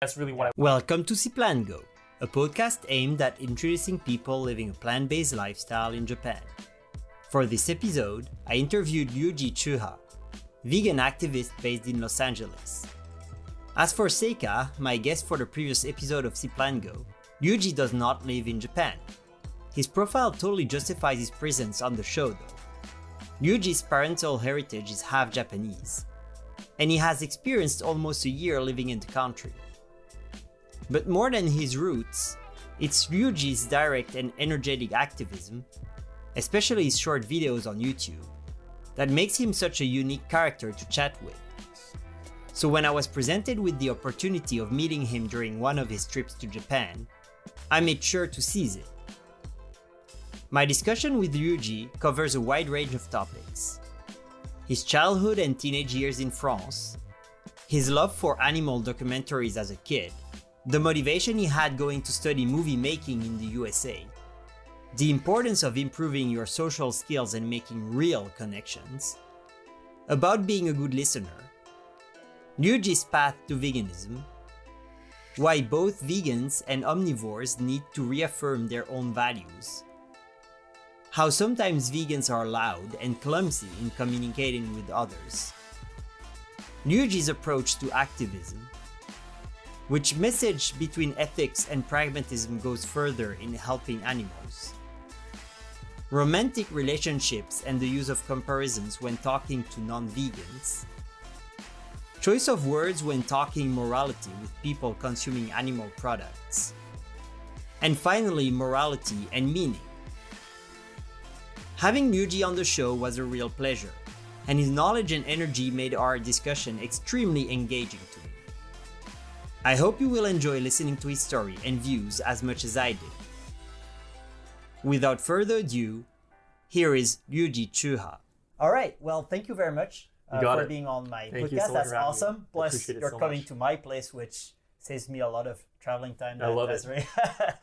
That's really what I... Welcome to ciplantgo, a podcast aimed at introducing people living a plant-based lifestyle in Japan. For this episode, I interviewed Ryuji Chua, vegan activist based in Los Angeles. As for Seika, my guest for the previous episode of ciplantgo, Ryuji does not live in Japan. His profile totally justifies his presence on the show though. Ryuji's parental heritage is half Japanese, and he has experienced almost a year living in the country. But more than his roots, it's Ryuji's direct and energetic activism, especially his short videos on YouTube, that makes him such a unique character to chat with. So when I was presented with the opportunity of meeting him during one of his trips to Japan, I made sure to seize it. My discussion with Ryuji covers a wide range of topics: his childhood and teenage years in France, his love for animal documentaries as a kid, the motivation he had going to study movie making in the USA, the importance of improving your social skills and making real connections, about being a good listener, Ryuji's path to veganism, why both vegans and omnivores need to reaffirm their own values, how sometimes vegans are loud and clumsy in communicating with others, Ryuji's approach to activism, which message between ethics and pragmatism goes further in helping animals, romantic relationships and the use of comparisons when talking to non-vegans, choice of words when talking morality with people consuming animal products, and finally morality and meaning. Having Ryuji on the show was a real pleasure, and his knowledge and energy made our discussion extremely engaging to me. I hope you will enjoy listening to his story and views as much as I did. Without further ado, here is Ryuji Chua. All right, well, thank you very much for being on my podcast. That's awesome. Plus, you're coming to my place, which saves me a lot of traveling time. I love it. Right.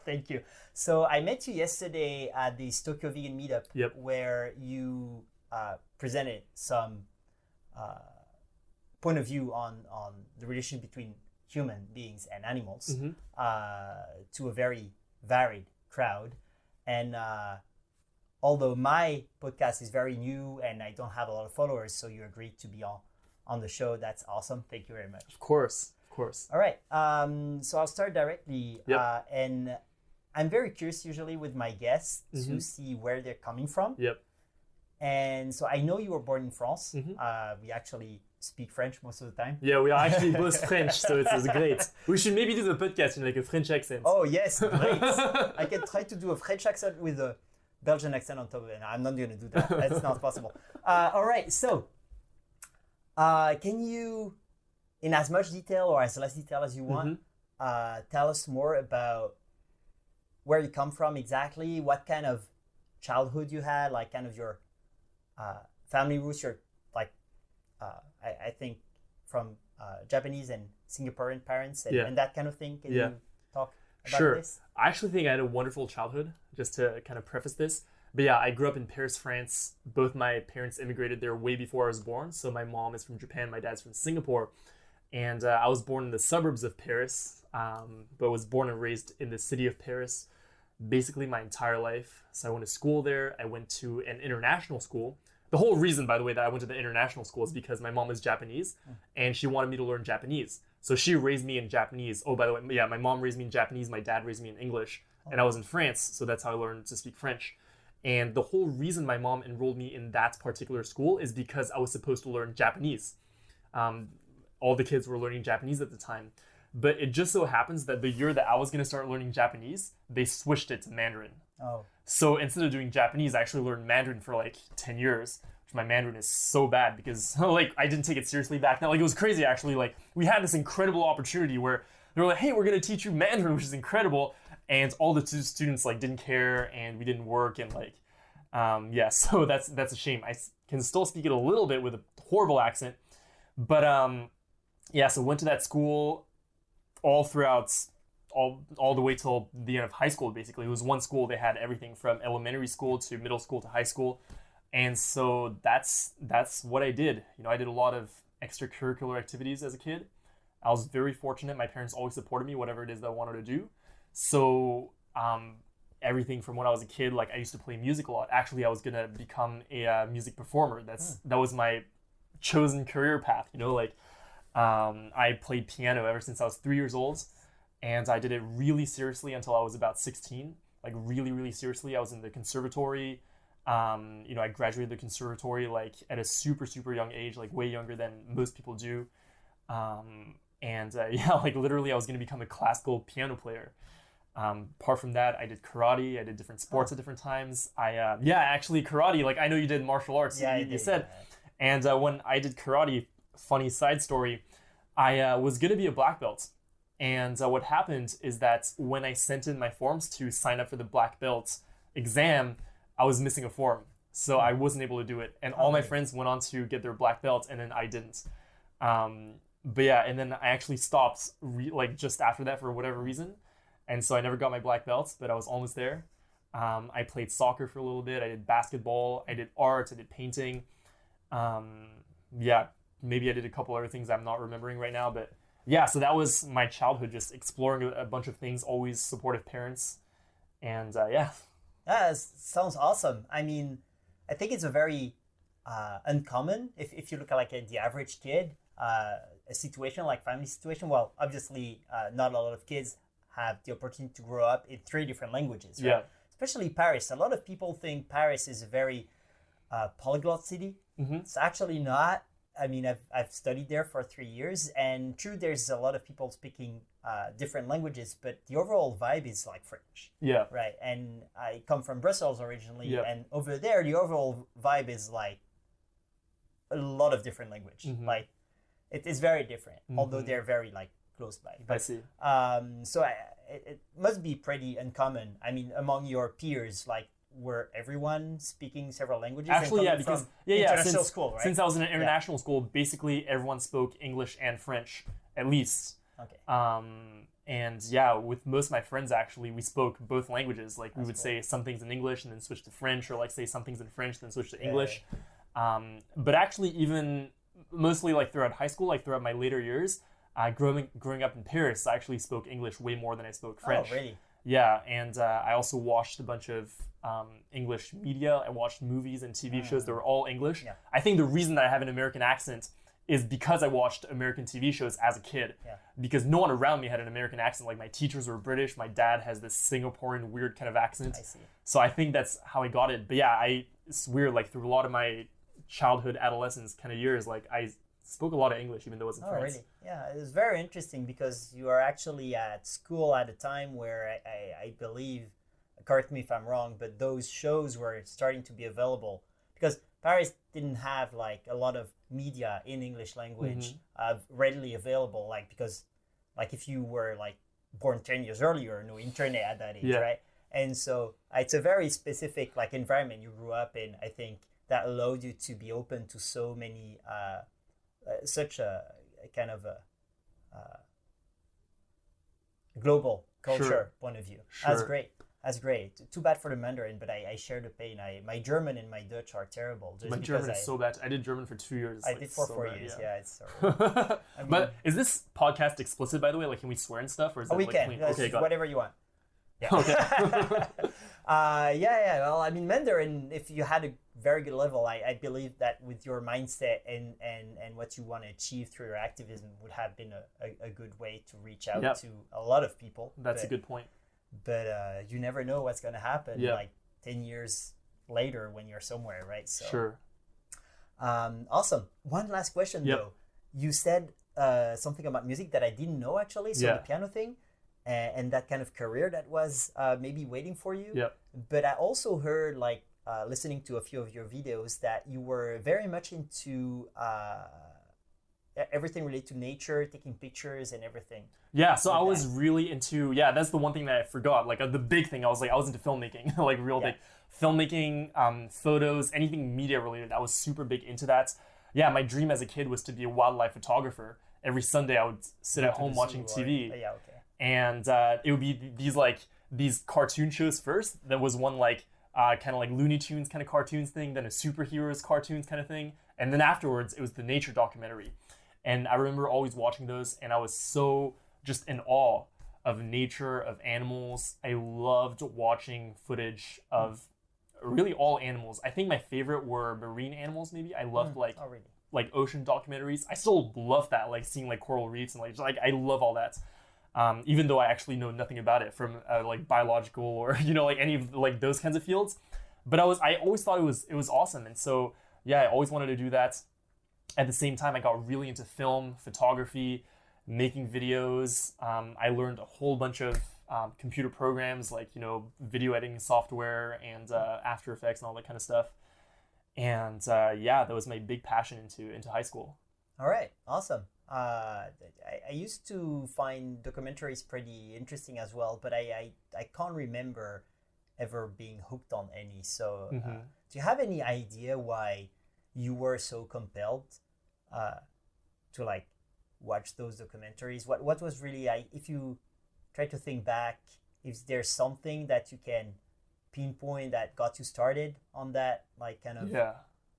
Thank you. So I met you yesterday at the Tokyo Vegan Meetup, where you presented some point of view on the relation between human beings and animals to a very varied crowd. And although my podcast is very new and I don't have a lot of followers, so you agreed to be on the show. That's awesome. Thank you very much. Of course. All right. So I'll start directly. And I'm very curious usually with my guests to see where they're coming from. And so I know you were born in France. We actually speak French most of the time. Yeah, we are actually both French, so it's great. We should maybe do the podcast in like a French accent. Oh, yes, great. I can try to do a French accent with a Belgian accent on top of it. I'm not going to do that. That's not possible. All right, so can you, in as much detail or as less detail as you want, tell us more about where you come from exactly, what kind of childhood you had, like kind of your family roots, your I think from Japanese and Singaporean parents and that kind of thing. Can you talk about this? I actually think I had a wonderful childhood, just to kind of preface this. But yeah, I grew up in Paris, France. Both my parents immigrated there way before I was born. So my mom is from Japan, my dad's from Singapore. And I was born in the suburbs of Paris, but was born and raised in the city of Paris basically my entire life. So I went to school there. I went to an international school. The whole reason, by the way, that I went to the international school is because my mom is Japanese and she wanted me to learn Japanese. So she raised me in Japanese. Oh, by the way, yeah, my mom raised me in Japanese. My dad raised me in English. And I was in France, so that's how I learned to speak French. And the whole reason my mom enrolled me in that particular school is because I was supposed to learn Japanese. All the kids were learning Japanese at the time. But it just so happens that the year that I was going to start learning Japanese, they switched it to Mandarin. Oh. So instead of doing Japanese, I actually learned Mandarin for like 10 years. Which my Mandarin is so bad because like I didn't take it seriously back then. Like it was crazy actually. Like we had this incredible opportunity where they were like, hey, we're going to teach you Mandarin, which is incredible. And all the students like didn't care and we didn't work and like, so that's a shame. I can still speak it a little bit with a horrible accent. But so went to that school all throughout, all the way till the end of high school, basically. It was one school. They had everything from elementary school to middle school to high school. And so that's what I did. You know, I did a lot of extracurricular activities as a kid. I was very fortunate. My parents always supported me, whatever it is that I wanted to do. So everything from when I was a kid, like I used to play music a lot. Actually, I was gonna become a music performer. That was my chosen career path. Like I played piano ever since I was 3 years old, and I did it really seriously until I was about 16. Like really, really seriously. I was in the conservatory. I graduated the conservatory like at a super, super young age, like way younger than most people do. Like literally I was going to become a classical piano player. Apart from that, I did karate. I did different sports at different times. Actually karate, like I know you did martial arts, you said. And when I did karate, funny side story, I was going to be a black belt. And what happened is that when I sent in my forms to sign up for the black belt exam, I was missing a form. So I wasn't able to do it. And all my friends went on to get their black belt, and then I didn't. And then I actually stopped just after that for whatever reason. And so I never got my black belt, but I was almost there. I played soccer for a little bit. I did basketball. I did art. I did painting. Maybe I did a couple other things I'm not remembering right now, but yeah, so that was my childhood, just exploring a bunch of things, always supportive parents. And Yeah, it sounds awesome. I mean, I think it's a very uncommon, if you look at like the average kid, a situation like family situation. Well, obviously, not a lot of kids have the opportunity to grow up in 3 different languages, right? Yeah. Especially Paris. A lot of people think Paris is a very polyglot city. Mm-hmm. It's actually not. I mean, I've studied there for 3 years, and true, there's a lot of people speaking different languages, but the overall vibe is like French. Yeah. Right. And I come from Brussels originally, Yeah. and over there, the overall vibe is like a lot of different language. Mm-hmm. Like it is very different, although they're very like close by. But, I see. So it must be pretty uncommon. I mean, among your peers, like, were everyone speaking several languages? Actually, yeah, because international school, right? Since I was in an international school, basically everyone spoke English and French, at least. Okay. And yeah, with most of my friends, actually, we spoke both languages. Like we would cool. say some things in English and then switch to French, or like say some things in French then switch to English. But actually, even mostly like throughout high school, like throughout my later years, growing up in Paris, I actually spoke English way more than I spoke French. Oh, really? Yeah, and I also watched a bunch of English media. I watched movies and TV shows that were all English. Yeah. I think the reason that I have an American accent is because I watched American TV shows as a kid. Yeah. Because no one around me had an American accent. Like my teachers were British. My dad has this Singaporean weird kind of accent. I see. So I think that's how I got it. But yeah, it's weird. Like through a lot of my childhood, adolescence kind of years, like I spoke a lot of English, even though it was in France. Really? Yeah, it was very interesting because you are actually at school at a time where I believe, correct me if I'm wrong, but those shows were starting to be available because Paris didn't have like a lot of media in English language readily available, like because like if you were like born 10 years earlier, no internet at that age, right? And so it's a very specific like environment you grew up in, I think, that allowed you to be open to so many such a kind of a global culture point of view. Sure. That's great. Too bad for the Mandarin, but I share the pain. My German and my Dutch are terrible. My German is so bad. I did German for 2 years. I did for 4 years. Yeah, it's so. I mean, but is this podcast explicit, by the way? Like, can we swear and stuff, or is it we like can. clean? Okay, whatever you want. Yeah. Okay. Yeah. Well, I mean, Mandarin, if you had a very good level, I believe that with your mindset and what you want to achieve through your activism would have been a good way to reach out to a lot of people. That's a good point. But you never know what's going to happen like 10 years later when you're somewhere, right? So, sure. Awesome. One last question, though. You said something about music that I didn't know, actually. So the piano thing. And that kind of career that was maybe waiting for you. Yep. But I also heard, like, listening to a few of your videos, that you were very much into everything related to nature, taking pictures and everything. Yeah, so I was really into, that's the one thing that I forgot. Like, the big thing, I was into filmmaking, like real big. Filmmaking, photos, anything media related. I was super big into that. Yeah, my dream as a kid was to be a wildlife photographer. Every Sunday I would sit at home watching TV. And it would be these cartoon shows first. There was one kind of like Looney Tunes kind of cartoons thing, then a superheroes cartoons kind of thing. And then afterwards, it was the nature documentary. And I remember always watching those, and I was so just in awe of nature, of animals. I loved watching footage of really all animals. I think my favorite were marine animals, maybe. I loved like ocean documentaries. I still love that, like seeing like coral reefs and like I love all that. Even though I actually know nothing about it from like biological or like any of like those kinds of fields. But I always thought it was awesome, and so yeah, I always wanted to do that. At the same time, I got really into film, photography, making videos. I learned a whole bunch of computer programs like video editing software and After Effects and all that kind of stuff. And yeah, that was my big passion into high school. All right, awesome. I used to find documentaries pretty interesting as well, but I can't remember ever being hooked on any. So do you have any idea why you were so compelled to like watch those documentaries? What was really, if you try to think back, if there's something that you can pinpoint that got you started on that like kind of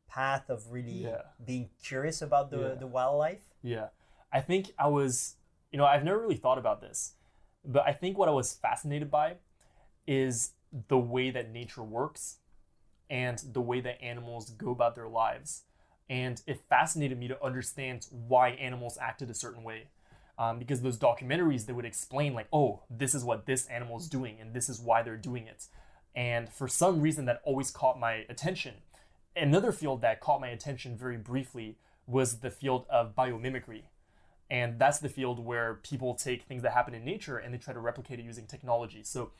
path of really being curious about the wildlife? Yeah, I think I was, I've never really thought about this, but I think what I was fascinated by is the way that nature works and the way that animals go about their lives. And it fascinated me to understand why animals acted a certain way. Because those documentaries, they would explain like, oh, this is what this animal is doing and this is why they're doing it. And for some reason that always caught my attention. Another field that caught my attention very briefly was the field of biomimicry. And that's the field where people take things that happen in nature and they try to replicate it using technology. So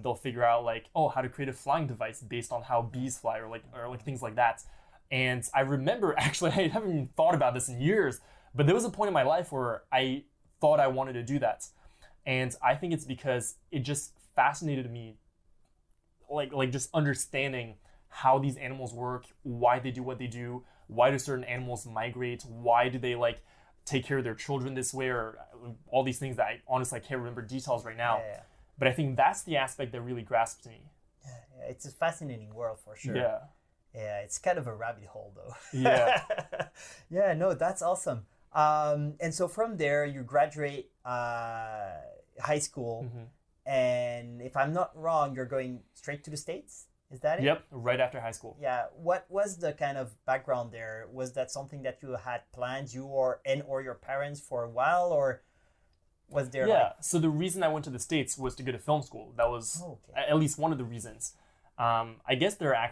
they'll figure out like, oh, how to create a flying device based on how bees fly or like things like that. And I remember, actually, I haven't even thought about this in years, but there was a point in my life where I thought I wanted to do that. And I think it's because it just fascinated me, like just understanding how these animals work, why they do what they do, why do certain animals migrate, why do they like take care of their children this way, or all these things that I honestly can't remember details right now. Yeah. But I think that's the aspect that really grasped me. Yeah, it's a fascinating world for sure. Yeah, it's kind of a rabbit hole though. Yeah. Yeah, no, that's awesome. And so from there, you graduate high school, and if I'm not wrong, you're going straight to the States? Is that it? Yep, right after high school. Yeah. What was the kind of background there? Was that something that you had planned, you or your parents, for a while, or was there so the reason I went to the States was to go to film school. That was at least one of the reasons. I guess there are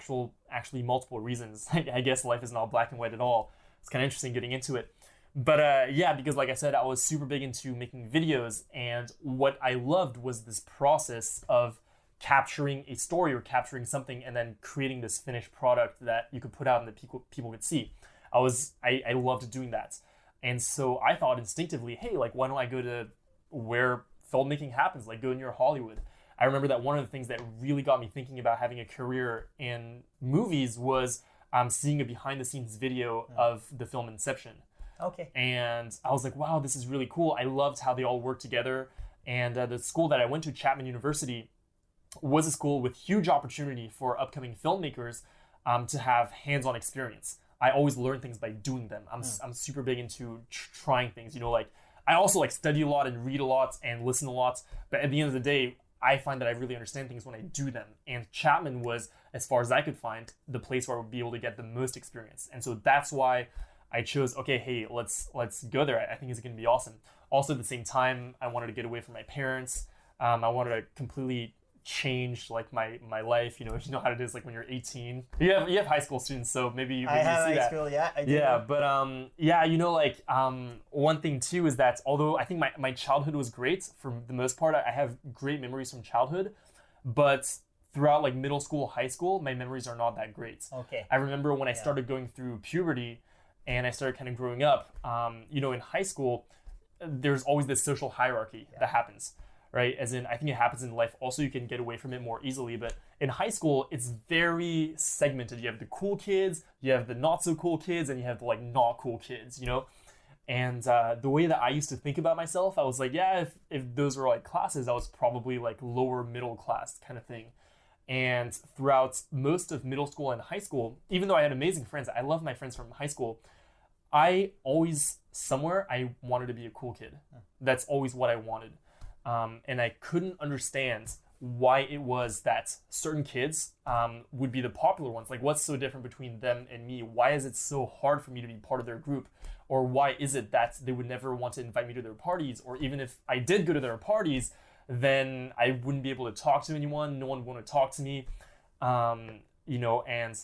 actually multiple reasons. I guess life is not black and white at all. It's kind of interesting getting into it. But yeah, because like I said, I was super big into making videos, and what I loved was this process of capturing a story or capturing something and then creating this finished product that you could put out and that people could see. I loved doing that. And so I thought instinctively, hey, like, why don't I go to where filmmaking happens, like go near Hollywood. I remember that one of the things that really got me thinking about having a career in movies was seeing a behind the scenes video of the film Inception. Okay. And I was like, wow, this is really cool. I loved how they all worked together. And the school that I went to, Chapman University, was a school with huge opportunity for upcoming filmmakers to have hands-on experience. I always learn things by doing them. I'm super big into trying things, like I also like study a lot and read a lot and listen a lot. But at the end of the day, I find that I really understand things when I do them. And Chapman was, as far as I could find, the place where I would be able to get the most experience. And so that's why I chose, okay, hey, let's go there. I think it's going to be awesome. Also, at the same time, I wanted to get away from my parents. I wanted to completely change like my life. You know how it is like when you're 18. You have high school students, so maybe you see that. High school, yeah. I do. Yeah, but one thing too is that although I think my childhood was great for the most part, I have great memories from childhood, but throughout like middle school, high school, my memories are not that great. Okay. I remember when I started going through puberty and I started kind of growing up, in high school, there's always this social hierarchy that happens. Right? As in, I think it happens in life. Also, you can get away from it more easily. But in high school, it's very segmented. You have the cool kids, you have the not so cool kids, and you have the like not cool kids, And the way that I used to think about myself, I was like, yeah, if those were like classes, I was probably like lower middle class kind of thing. And throughout most of middle school and high school, even though I had amazing friends, I love my friends from high school, I always somewhere I wanted to be a cool kid. That's always what I wanted. And I couldn't understand why it was that certain kids would be the popular ones. Like, what's so different between them and me? Why is it so hard for me to be part of their group? Or why is it that they would never want to invite me to their parties? Or even if I did go to their parties, then I wouldn't be able to talk to anyone. No one would want to talk to me. And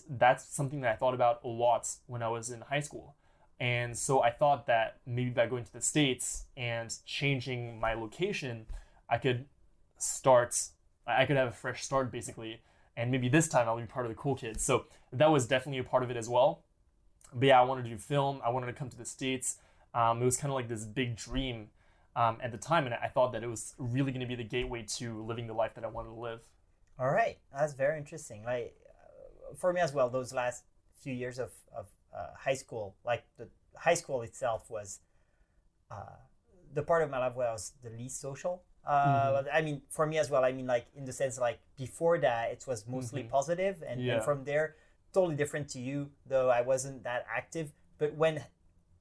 that's something that I thought about a lot when I was in high school. And so I thought that maybe by going to the States and changing my location, I could have a fresh start, basically. And maybe this time I'll be part of the cool kids. So that was definitely a part of it as well. But yeah, I wanted to do film. I wanted to come to the States. It was kind of like this big dream at the time. And I thought that it was really going to be the gateway to living the life that I wanted to live. All right. That's very interesting. Like, for me as well, those last few years of high school, like the high school itself was the part of my life where I was the least social. I mean, for me as well, I mean, like, in the sense, like, before that, it was mostly positive, and from there, totally different to you, though I wasn't that active. But when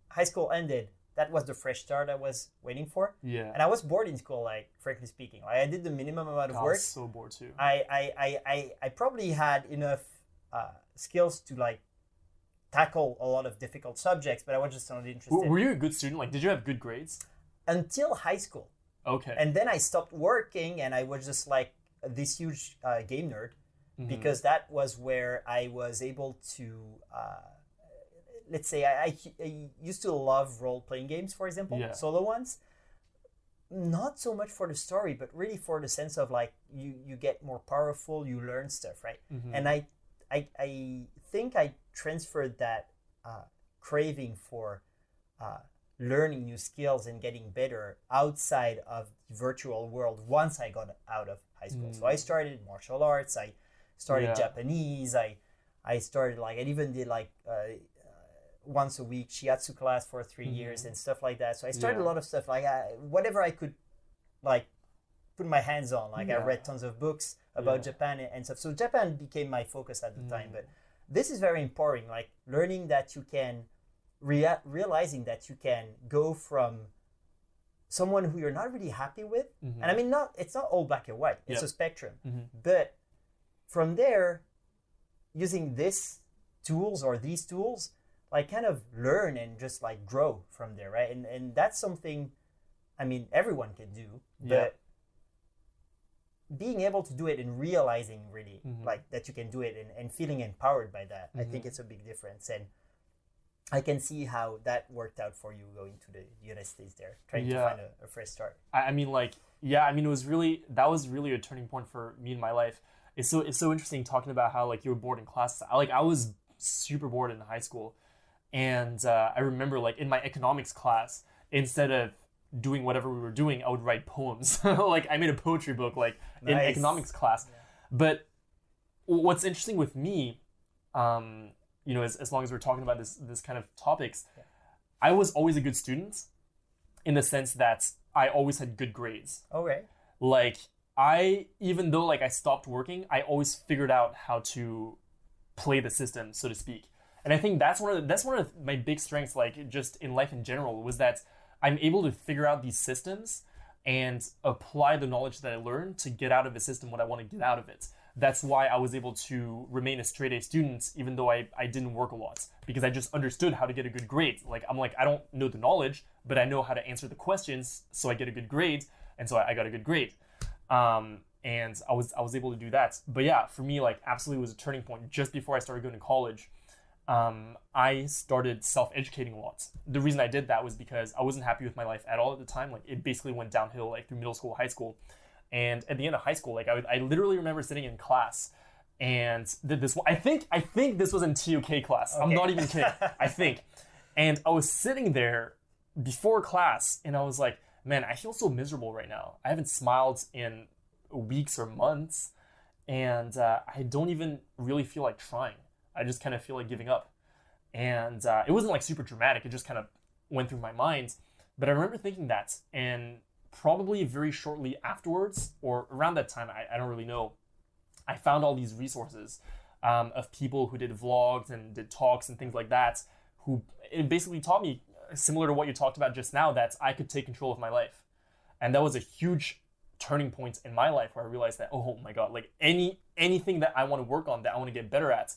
high school ended, that was the fresh start I was waiting for. Yeah. And I was bored in school, like, frankly speaking. Like, I did the minimum amount of work. I was so bored too. I probably had enough skills to, like, tackle a lot of difficult subjects, but I was just not interested. Were you a good student? Like, did you have good grades? Until high school. Okay. And then I stopped working, and I was just like this huge game nerd, because that was where I was able to, let's say, I used to love role-playing games, for example, solo ones. Not so much for the story, but really for the sense of, like, you get more powerful, you learn stuff, right? And I think I transferred that craving for learning new skills and getting better outside of the virtual world once I got out of high school. So I started martial arts, I started Japanese, I started, like, I even did, like, once a week shiatsu class for 3 years and stuff like that. So I started a lot of stuff, like, whatever I could, like, put my hands on. Like, I read tons of books about Japan and stuff. So Japan became my focus at the time. But this is very important, like, learning that you can, realizing that you can go from someone who you're not really happy with, and I mean, it's not all black and white, it's a spectrum, but from there, using these tools, like, kind of learn and just, like, grow from there, right? And that's something, I mean, everyone can do, but being able to do it and realizing really like that you can do it and feeling empowered by that, I think it's a big difference. And I can see how that worked out for you going to the United States there, trying to find a fresh start. I mean, like, that was really a turning point for me in my life. It's so interesting talking about how, like, you were bored in class. I was super bored in high school. And I remember, like, in my economics class, instead of doing whatever we were doing, I would write poems. Like, I made a poetry book, like, in economics class. But what's interesting with me, as long as we're talking about this kind of topics, I was always a good student in the sense that I always had good grades. Okay. Like, even though, like, I stopped working, I always figured out how to play the system, so to speak. And I think that's one of my big strengths, like, just in life in general, was that I'm able to figure out these systems and apply the knowledge that I learned to get out of the system what I want to get out of it. That's why I was able to remain a straight A student, even though I didn't work a lot, because I just understood how to get a good grade. Like, I'm like, I don't know the knowledge, but I know how to answer the questions, so I get a good grade, and so I got a good grade. And I was able to do that. But yeah, for me, like, absolutely was a turning point. Just before I started going to college, I started self-educating a lot. The reason I did that was because I wasn't happy with my life at all at the time. Like, it basically went downhill, like, through middle school, high school. And at the end of high school, like, I literally remember sitting in class and did this one. I think this was in TOK class. Okay. I'm not even kidding. I think. And I was sitting there before class and I was like, man, I feel so miserable right now. I haven't smiled in weeks or months. And I don't even really feel like trying. I just kind of feel like giving up. And it wasn't, like, super dramatic. It just kind of went through my mind. But I remember thinking that. And probably very shortly afterwards, or around that time, I don't really know, I found all these resources of people who did vlogs and did talks and things like that, who it basically taught me similar to what you talked about just now, that I could take control of my life. And that was a huge turning point in my life where I realized that, oh my God, like anything that I want to work on, that I want to get better at,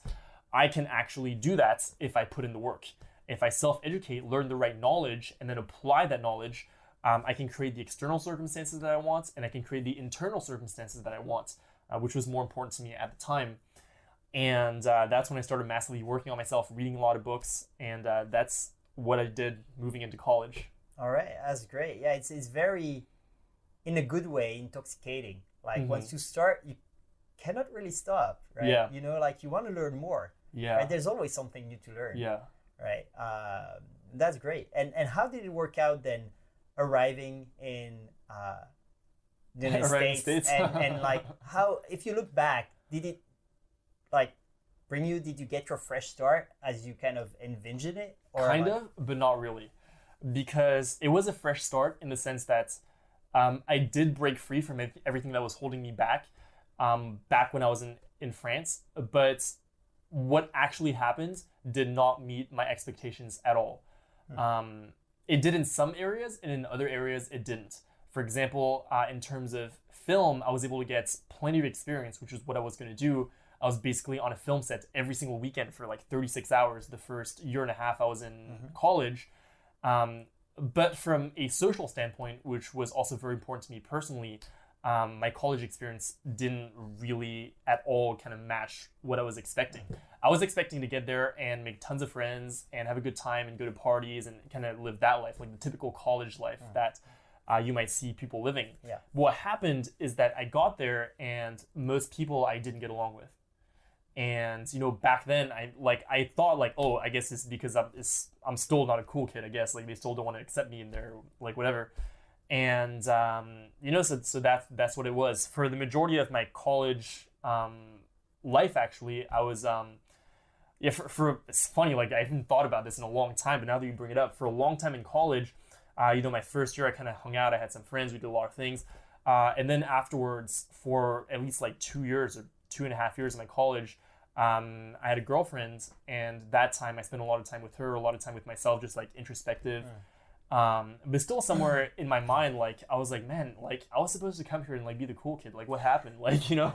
I can actually do that if I put in the work. If I self-educate, learn the right knowledge, and then apply that knowledge, I can create the external circumstances that I want, and I can create the internal circumstances that I want, which was more important to me at the time. And that's when I started massively working on myself, reading a lot of books, and that's what I did moving into college. All right, that's great. Yeah, it's very, in a good way, intoxicating. Like once you start, you cannot really stop, right? Yeah. You know, like you want to learn more. Yeah. Right? There's always something new to learn. Yeah. Right. That's great. And how did it work out then, arriving in the United States? and like how, if you look back, did it like bring you? Did you get your fresh start as you kind of envisioned it? Or kind of, but not really, because it was a fresh start in the sense that I did break free from everything that was holding me back when I was in France, but what actually happened did not meet my expectations at all. It did in some areas, and in other areas it didn't. For example, in terms of film, I was able to get plenty of experience, which is what I was going to do. I was basically on a film set every single weekend for like 36 hours the first year and a half I was in college. But from a social standpoint, which was also very important to me personally, my college experience didn't really at all kind of match what I was expecting. I was expecting to get there and make tons of friends and have a good time and go to parties and kind of live that life, like the typical college life that you might see people living. Yeah. What happened is that I got there and most people I didn't get along with. And, you know, back then I thought like, oh, I guess it's because I'm still not a cool kid, I guess. Like they still don't want to accept me in their, like whatever. And, you know, so that's what it was. For the majority of my college life, actually, I was, it's funny, like I haven't thought about this in a long time, but now that you bring it up, for a long time in college, you know, my first year I kind of hung out, I had some friends, we did a lot of things. And then afterwards, for at least like 2 years or 2.5 years in my college, I had a girlfriend, and that time I spent a lot of time with her, a lot of time with myself, just like introspective. But still somewhere in my mind, like I was like, man, like I was supposed to come here and like be the cool kid. Like what happened? Like, you know?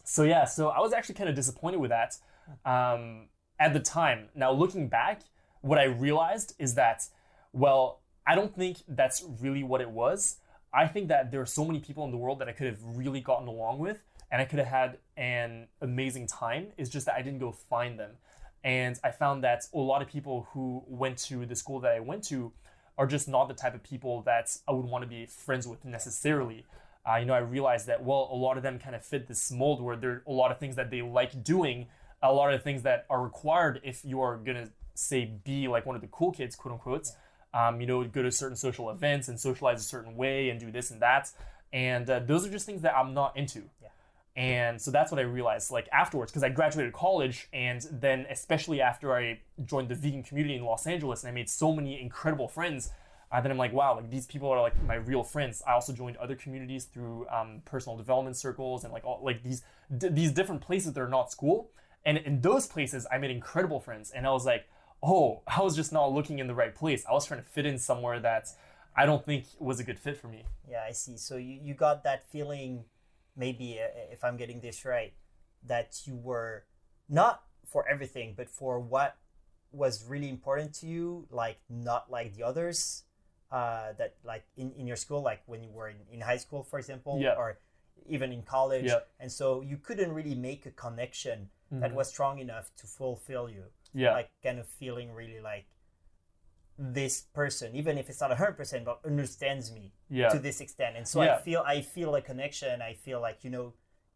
So I was actually kind of disappointed with that at the time. Now looking back, what I realized is that, well, I don't think that's really what it was. I think that there are so many people in the world that I could have really gotten along with, and I could have had an amazing time. It's just that I didn't go find them. And I found that a lot of people who went to the school that I went to are just not the type of people that I would want to be friends with necessarily. You know, I realized that, well, a lot of them kind of fit this mold where there are a lot of things that they like doing, a lot of things that are required if you are going to, say, be like one of the cool kids, quote unquote. You know, go to certain social events and socialize a certain way and do this and that. And those are just things that I'm not into. Yeah. And so that's what I realized, like afterwards, because I graduated college, and then especially after I joined the vegan community in Los Angeles, and I made so many incredible friends, then I'm like, wow, like these people are like my real friends. I also joined other communities through personal development circles and like all like these different places that are not school. And in those places, I made incredible friends. And I was like, oh, I was just not looking in the right place. I was trying to fit in somewhere that I don't think was a good fit for me. Yeah, I see. So you got that feeling, maybe if I'm getting this right, that you were not for everything, but for what was really important to you, like not like the others, that like in your school, like when you were in high school, for example, or even in college. Yeah. And so you couldn't really make a connection that was strong enough to fulfill you. Yeah. Like kind of feeling really like this person, even if it's not 100%, but understands me to this extent. And so I feel a connection. I feel like, you know,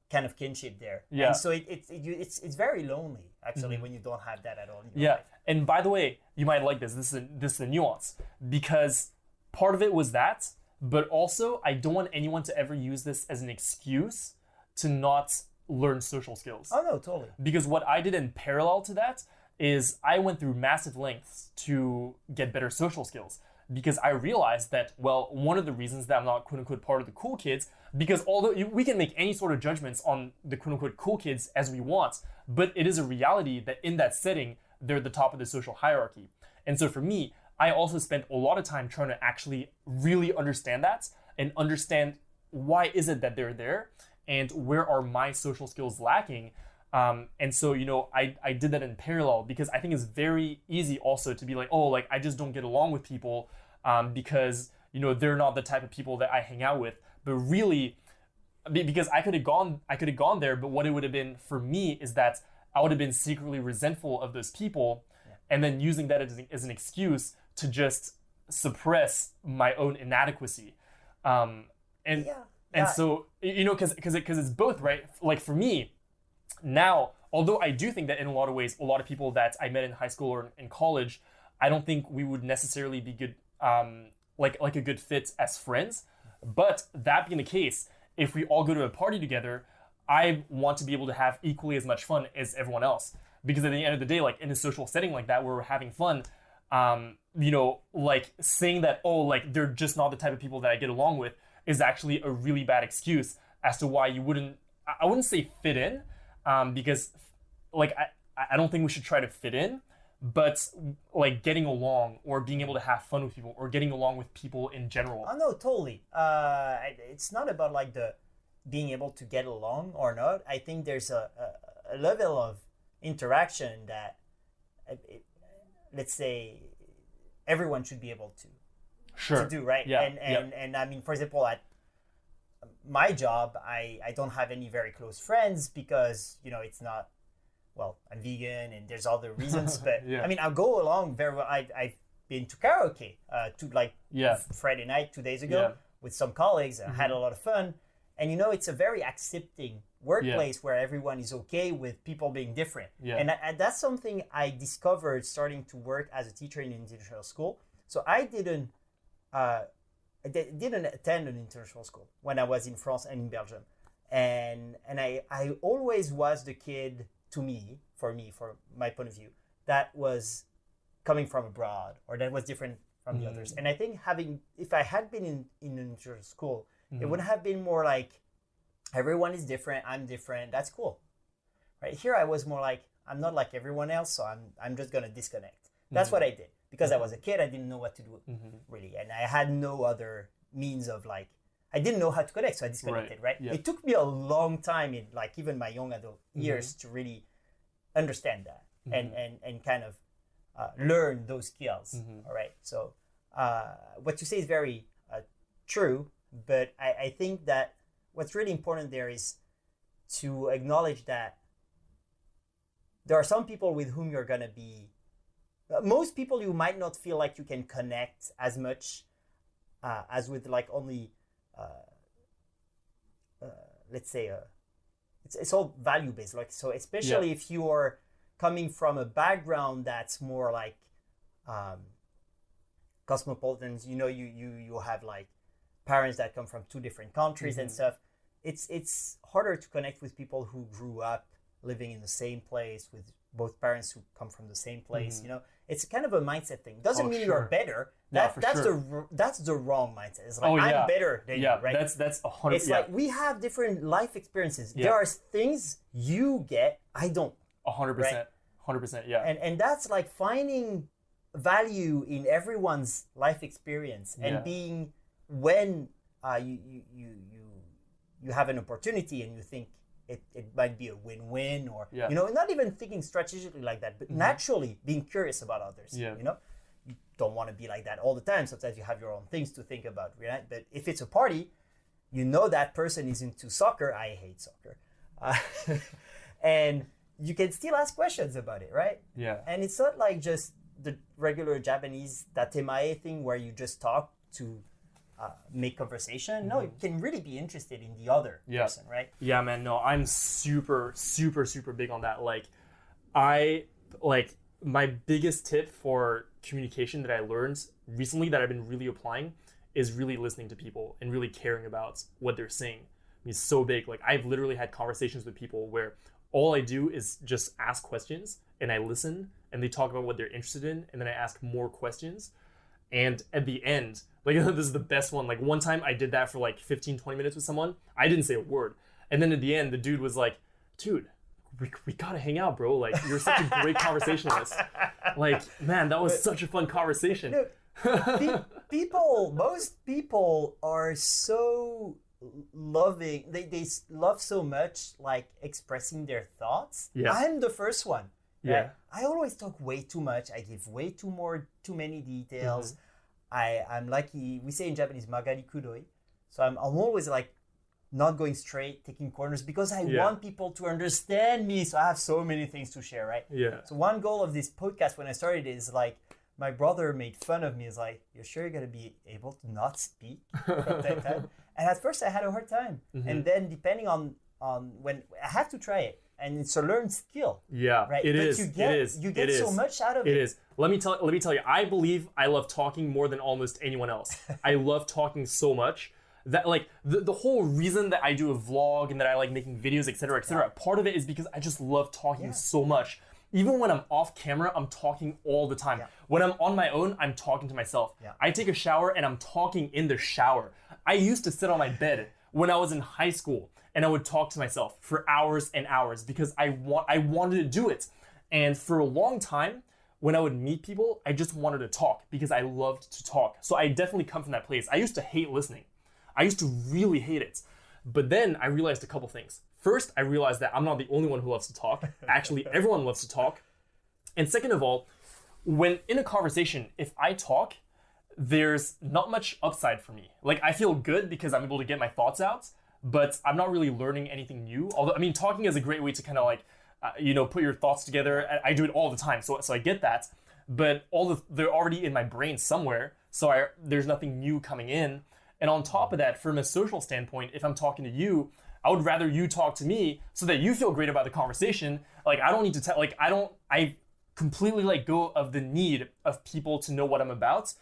kind of kinship there. Yeah. And so it's very lonely actually when you don't have that at all in your life. And by the way, you might like this. This is a nuance, because part of it was that, but also I don't want anyone to ever use this as an excuse to not learn social skills. Oh no, totally. Because what I did in parallel to that is I went through massive lengths to get better social skills, because I realized that, well, one of the reasons that I'm not quote unquote part of the cool kids, because although we can make any sort of judgments on the quote unquote cool kids as we want, but it is a reality that in that setting, they're at the top of the social hierarchy. And so for me, I also spent a lot of time trying to actually really understand that and understand why is it that they're there and where are my social skills lacking. And so, I did that in parallel because I think it's very easy also to be like, oh, like I just don't get along with people because, they're not the type of people that I hang out with. But really, because I could have gone there, but what it would have been for me is that I would have been secretly resentful of those people and then using that as an excuse to just suppress my own inadequacy. And so, because it's both, right? Like for me, now, although I do think that in a lot of ways, a lot of people that I met in high school or in college, I don't think we would necessarily be good, like a good fit as friends. But that being the case, if we all go to a party together, I want to be able to have equally as much fun as everyone else. Because at the end of the day, like in a social setting like that where we're having fun, like saying that, oh, like they're just not the type of people that I get along with is actually a really bad excuse as to why you wouldn't, I wouldn't say fit in, because like I don't think we should try to fit in, but like getting along or being able to have fun with people or getting along with people in general. Oh no, totally. It's not about like the being able to get along or not. I think there's a level of interaction that, let's say, everyone should be able to do, right? Yeah. And I mean, for example, at my job, I don't have any very close friends because, it's not, well, I'm vegan and there's other reasons, but I mean, I'll go along very well. I've been to karaoke Friday night 2 days ago with some colleagues and I had a lot of fun. And it's a very accepting workplace where everyone is okay with people being different. Yeah. And that's something I discovered starting to work as a teacher in an international school. So I didn't attend an international school when I was in France and in Belgium. And I always was the kid, for my point of view, that was coming from abroad or that was different from the others. And I think if I had been in an international school, it would have been more like, everyone is different, I'm different, that's cool. Right here I was more like, I'm not like everyone else, so I'm just gonna disconnect. That's what I did. Because I was a kid, I didn't know what to do, really. And I had no other means of like, I didn't know how to connect, so I disconnected, right? Yeah. It took me a long time in like even my young adult years to really understand that and kind of learn those skills, all right? So what you say is very true, but I think that what's really important there is to acknowledge that there are some people with whom you're going to be, most people you might not feel like you can connect as much as with like only, let's say, it's all value-based. Like, so especially if you are coming from a background that's more like cosmopolitans, you have like parents that come from two different countries and stuff. It's harder to connect with people who grew up living in the same place with both parents who come from the same place. It's kind of a mindset thing. Doesn't mean you're better. That's the wrong mindset. It's like I'm better than you, right? That's 100%. It's like we have different life experiences. There are things you get, I don't. 100%. Right? 100%. Yeah. And that's like finding value in everyone's life experience and being when you have an opportunity and you think it might be a win-win or not even thinking strategically like that, but naturally being curious about others. You don't want to be like that all the time. Sometimes you have your own things to think about, right? But if it's a party, that person is into soccer. I hate soccer, and you can still ask questions about it, right? Yeah. And it's not like just the regular Japanese tatemae thing where you just talk to make conversation. No, you can really be interested in the other person, right? Yeah, man. No, I'm super, super, super big on that. Like, my biggest tip for communication that I learned recently that I've been really applying is really listening to people and really caring about what they're saying. I mean, it's so big. Like, I've literally had conversations with people where all I do is just ask questions and I listen and they talk about what they're interested in and then I ask more questions. And at the end, like, this is the best one. Like, one time I did that for like 15, 20 minutes with someone. I didn't say a word. And then at the end, the dude was like, dude, we gotta hang out, bro. Like, you're such a great conversationalist. Like, man, that was such a fun conversation. Most people are so loving. They love so much, like, expressing their thoughts. Yeah. I'm the first one. Right? Yeah. I always talk way too much. I give way too many details. I'm lucky. We say in Japanese, magari kuroi. So I'm always like not going straight, taking corners, because I want people to understand me. So I have so many things to share, right? Yeah. So one goal of this podcast when I started is like, my brother made fun of me. Is like, you're sure you're gonna be able to not speak from time to time? And at first I had a hard time. And then depending on when I have to try it, and it's a learned skill. Yeah, right. It but is. You get so much out of it. It is. Let me tell you. I believe I love talking more than almost anyone else. I love talking so much that, like, the whole reason that I do a vlog and that I like making videos, etc., etc. Part of it is because I just love talking so much. Even when I'm off camera, I'm talking all the time. When I'm on my own, I'm talking to myself. I take a shower and I'm talking in the shower. I used to sit on my bed when I was in high school and I would talk to myself for hours and hours because I wanted to do it. And for a long time, when I would meet people, I just wanted to talk because I loved to talk. So I definitely come from that place. I used to hate listening. I used to really hate it. But then I realized a couple things. First, I realized that I'm not the only one who loves to talk. Actually, everyone loves to talk. And second of all, when in a conversation, if I talk, there's not much upside for me. Like, I feel good because I'm able to get my thoughts out, but I'm not really learning anything new. Although, I mean, talking is a great way to kind of like, put your thoughts together. I do it all the time, so I get that. But they're already in my brain somewhere, so there's nothing new coming in. And on top of that, from a social standpoint, if I'm talking to you, I would rather you talk to me so that you feel great about the conversation. Like, I don't need to tell, like, I completely let go of the need of people to know what I'm about,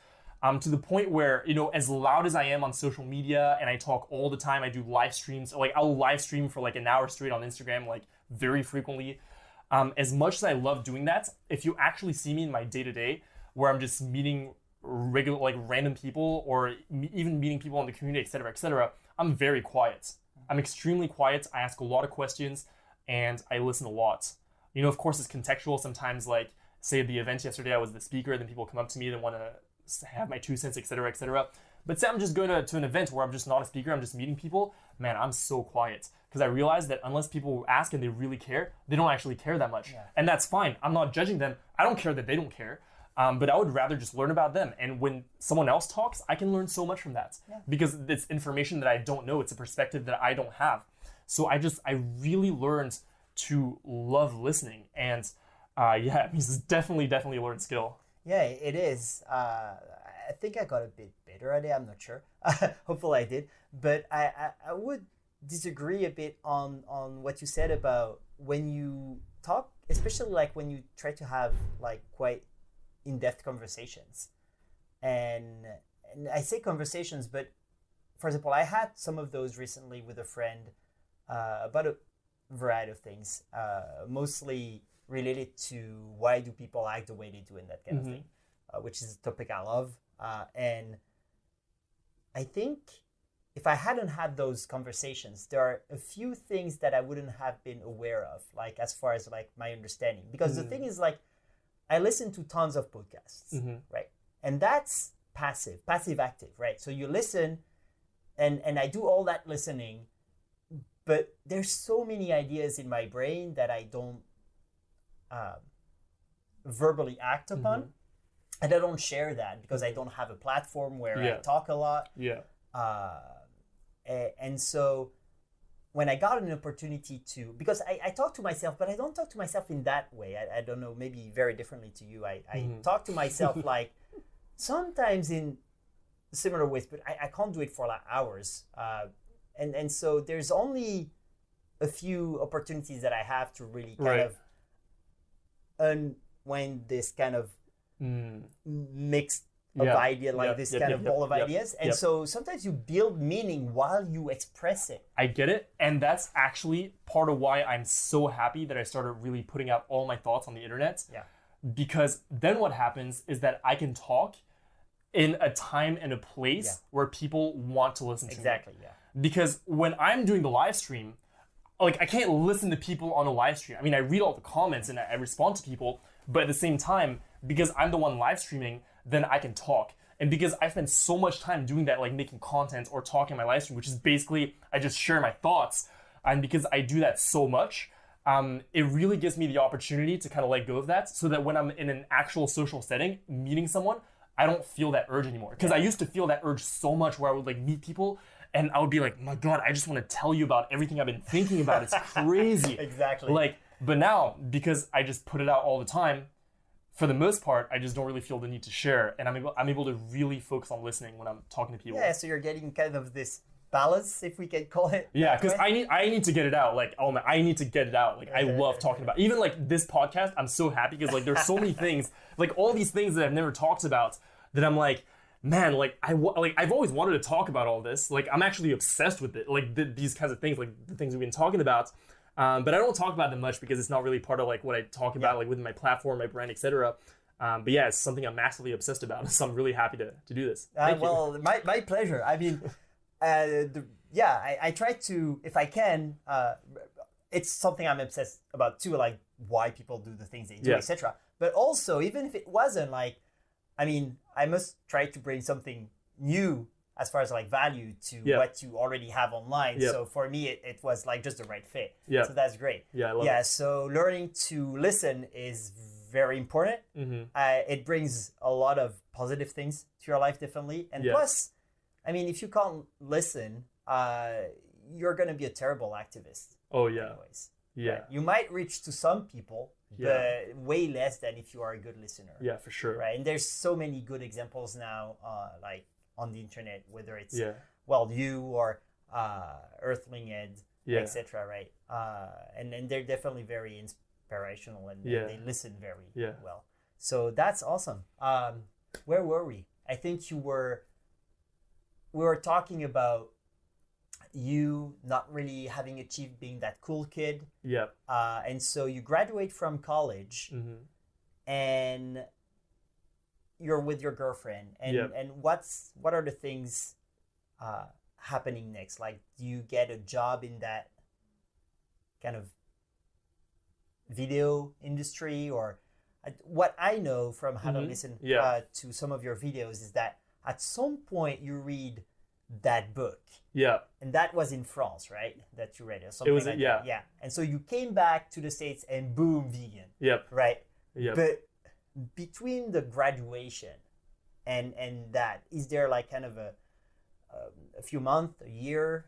to the point where, as loud as I am on social media and I talk all the time, I do live streams, like I'll live stream for like an hour straight on Instagram, like very frequently. As much as I love doing that, if you actually see me in my day-to-day where I'm just meeting regular, like random people or even meeting people in the community, etc., I'm very quiet. I'm extremely quiet. I ask a lot of questions and I listen a lot. Of course, it's contextual. Sometimes, like, say at the event yesterday, I was the speaker, then people come up to me and want to have my 2 cents, etc. But say I'm just going to an event where I'm just not a speaker, I'm just meeting people, man, I'm so quiet. Because I realize that unless people ask and they really care, they don't actually care that much. And that's fine. I'm not judging them. I don't care that they don't care. But I would rather just learn about them. And when someone else talks, I can learn so much from that. Because it's information that I don't know. It's a perspective that I don't have. So I really learned to love listening. And it's definitely a learned skill. Yeah, it is. I think I got a bit better at it. I'm not sure. Hopefully I did. But I would disagree a bit on what you said about when you talk, especially like when you try to have like quite in-depth conversations. And I say conversations, but for example, I had some of those recently with a friend about a variety of things, mostly related to why do people act the way they do and that kind of thing, which is a topic I love. And I think if I hadn't had those conversations, there are a few things that I wouldn't have been aware of, like as far as like my understanding. Because the thing is, like, I listen to tons of podcasts, right? And that's passive active, right? So you listen and I do all that listening, but there's so many ideas in my brain that I don't verbally act upon. And I don't share that because I don't have a platform where I talk a lot. And so when I got an opportunity to, because I talk to myself, but I don't talk to myself in that way. I don't know, maybe very differently to you. I talk to myself like sometimes in similar ways, but I can't do it for like hours. And so there's only a few opportunities that I have to really kind of unwind this kind of mixed of idea, like this kind of ball of ideas. And so sometimes you build meaning while you express it. I get it. And that's actually part of why I'm so happy that I started really putting out all my thoughts on the internet. Because then what happens is that I can talk in a time and a place where people want to listen to me. Because when I'm doing the live stream, like I can't listen to people on a live stream. I mean, I read all the comments and I respond to people, but at the same time, because I'm the one live streaming, then I can talk. And because I spend so much time doing that, like making content or talking on my live stream, which is basically I just share my thoughts, and because I do that so much, it really gives me the opportunity to kind of let go of that, so that when I'm in an actual social setting, meeting someone, I don't feel that urge anymore. Because I used to feel that urge so much, where I would like meet people and I would be like, my God, I just want to tell you about everything I've been thinking about. It's crazy. Exactly. Like, but now, because I just put it out all the time, for the most part, I just don't really feel the need to share. And I'm able to really focus on listening when I'm talking to people. Yeah, so you're getting kind of this balance, if we can call it. Yeah, because I need to get it out. Like, oh man, I need to get it out. Like, I love talking about it. Even like this podcast, I'm so happy because like there's so many things, like all these things that I've never talked about, that I'm like, man, like I've always wanted to talk about all this. Like, I'm actually obsessed with it. Like these kinds of things, like the things we've been talking about. But I don't talk about them much because it's not really part of like what I talk about, like within my platform, my brand, etc. But yeah, it's something I'm massively obsessed about. So I'm really happy to do this. Well, my pleasure. I mean, I try to, if I can, it's something I'm obsessed about too, like why people do the things they do, etc. But also, even if it wasn't, like, I mean, I must try to bring something new as far as like value to what you already have online. So for me, it was like just the right fit. So that's great. I love it. So learning to listen is very important. It brings a lot of positive things to your life, definitely. And plus, I mean, if you can't listen, you're going to be a terrible activist. Oh, yeah. Anyways. Yeah. Right? You might reach to some people, but way less than if you are a good listener. Yeah, for sure. Right. And there's so many good examples now, like on the internet, whether it's, you or Earthling Ed, etc. Right. And they're definitely very inspirational and they listen very well. So that's awesome. Where were we? I think we were talking about you not really having achieved being that cool kid. And so you graduate from college and you're with your girlfriend and what are the things happening next? Like, do you get a job in that kind of video industry? Or what I know from how to listen to some of your videos is that at some point you read that book. And that was in France, right? That you read it. Something like that. Yeah. And so you came back to the States and boom, vegan. Right? But between the graduation and that, is there like kind of a few months, a year?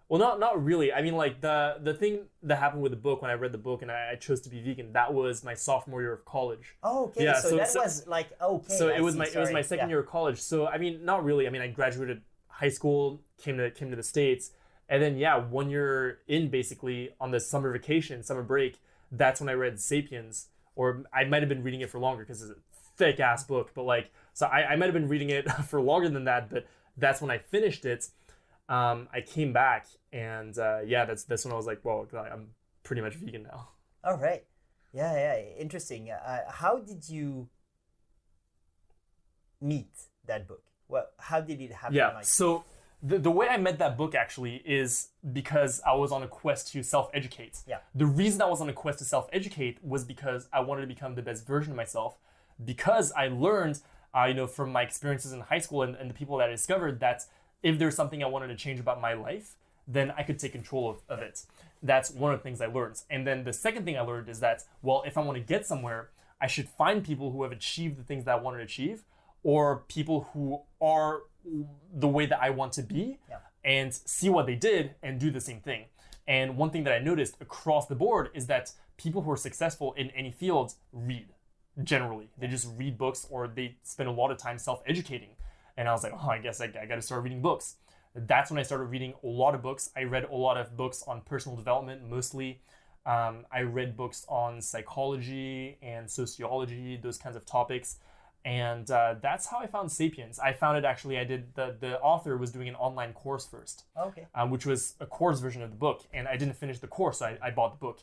Well, not really. I mean, like the thing that happened with the book, when I read the book and I chose to be vegan, that was my sophomore year of college. Oh, okay. Yeah, so that was like, okay. So it was my second year of college. So I mean, not really. I mean, I graduated high school, came to the States, and then 1 year in, basically on the summer break, that's when I read Sapiens, or I might have been reading it for longer because it's a thick ass book, but like, so I might have been reading it for longer than that, but that's when I finished it. I came back and that's when I was like, well, I'm pretty much vegan now. All right. Yeah. Interesting. How did you meet that book? Well, how did it happen? So the way I met that book actually is because I was on a quest to self-educate. The reason I was on a quest to self-educate was because I wanted to become the best version of myself, because I learned, from my experiences in high school and the people that I discovered, that if there's something I wanted to change about my life, then I could take control of it. That's one of the things I learned. And then the second thing I learned is that, well, if I want to get somewhere, I should find people who have achieved the things that I wanted to achieve, or people who are the way that I want to be, and see what they did and do the same thing. And one thing that I noticed across the board is that people who are successful in any field read, generally. They just read books, or they spend a lot of time self-educating. And I was like, I guess I got to start reading books. That's when I started reading a lot of books. I read a lot of books on personal development, mostly. I read books on psychology and sociology, those kinds of topics. And that's how I found Sapiens. I found it actually, the author was doing an online course first. Okay. Which was a course version of the book. And I didn't finish the course, so I bought the book.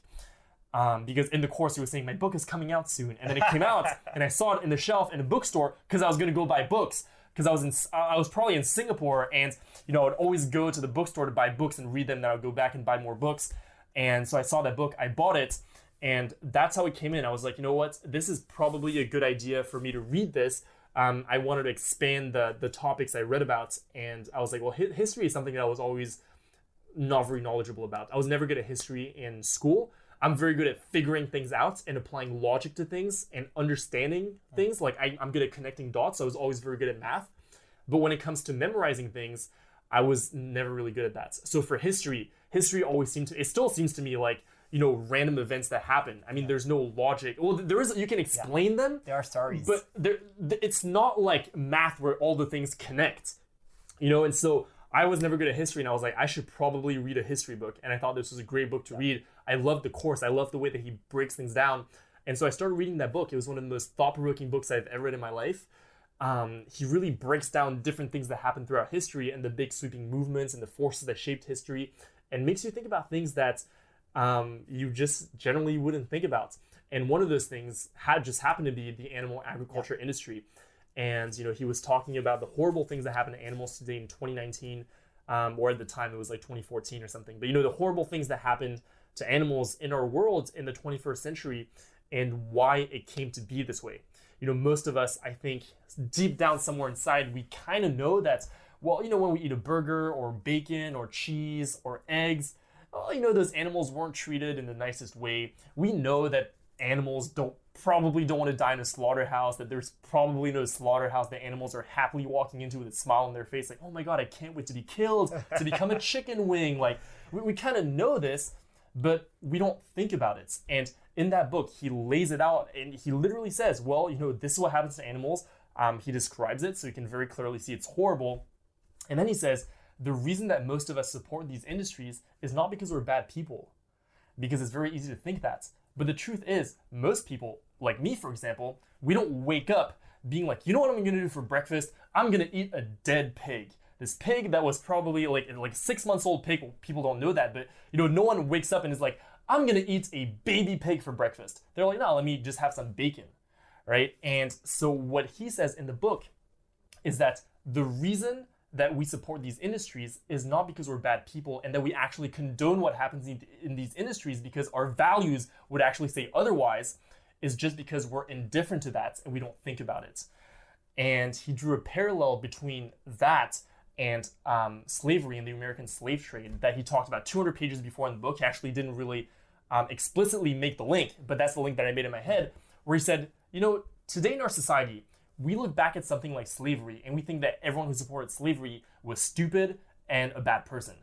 Because in the course he was saying, my book is coming out soon. And then it came out and I saw it in the shelf in a bookstore because I was going to go buy books. Because I was probably in Singapore, and I would always go to the bookstore to buy books and read them. Then I would go back and buy more books. And so I saw that book, I bought it, and that's how it came in. I was like, you know what? This is probably a good idea for me to read this. I wanted to expand the topics I read about, and I was like, well, history is something that I was always not very knowledgeable about. I was never good at history in school. I'm very good at figuring things out and applying logic to things and understanding things. Like I'm good at connecting dots. So I was always very good at math. But when it comes to memorizing things, I was never really good at that. So for history always it still seems to me like, you know, random events that happen. I mean, there's no logic. Well, there is, you can explain them. There are stories. But it's not like math where all the things connect, you know? And so I was never good at history, and I was like, I should probably read a history book. And I thought this was a great book to read. I loved the course. I loved the way that he breaks things down. And so I started reading that book. It was one of the most thought-provoking books I've ever read in my life. He really breaks down different things that happen throughout history and the big sweeping movements and the forces that shaped history, and makes you think about things that you just generally wouldn't think about. And one of those things just happened to be the animal agriculture industry. And, you know, he was talking about the horrible things that happen to animals today in 2019, or at the time it was like 2014 or something. But, you know, the horrible things that happened to animals in our world in the 21st century and why it came to be this way. You know, most of us, I think, deep down somewhere inside, we kind of know that, well, you know, when we eat a burger or bacon or cheese or eggs, well, you know, those animals weren't treated in the nicest way. We know that animals probably don't want to die in a slaughterhouse, that there's probably no slaughterhouse that animals are happily walking into with a smile on their face, like, oh my God, I can't wait to be killed, to become a chicken wing. Like, we kind of know this, but we don't think about it. And in that book, he lays it out, and he literally says, well, you know, this is what happens to animals. He describes it, so you can very clearly see it's horrible. And then he says, the reason that most of us support these industries is not because we're bad people, because it's very easy to think that. But the truth is, most people, like me, for example, we don't wake up being like, you know what I'm going to do for breakfast? I'm going to eat a dead pig. This pig that was probably like 6 months old pig. Well, people don't know that, but you know, no one wakes up and is like, I'm going to eat a baby pig for breakfast. They're like, no, let me just have some bacon, right? And so what he says in the book is that the reason that we support these industries is not because we're bad people and that we actually condone what happens in these industries because our values would actually say otherwise, is just because we're indifferent to that and we don't think about it. And he drew a parallel between that and slavery and the American slave trade that he talked about 200 pages before in the book. He actually didn't really explicitly make the link, but that's the link that I made in my head, where he said, you know, today in our society, we look back at something like slavery and we think that everyone who supported slavery was stupid and a bad person.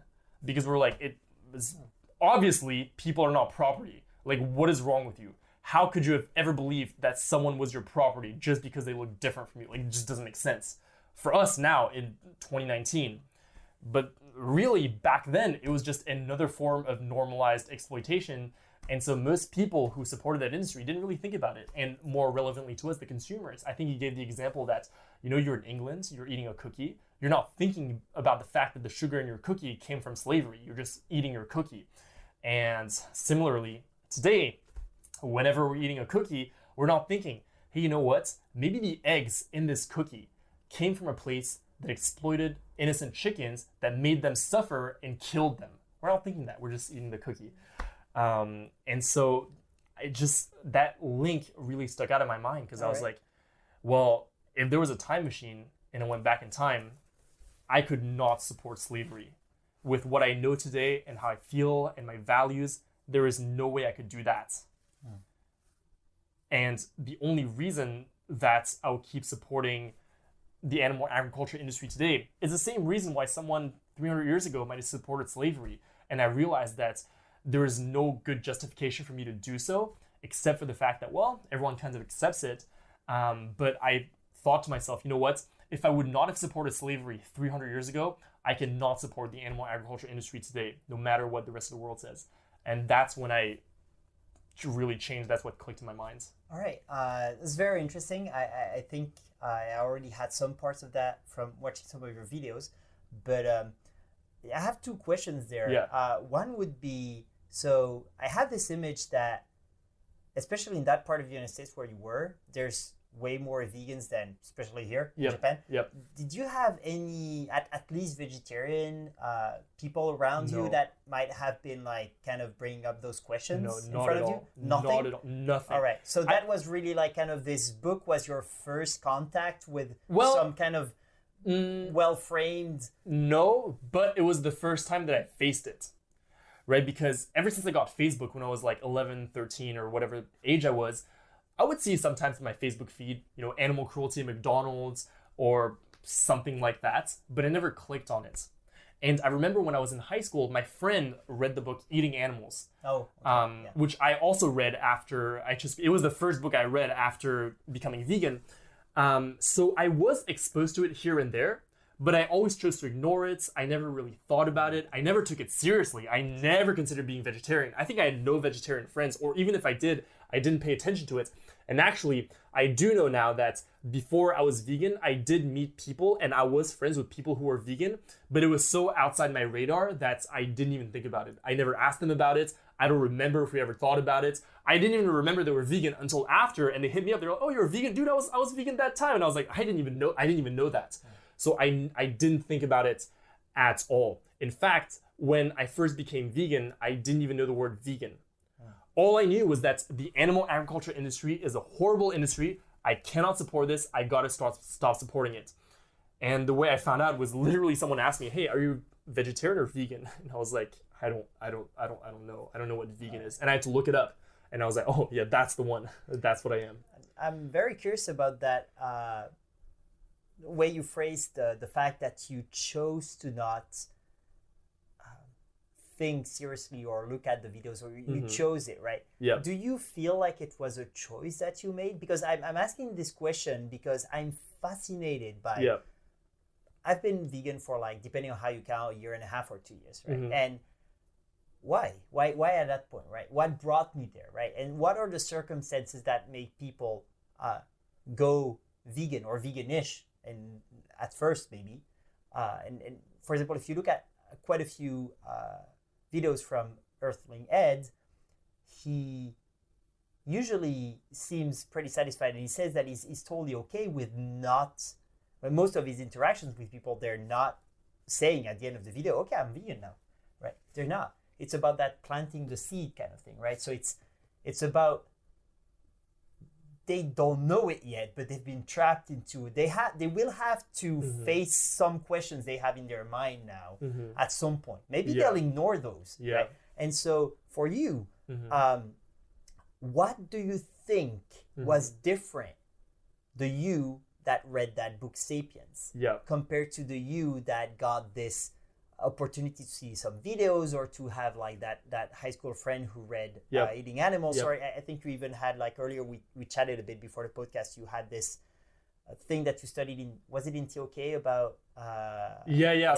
Because we're like, it was obviously people are not property. Like, what is wrong with you? How could you have ever believed that someone was your property just because they look different from you? Like, it just doesn't make sense. For us now in 2019, but really back then, it was just another form of normalized exploitation. And so most people who supported that industry didn't really think about it. And more relevantly to us, the consumers, I think he gave the example that, you know, you're in England, you're eating a cookie. You're not thinking about the fact that the sugar in your cookie came from slavery. You're just eating your cookie. And similarly, today, whenever we're eating a cookie, we're not thinking, hey, you know what? Maybe the eggs in this cookie came from a place that exploited innocent chickens that made them suffer and killed them. We're not thinking that. We're just eating the cookie. And so that link really stuck out in my mind because I was like, well, if there was a time machine and I went back in time, I could not support slavery. With what I know today and how I feel and my values, there is no way I could do that. And the only reason that I will keep supporting the animal agriculture industry today is the same reason why someone 300 years ago might have supported slavery. And I realized that there is no good justification for me to do so, except for the fact that, well, everyone kind of accepts it. But I thought to myself, you know what? If I would not have supported slavery 300 years ago, I cannot support the animal agriculture industry today, no matter what the rest of the world says. And that's when I really changed. That's what clicked in my mind. All right. It's very interesting. I think I already had some parts of that from watching some of your videos. But I have two questions there. Yeah. One would be, so I had this image that, especially in that part of the United States where you were, there's way more vegans than, especially here in Yep. Japan. Yep. Did you have any, at least vegetarian people around you No. that might have been like kind of bringing up those questions No, in not front at of all. you? Nothing? Not at all. Nothing. All right. So that was really like kind of, this book was your first contact with Well, some kind of well-framed... No, but it was the first time that I faced it, right? Because ever since I got Facebook when I was like 11, 13 or whatever age I was, I would see sometimes in my Facebook feed, animal cruelty at McDonald's or something like that, but I never clicked on it. And I remember when I was in high school, my friend read the book Eating Animals, which I also read after it was the first book I read after becoming vegan. So I was exposed to it here and there, but I always chose to ignore it. I never really thought about it. I never took it seriously. I never considered being vegetarian. I think I had no vegetarian friends, or even if I did, I didn't pay attention to it. And actually, I do know now that before I was vegan, I did meet people and I was friends with people who were vegan, but it was so outside my radar that I didn't even think about it. I never asked them about it. I don't remember if we ever thought about it. I didn't even remember they were vegan until after, and they hit me up. They're like, "Oh, you're a vegan, dude. I was vegan that time," and I was like, I didn't even know that. So I didn't think about it at all. In fact, when I first became vegan, I didn't even know the word vegan. All I knew was that the animal agriculture industry is a horrible industry. I cannot support this. I gotta stop supporting it. And the way I found out was literally someone asked me, "Hey, are you vegetarian or vegan?" And I was like, I don't know. I don't know what vegan is. And I had to look it up. And I was like, oh yeah, that's the one. That's what I am. I'm very curious about that way you phrased the fact that you chose to not think seriously or look at the videos, or you chose it, right? Yeah. Do you feel like it was a choice that you made? Because I'm asking this question because I'm fascinated by... Yeah. I've been vegan for, like, depending on how you count, 1.5 years or 2 years, right? And why at that point, right? What brought me there, right? And what are the circumstances that make people go vegan or veganish, and at first maybe? And for example, if you look at quite a few videos from Earthling Ed, he usually seems pretty satisfied, and he says that he's totally okay with not... But most of his interactions with people, they're not saying at the end of the video, "Okay, I'm vegan now," right? They're not. It's about that planting the seed kind of thing, right? So it's about, they don't know it yet, but they've been trapped into, they will have to face some questions they have in their mind now at some point. Maybe they'll ignore those, right? And so for you, what do you think was different, the you that read that book Sapiens, compared to the you that got this opportunity to see some videos, or to have like that high school friend who read Eating Animals? Or I think you even had, like, earlier we chatted a bit before the podcast, you had this thing that you studied in, was it in TOK about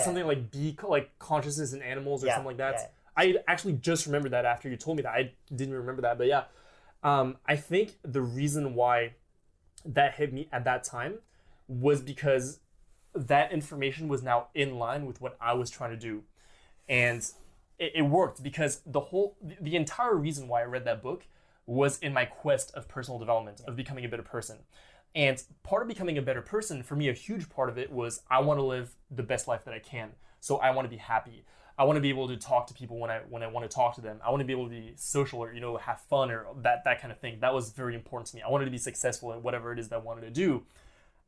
something like consciousness in animals or something like that. I actually just remembered that after you told me that. I didn't remember that, but I think the reason why that hit me at that time was because that information was now in line with what I was trying to do. And it worked, because the entire reason why I read that book was in my quest of personal development, of becoming a better person. And part of becoming a better person, for me, a huge part of it was, I want to live the best life that I can. So I want to be happy. I want to be able to talk to people when I want to talk to them. I want to be able to be social, or, have fun, or that kind of thing. That was very important to me. I wanted to be successful at whatever it is that I wanted to do.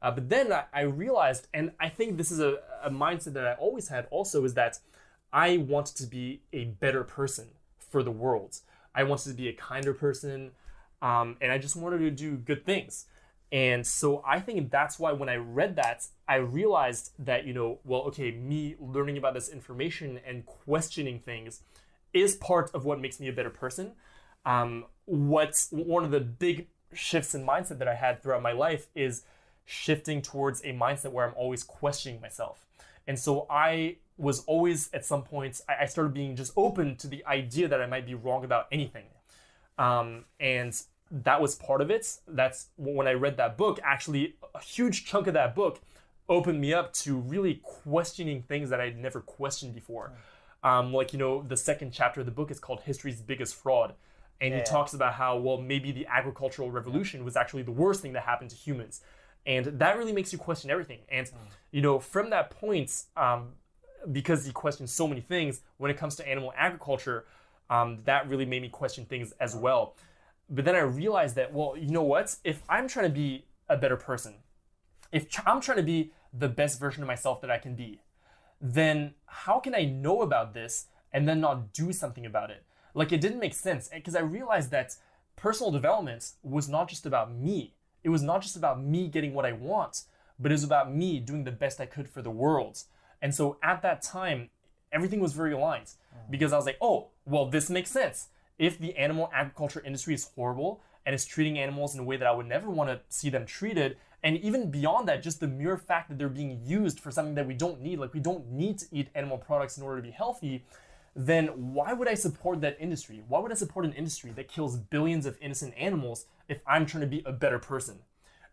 But then I realized, and I think this is a mindset that I always had also, is that I wanted to be a better person for the world. I wanted to be a kinder person, and I just wanted to do good things. And so I think that's why when I read that, I realized that, me learning about this information and questioning things is part of what makes me a better person. What's one of the big shifts in mindset that I had throughout my life is shifting towards a mindset where I'm always questioning myself. And so I was always, at some points, I started being just open to the idea that I might be wrong about anything. And that was part of it. That's when I read that book. Actually, a huge chunk of that book opened me up to really questioning things that I'd never questioned before. The second chapter of the book is called History's Biggest Fraud. And he talks about how, well, maybe the agricultural revolution was actually the worst thing that happened to humans. And that really makes you question everything. And, from that point, because he questions so many things, when it comes to animal agriculture, that really made me question things as well. But then I realized that, well, you know what? If I'm trying to be a better person, if I'm trying to be the best version of myself that I can be, then how can I know about this and then not do something about it? Like, it didn't make sense, because I realized that personal development was not just about me. It was not just about me getting what I want, but it was about me doing the best I could for the world. And so at that time, everything was very aligned, because I was like, oh, well, this makes sense. If the animal agriculture industry is horrible and is treating animals in a way that I would never want to see them treated, and even beyond that, just the mere fact that they're being used for something that we don't need, like we don't need to eat animal products in order to be healthy, then why would I support that industry? Why would I support an industry that kills billions of innocent animals if I'm trying to be a better person?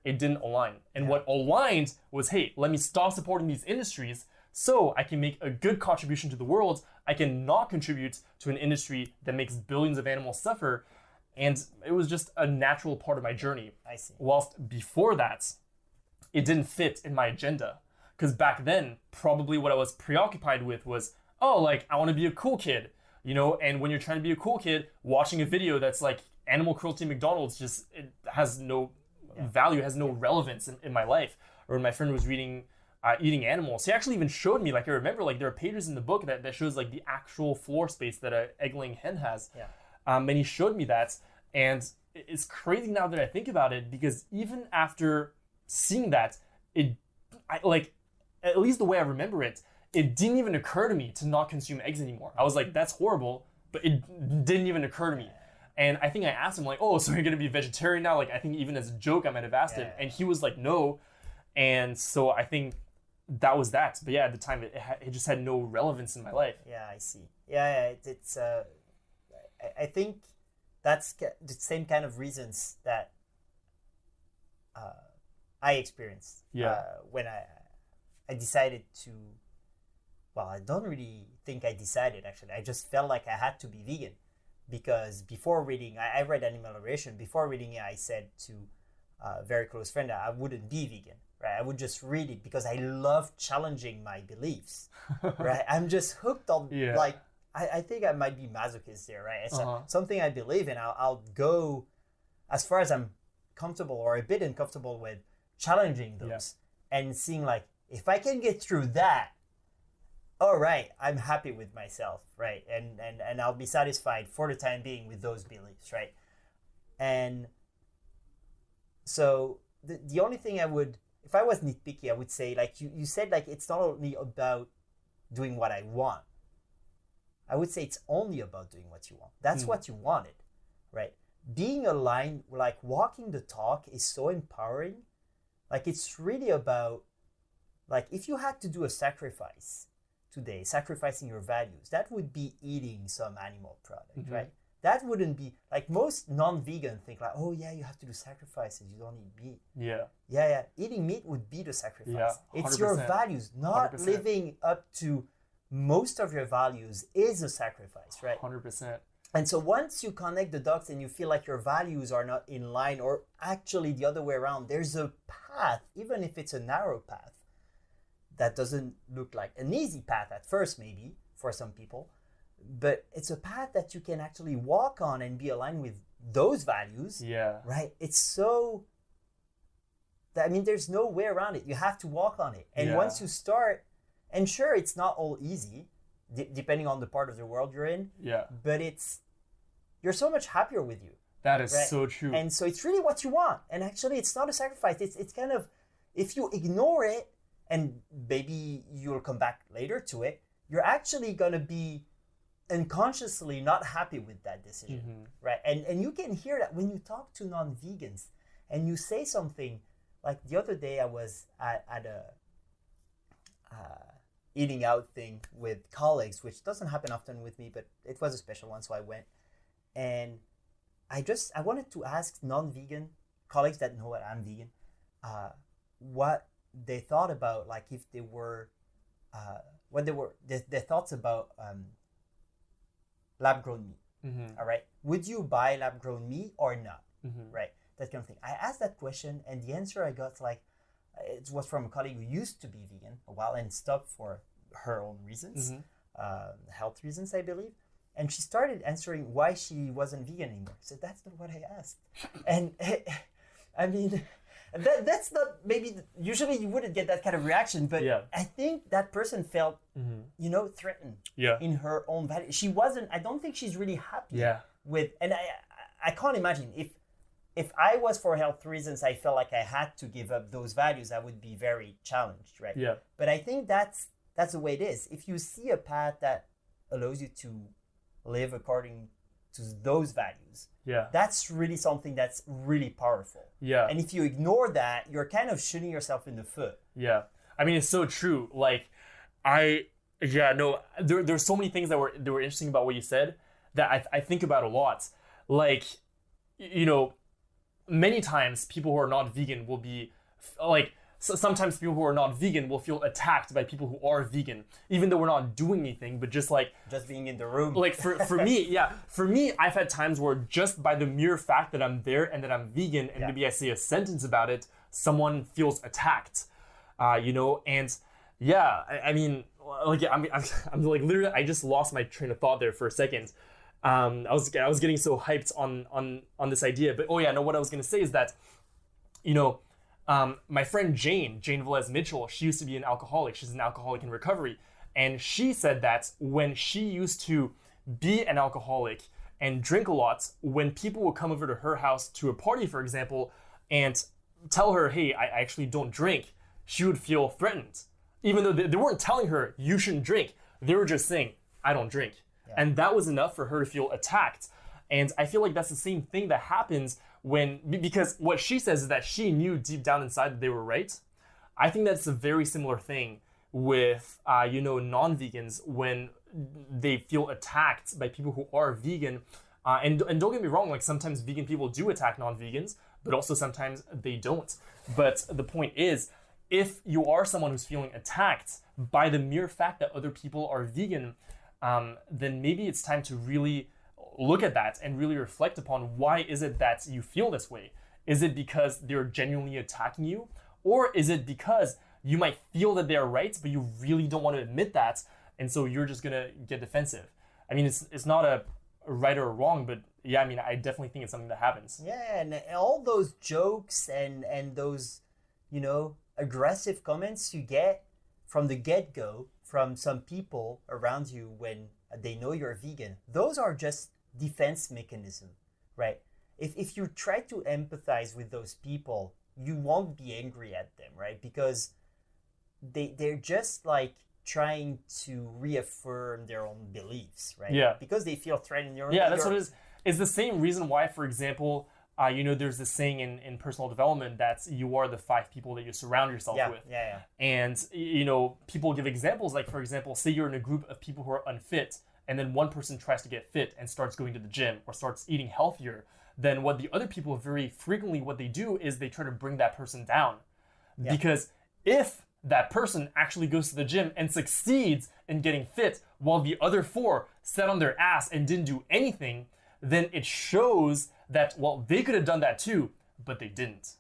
It didn't align. And what aligned was, hey, let me stop supporting these industries so I can make a good contribution to the world. I can not contribute to an industry that makes billions of animals suffer. And it was just a natural part of my journey. I see. Whilst before that, it didn't fit in my agenda. Because back then, probably what I was preoccupied with was, oh, like, I want to be a cool kid, and when you're trying to be a cool kid, watching a video that's like animal cruelty McDonald's, it has no value, has no relevance in my life. Or when my friend was reading eating animals, he actually even showed me, like, I remember, like, there are pages in the book that shows, like, the actual floor space that an egg-laying hen has. And he showed me that, and it's crazy now that I think about it, because even after seeing that, at least the way I remember it, it didn't even occur to me to not consume eggs anymore. I was like, that's horrible, but it didn't even occur to me. And I think I asked him, like, oh, so you're going to be a vegetarian now? Like, I think even as a joke, I might have asked him. And he was like, no. And so I think that was that. But yeah, at the time, it just had no relevance in my life. Yeah, I see. Yeah, it's I think that's the same kind of reasons that I experienced when I decided to. Well, I don't really think I decided, actually. I just felt like I had to be vegan, because before reading, I read Animal Liberation. Before reading it, I said to a very close friend that I wouldn't be vegan, right? I would just read it because I love challenging my beliefs, right? I'm just hooked on, like, I think I might be masochist there, right? It's something I believe in. I'll go as far as I'm comfortable or a bit uncomfortable with challenging those and seeing, like, if I can get through that, all right, I'm happy with myself, right? And I'll be satisfied for the time being with those beliefs, right? And so the only thing I would, if I was nitpicky, I would say, like you said, like, it's not only about doing what I want. I would say it's only about doing what you want. That's what you wanted, right? Being aligned, like walking the talk, is so empowering. Like, it's really about, like, if you had to do a sacrifice today, sacrificing your values, that would be eating some animal product, right? That wouldn't be, like, most non-vegan think, like, oh yeah, you have to do sacrifices, you don't eat meat. Yeah. Eating meat would be the sacrifice. It's your values. Not 100%. Living up to most of your values is a sacrifice, right? 100%. And so once you connect the dots and you feel like your values are not in line, or actually the other way around, there's a path, even if it's a narrow path, that doesn't look like an easy path at first, maybe, for some people, but it's a path that you can actually walk on and be aligned with those values, right? It's so, I mean, there's no way around it. You have to walk on it. And once you start, and sure, it's not all easy, depending on the part of the world you're in, but you're so much happier with you. That is so true. And so it's really what you want. And actually, it's not a sacrifice. It's kind of, if you ignore it, and maybe you'll come back later to it, you're actually going to be unconsciously not happy with that decision, right? And you can hear that when you talk to non-vegans and you say something, like the other day I was at a eating out thing with colleagues, which doesn't happen often with me, but it was a special one, so I went. And I wanted to ask non-vegan colleagues that know that I'm vegan, what they thought about, like, if they were, their thoughts about lab-grown meat, All right. Would you buy lab-grown meat or not? Right. That kind of thing. I asked that question, and the answer I got, like, it was from a colleague who used to be vegan a while and stopped for her own reasons, health reasons, I believe. And she started answering why she wasn't vegan anymore. I said, that's not what I asked. And I mean, that's not, maybe, usually you wouldn't get that kind of reaction, but I think that person felt, threatened in her own value. She wasn't, I don't think she's really happy with, and I can't imagine if I was for health reasons, I felt like I had to give up those values, I would be very challenged, right? Yeah. But I think that's the way it is. If you see a path that allows you to live according to those values, that's really something that's really powerful. Yeah. And if you ignore that, you're kind of shooting yourself in the foot. Yeah. I mean, it's so true. Like, there's so many things that were interesting about what you said that I think about a lot. Like, many times people who are not vegan will be like, sometimes people who are not vegan will feel attacked by people who are vegan, even though we're not doing anything, but just being in the room. Like for me, I've had times where just by the mere fact that I'm there and that I'm vegan and maybe I say a sentence about it, someone feels attacked, I mean, like, I'm like, literally, I just lost my train of thought there for a second. I was getting so hyped on this idea, but what I was gonna say is that, my friend Jane Velez Mitchell, she used to be an alcoholic. She's an alcoholic in recovery, and she said that when she used to be an alcoholic and drink a lot, when people would come over to her house to a party, for example, and tell her, "Hey, I actually don't drink," she would feel threatened, even though they weren't telling her you shouldn't drink. They were just saying, "I don't drink." And that was enough for her to feel attacked. And I feel like that's the same thing that happens because what she says is that she knew deep down inside that they were right. I think that's a very similar thing with, non-vegans when they feel attacked by people who are vegan. And don't get me wrong, like sometimes vegan people do attack non-vegans, but also sometimes they don't. But the point is, if you are someone who's feeling attacked by the mere fact that other people are vegan, then maybe it's time to really look at that and really reflect upon why is it that you feel this way? Is it because they're genuinely attacking you? Or is it because you might feel that they're right, but you really don't want to admit that, and so you're just gonna get defensive? I mean, it's not a right or a wrong, but I mean, I definitely think it's something that happens. Yeah, and all those jokes and those, aggressive comments you get from the get-go from some people around you when they know you're vegan, those are just defense mechanism, right? If you try to empathize with those people, you won't be angry at them, right? Because they're just like trying to reaffirm their own beliefs, right? Yeah. Because they feel threatened. That's what it is. It's the same reason why, for example, there's this saying in personal development that you are the 5 people that you surround yourself with. Yeah. And, people give examples, like, for example, say you're in a group of people who are unfit, and then one person tries to get fit and starts going to the gym or starts eating healthier, then what the other people very frequently, what they do is they try to bring that person down. Yeah. Because if that person actually goes to the gym and succeeds in getting fit while the other 4 sat on their ass and didn't do anything, then it shows that, well, they could have done that too, but they didn't.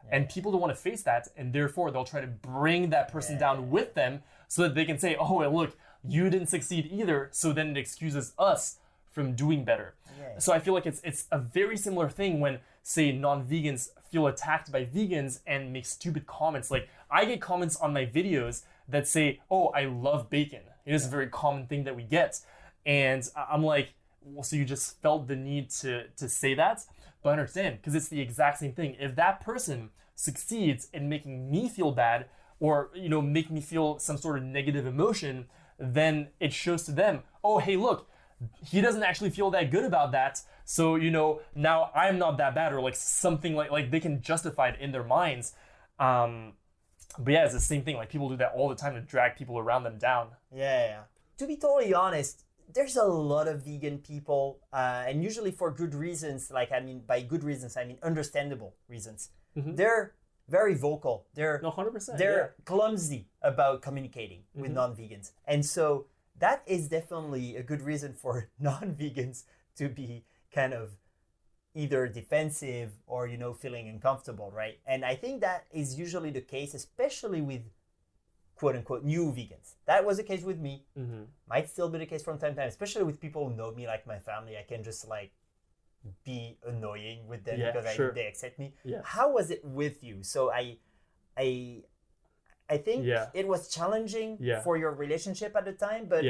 Yeah. And people don't want to face that, and therefore they'll try to bring that person down with them so that they can say, oh, well, look, you didn't succeed either, so then it excuses us from doing better. Yeah. So I feel like it's a very similar thing when, say, non-vegans feel attacked by vegans and make stupid comments. Like, I get comments on my videos that say, oh, I love bacon. It is a very common thing that we get. And I'm like, well, so you just felt the need to say that? But I understand, because it's the exact same thing. If that person succeeds in making me feel bad or, make me feel some sort of negative emotion, then it shows to them, oh, hey, look, he doesn't actually feel that good about that. So, now I'm not that bad, or like something like they can justify it in their minds. But it's the same thing. Like, people do that all the time to drag people around them down. Yeah. To be totally honest, there's a lot of vegan people, and usually for good reasons. By good reasons, I mean understandable reasons. Mm-hmm. They're very vocal. They're 100%. They're clumsy about communicating with non-vegans, and so that is definitely a good reason for non-vegans to be kind of either defensive or, feeling uncomfortable, right? And I think that is usually the case, especially with quote unquote new vegans. That was the case with me. Might still be the case from time to time, especially with people who know me, like my family. I can just like be annoying with them because they accept me. Yeah. How was it with you? So I think it was challenging for your relationship at the time, but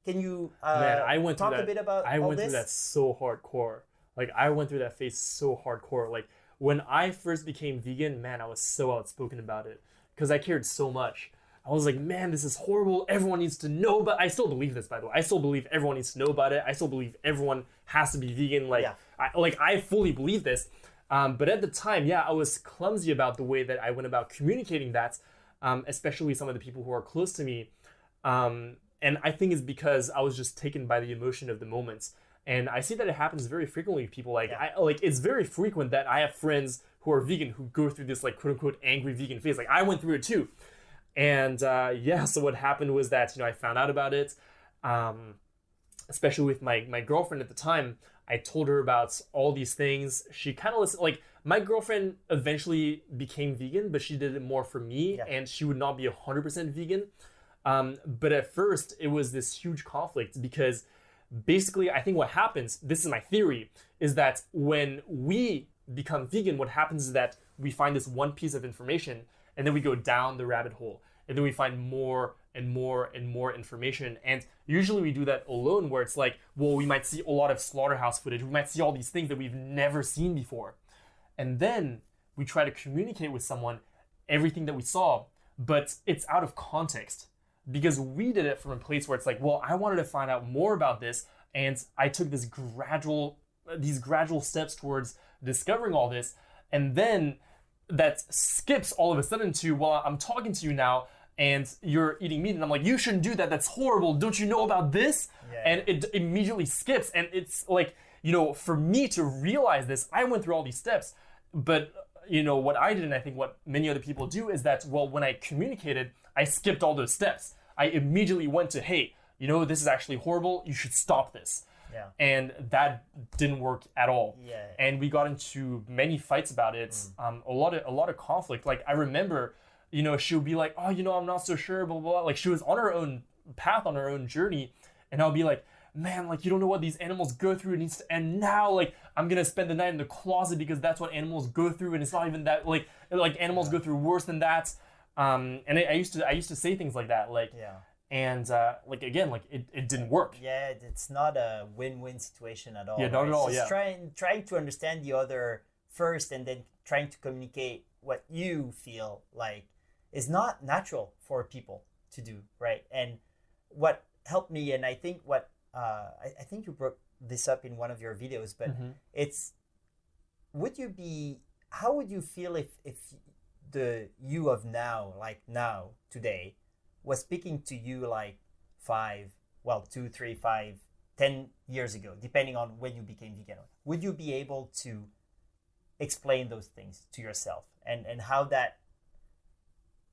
can you I went talk through that, a bit about I all went this? through that so hardcore. Like I went through that phase so hardcore. Like when I first became vegan, man, I was so outspoken about it because I cared so much. I was like, man, this is horrible. Everyone needs to know, but I still believe this, by the way. I still believe everyone needs to know about it. I still believe everyone has to be vegan. I fully believe this. But at the time, I was clumsy about the way that I went about communicating that, especially with some of the people who are close to me. And I think it's because I was just taken by the emotion of the moment. And I see that it happens very frequently with people. It's very frequent that I have friends who are vegan who go through this like quote unquote angry vegan phase. Like I went through it too. And so what happened was that, I found out about it, especially with my girlfriend at the time. I told her about all these things. She kind of listened. Like my girlfriend eventually became vegan, but she did it more for me, and she would not be 100% vegan. But at first, it was this huge conflict because basically, I think what happens, this is my theory, is that when we become vegan, what happens is that we find this one piece of information and then we go down the rabbit hole and then we find more and more and more information. And usually we do that alone where it's like, well, we might see a lot of slaughterhouse footage. We might see all these things that we've never seen before. And then we try to communicate with someone everything that we saw, but it's out of context because we did it from a place where it's like, well, I wanted to find out more about this. And I took these gradual steps towards discovering all this. And then that skips all of a sudden to, well, I'm talking to you now and you're eating meat. And I'm like, you shouldn't do that. That's horrible. Don't you know about this? And it immediately skips. And it's like, for me to realize this, I went through all these steps. But, what I did, and I think what many other people do is that, well, when I communicated, I skipped all those steps. I immediately went to, hey, this is actually horrible. You should stop this. Yeah. And that didn't work at all. Yeah. And we got into many fights about it. A lot of conflict. Like I remember, she would be like, oh, I'm not so sure, blah, blah, blah. Like she was on her own path, on her own journey. And I'll be like, man, like you don't know what these animals go through. It needs to end now. Like I'm going to spend the night in the closet because that's what animals go through. And it's not even that, like animals go through worse than that. And I used to say things like that. Like, and again, it didn't work. Yeah, it's not a win-win situation at all. Yeah, not at all. Just trying to understand the other first, and then trying to communicate what you feel like is not natural for people to do, right? And what helped me, and I think what I think you brought this up in one of your videos, but it's how would you feel if the you of now, like now today, was speaking to you like 2, 3, 5, 10 years ago, depending on when you became vegan? Would you be able to explain those things to yourself and how that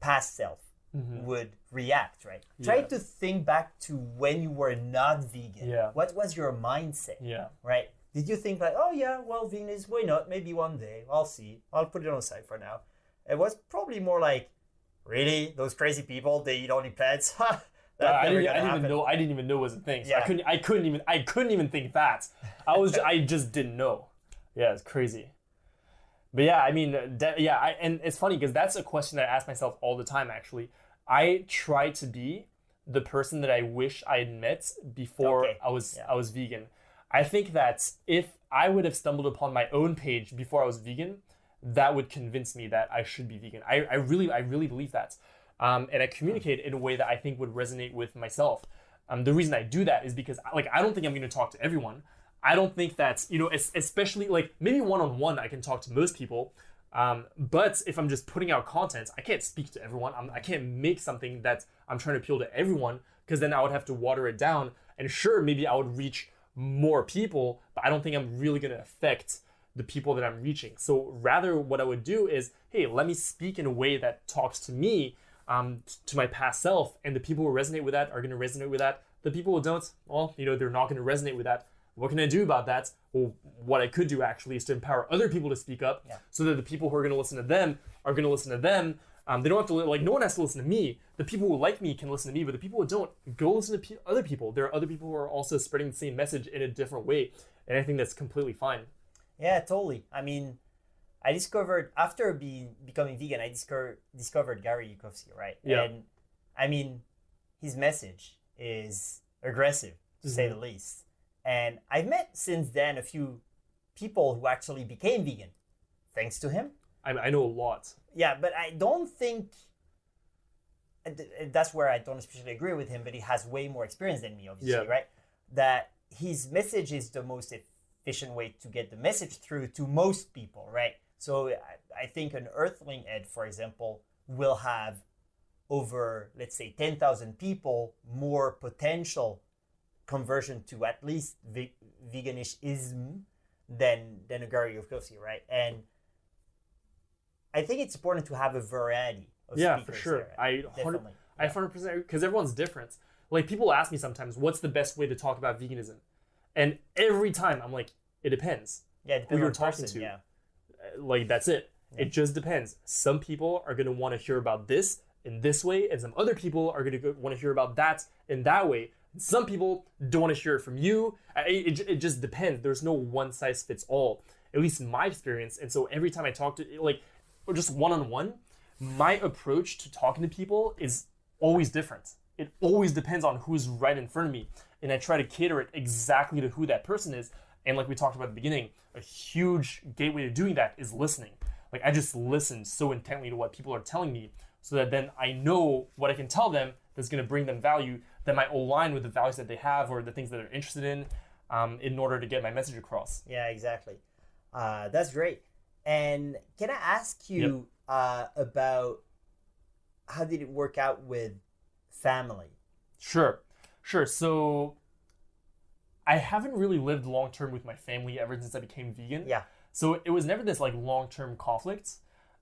past self would react, right? Try to think back to when you were not vegan. Yeah. What was your mindset? Yeah. Right? Did you think like, oh yeah, well, veganism, why not? Maybe one day, I'll see. I'll put it on the side for now. It was probably more like, really? Those crazy people, they eat only plants? I didn't even know it was a thing. So I couldn't even think that. I just didn't know. Yeah, it's crazy. But yeah, I mean, and it's funny because that's a question that I ask myself all the time, actually. I try to be the person that I wish I had met before I was vegan. I think that if I would have stumbled upon my own page before I was vegan, that would convince me that I should be vegan. I really believe that. And I communicate in a way that I think would resonate with myself. The reason I do that is because I don't think I'm going to talk to everyone. I don't think that, especially like maybe one-on-one, I can talk to most people. But if I'm just putting out content, I can't speak to everyone. I can't make something that I'm trying to appeal to everyone because then I would have to water it down. And sure, maybe I would reach more people, but I don't think I'm really going to affect the people that I'm reaching. So rather what I would do is, hey, let me speak in a way that talks to me, to my past self, and the people who resonate with that are going to resonate with that. The people who don't, well, they're not going to resonate with that. What can I do about that? Well, what I could do actually is to empower other people to speak up, so that the people who are going to listen to them are going to listen to them. They don't have to, like, no one has to listen to me. The people who like me can listen to me, but the people who don't, go listen to other people. There are other people who are also spreading the same message in a different way. And I think that's completely fine. Yeah, totally. I mean, I discovered, after becoming vegan, I discovered Gary Yukovsky, right? Yeah. And I mean, his message is aggressive, to say the least. And I've met since then a few people who actually became vegan thanks to him. I know a lot. Yeah, but I don't think, that's where I don't especially agree with him, but he has way more experience than me, obviously, right? That his message is the most efficient way to get the message through to most people, right? So I think an Earthling Ed, for example, will have over, let's say, 10,000 people more potential conversion to at least veganism than a Gary Yukovsky, right? And I think it's important to have a variety of speakers. For sure. There. I 100%, because everyone's different. Like, people ask me sometimes, what's the best way to talk about veganism? And every time I'm like, it depends. Yeah, it depends who you're on talking person, to. yeah. Like, that's it. Yeah. It just depends. Some people are going to want to hear about this in this way, and some other people are going to want to hear about that in that way. Some people don't want to hear it from you. It just depends. There's no one size fits all, at least in my experience. And so every time I talk to, like, or just one-on-one, my approach to talking to people is always different. It always depends on who's right in front of me. And I try to cater it exactly to who that person is. And like we talked about at the beginning, a huge gateway to doing that is listening. Like, I just listen so intently to what people are telling me, so that then I know what I can tell them that's going to bring them value, that might align with the values that they have or the things that they're interested in order to get my message across. Yeah, exactly. That's great. And can I ask you about how did it work out with family? Sure. So I haven't really lived long-term with my family ever since I became vegan. Yeah. So it was never this like long-term conflict.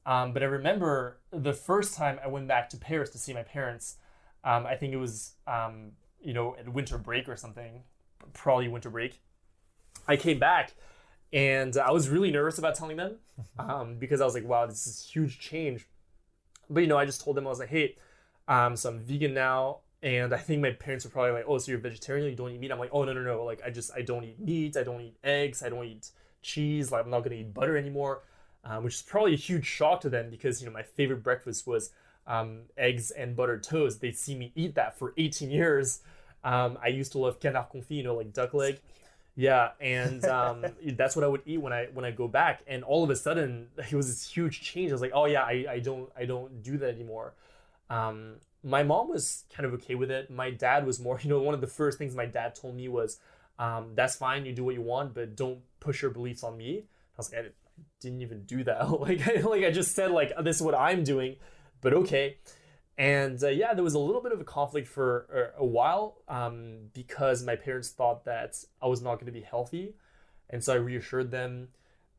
But I remember the first time I went back to Paris to see my parents, I think it was, at winter break or something, probably winter break. I came back and I was really nervous about telling them because I was like, wow, this is a huge change. But, I just told them, I was like, hey, so I'm vegan now. And I think my parents were probably like, oh, so you're vegetarian, you don't eat meat? I'm like, oh, no. Like, I don't eat meat. I don't eat eggs. I don't eat cheese. Like, I'm not going to eat butter anymore, which is probably a huge shock to them because, my favorite breakfast was eggs and buttered toast. They'd see me eat that for 18 years. I used to love canard confit, like duck leg. Yeah, and that's what I would eat when I go back. And all of a sudden, it was this huge change. I was like, oh yeah, I don't do that anymore. My mom was kind of okay with it. My dad was more, one of the first things my dad told me was, that's fine, you do what you want, but don't push your beliefs on me. I was like, I didn't even do that. I just said, like, this is what I'm doing, but okay. And there was a little bit of a conflict for a while because my parents thought that I was not going to be healthy. And so I reassured them.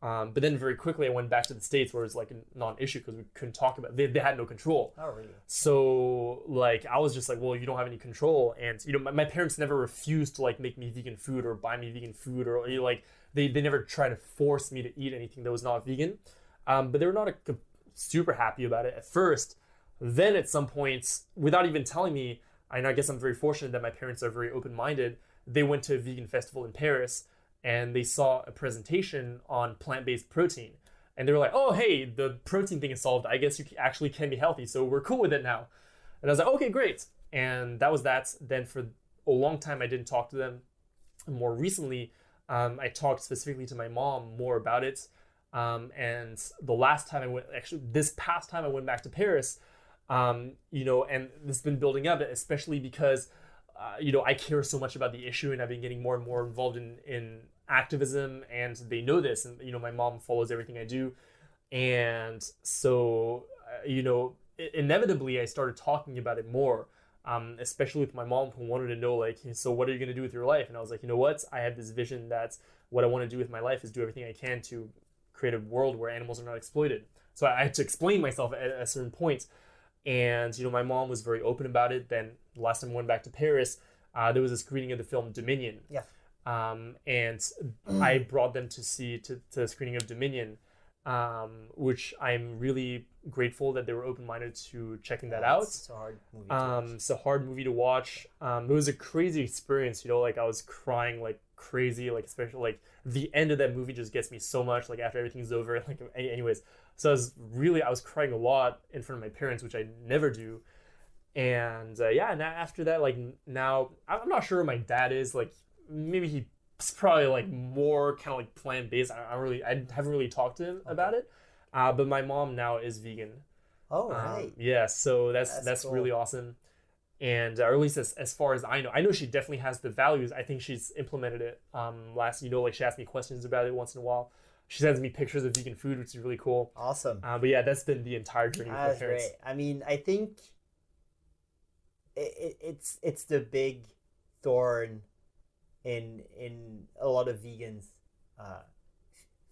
But then very quickly I went back to the States where it was like a non-issue because we couldn't talk about it. They had no control. Oh, really? So like I was just like, well, you don't have any control. And my parents never refused to like make me vegan food or buy me vegan food or like they never tried to force me to eat anything that was not vegan. But they were not super happy about it at first. Then at some point, without even telling me, and I guess I'm very fortunate that my parents are very open-minded, they went to a vegan festival in Paris and they saw a presentation on plant-based protein. And they were like, oh, hey, the protein thing is solved. I guess you actually can be healthy, so we're cool with it now. And I was like, okay, great. And that was that. Then for a long time, I didn't talk to them. More recently, I talked specifically to my mom more about it. And the last time this past time I went back to Paris, and this has been building up, especially because, I care so much about the issue and I've been getting more and more involved in activism, and they know this, and, my mom follows everything I do. And so, inevitably I started talking about it more, especially with my mom, who wanted to know, like, so what are you going to do with your life? And I was like, you know what? I have this vision that what I want to do with my life is do everything I can to create a world where animals are not exploited. So I had to explain myself at a certain point. And, my mom was very open about it. Then the last time I went back to Paris, there was a screening of the film Dominion. Yeah. And I brought them to see to the screening of Dominion, which I'm really grateful that they were open-minded to checking that out. It's a hard movie to watch. It's a hard movie to watch. It was a crazy experience, like I was crying like crazy, like especially like the end of that movie just gets me so much, like after everything's over. Like anyways, so I was crying a lot in front of my parents, which I never do. And and after that, like now I'm not sure where my dad is. Like maybe he's probably like more kind of like plant-based. I haven't really talked to him about it. But my mom now is vegan. Oh, right. Yeah, so that's cool. really awesome. And or at least as far as I know she definitely has the values. I think she's implemented it. Like she asks me questions about it once in a while. She sends me pictures of vegan food, which is really cool. Awesome. But yeah, that's been the entire journey with my parents. Great. I mean, I think it's the big thorn in a lot of vegans'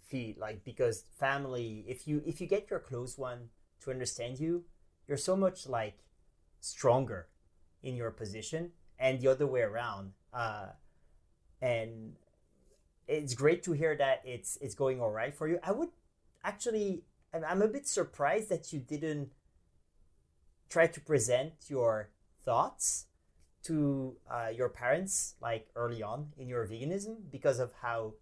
feet, like, because family, if you get your close one to understand you, you're so much like stronger in your position, and the other way around. And it's great to hear that it's going all right for you. I would actually, I'm a bit surprised that you didn't try to present your thoughts to your parents like early on in your veganism, because of how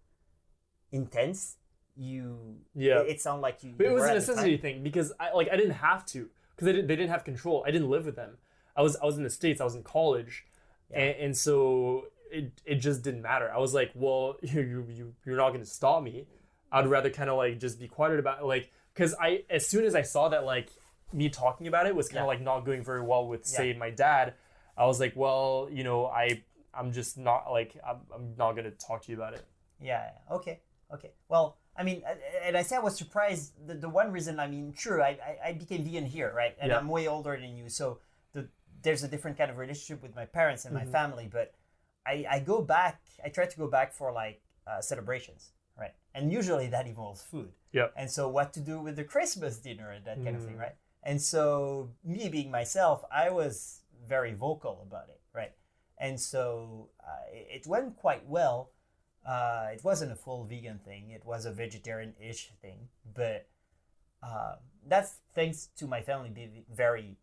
intense it sounded like you. But it was were a at the necessity time. thing, because I didn't have to, because they didn't have control. I didn't live with them. I was in the States. I was in college, and so it just didn't matter. I was like, well, you're not going to stop me. I'd rather kind of like just be quiet about it, like, because as soon as I saw that like me talking about it was kind of like not going very well with say my dad, I was like, well, I'm just not like I'm not going to talk to you about it. Yeah. Okay. Well, I mean, and I say I was surprised. The one reason, I mean, sure, I became vegan here, right? And I'm way older than you, so there's a different kind of relationship with my parents and my family. But I go back. I try to go back for like celebrations, right? And usually that involves food. Yeah. And so what to do with the Christmas dinner and that kind of thing, right? And so me being myself, I was very vocal about it, right? And so it went quite well. It wasn't a full vegan thing. It was a vegetarian-ish thing. But that's thanks to my family being very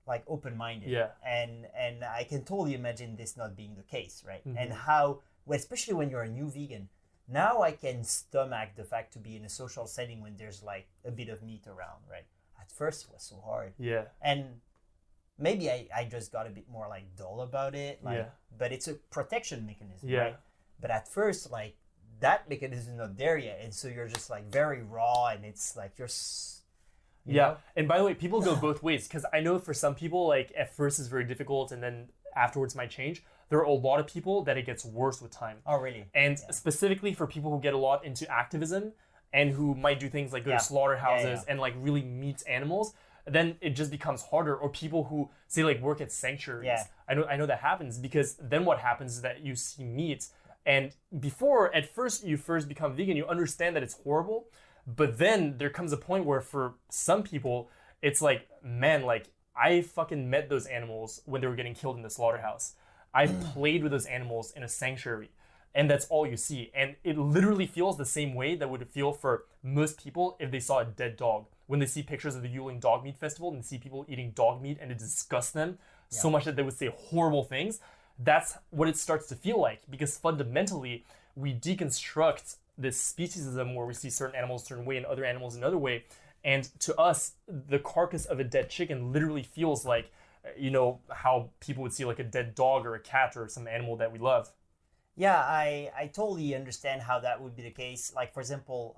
like open-minded. Yeah. And I can totally imagine this not being the case, right? And how, especially when you're a new vegan, now I can stomach the fact to be in a social setting when there's like a bit of meat around, right? At first it was so hard. Yeah. And maybe I just got a bit more like dull about it. Like, but it's a protection mechanism, right? But at first, like, that mechanism is not there yet. And so you're just like very raw, and it's like you know? And by the way, people go both ways, because I know for some people, like, at first it's very difficult and then afterwards might change. There are a lot of people that it gets worse with time. Oh, really? And specifically for people who get a lot into activism and who might do things like go to slaughterhouses and like really meet animals, then it just becomes harder. Or people who say like work at sanctuaries. Yeah. I know that happens, because then what happens is that you see meat, and before, at first you become vegan, you understand that it's horrible, but then there comes a point where for some people, it's like, man, like, I fucking met those animals when they were getting killed in the slaughterhouse. I played with those animals in a sanctuary, and that's all you see. And it literally feels the same way that would feel for most people if they saw a dead dog. When they see pictures of the Yuling Dog Meat Festival and see people eating dog meat, and it disgusts them so much that they would say horrible things. That's what it starts to feel like, because fundamentally we deconstruct this speciesism where we see certain animals a certain way and other animals another way. And to us, the carcass of a dead chicken literally feels like, how people would see like a dead dog or a cat or some animal that we love. Yeah, I totally understand how that would be the case. Like, for example,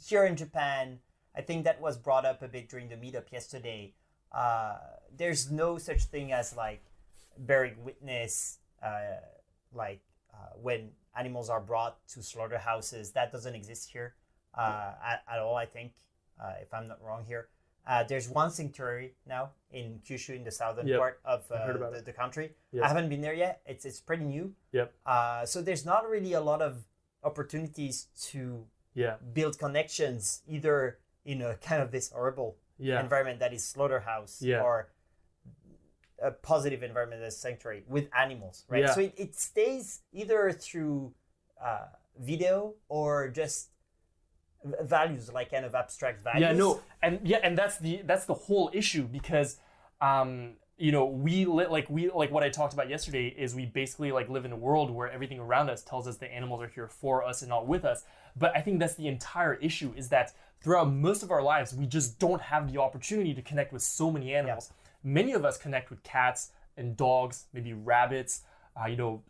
here in Japan, I think that was brought up a bit during the meetup yesterday. There's no such thing as like bearing witness, when animals are brought to slaughterhouses. That doesn't exist here at all, I think, if I'm not wrong here. There's one sanctuary now in Kyushu, in the southern part of the country. Yep. I haven't been there yet. It's pretty new. Yep. So there's not really a lot of opportunities to build connections, either in a kind of this horrible environment that is slaughterhouse, or a positive environment as sanctuary with animals, right? Yeah. So it stays either through video or just values, like kind of abstract values. Yeah, no, and that's the whole issue, because we like what I talked about yesterday is we basically like live in a world where everything around us tells us the animals are here for us and not with us. But I think that's the entire issue, is that throughout most of our lives we just don't have the opportunity to connect with so many animals. Many of us connect with cats and dogs, maybe rabbits, I don't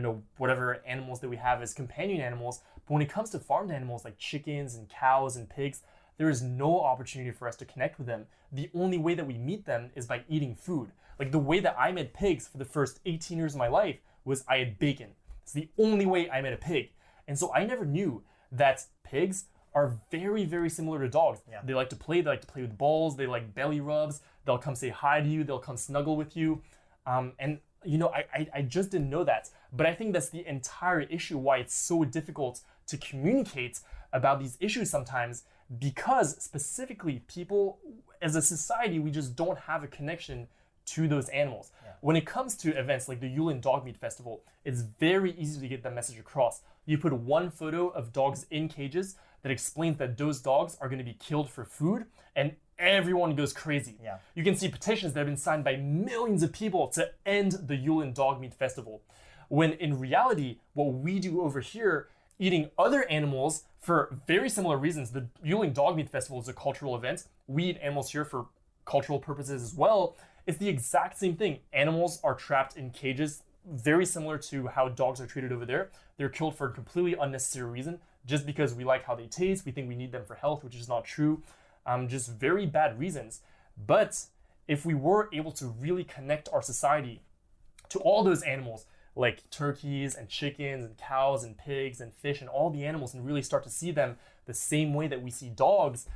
know, whatever animals that we have as companion animals. But when it comes to farmed animals like chickens and cows and pigs, there is no opportunity for us to connect with them. The only way that we meet them is by eating food. Like the way that I met pigs for the first 18 years of my life was I had bacon. It's the only way I met a pig. And so I never knew that pigs are very, very similar to dogs. Yeah. They like to play with balls, they like belly rubs, they'll come say hi to you, they'll come snuggle with you. I just didn't know that. But I think that's the entire issue why it's so difficult to communicate about these issues sometimes, because specifically people as a society, we just don't have a connection to those animals. Yeah. When it comes to events like the Yulin Dog Meat Festival, it's very easy to get that message across. You put one photo of dogs in cages that explains that those dogs are going to be killed for food, and everyone goes crazy. Yeah. You can see petitions that have been signed by millions of people to end the Yulin Dog Meat Festival. When in reality, what we do over here, eating other animals for very similar reasons. The Yulin Dog Meat Festival is a cultural event. We eat animals here for cultural purposes as well. It's the exact same thing. Animals are trapped in cages, very similar to how dogs are treated over there. They're killed for a completely unnecessary reason, just because we like how they taste, we think we need them for health, which is not true. Just very bad reasons. But if we were able to really connect our society to all those animals, like turkeys and chickens and cows and pigs and fish and all the animals, and really start to see them the same way that we see dogs,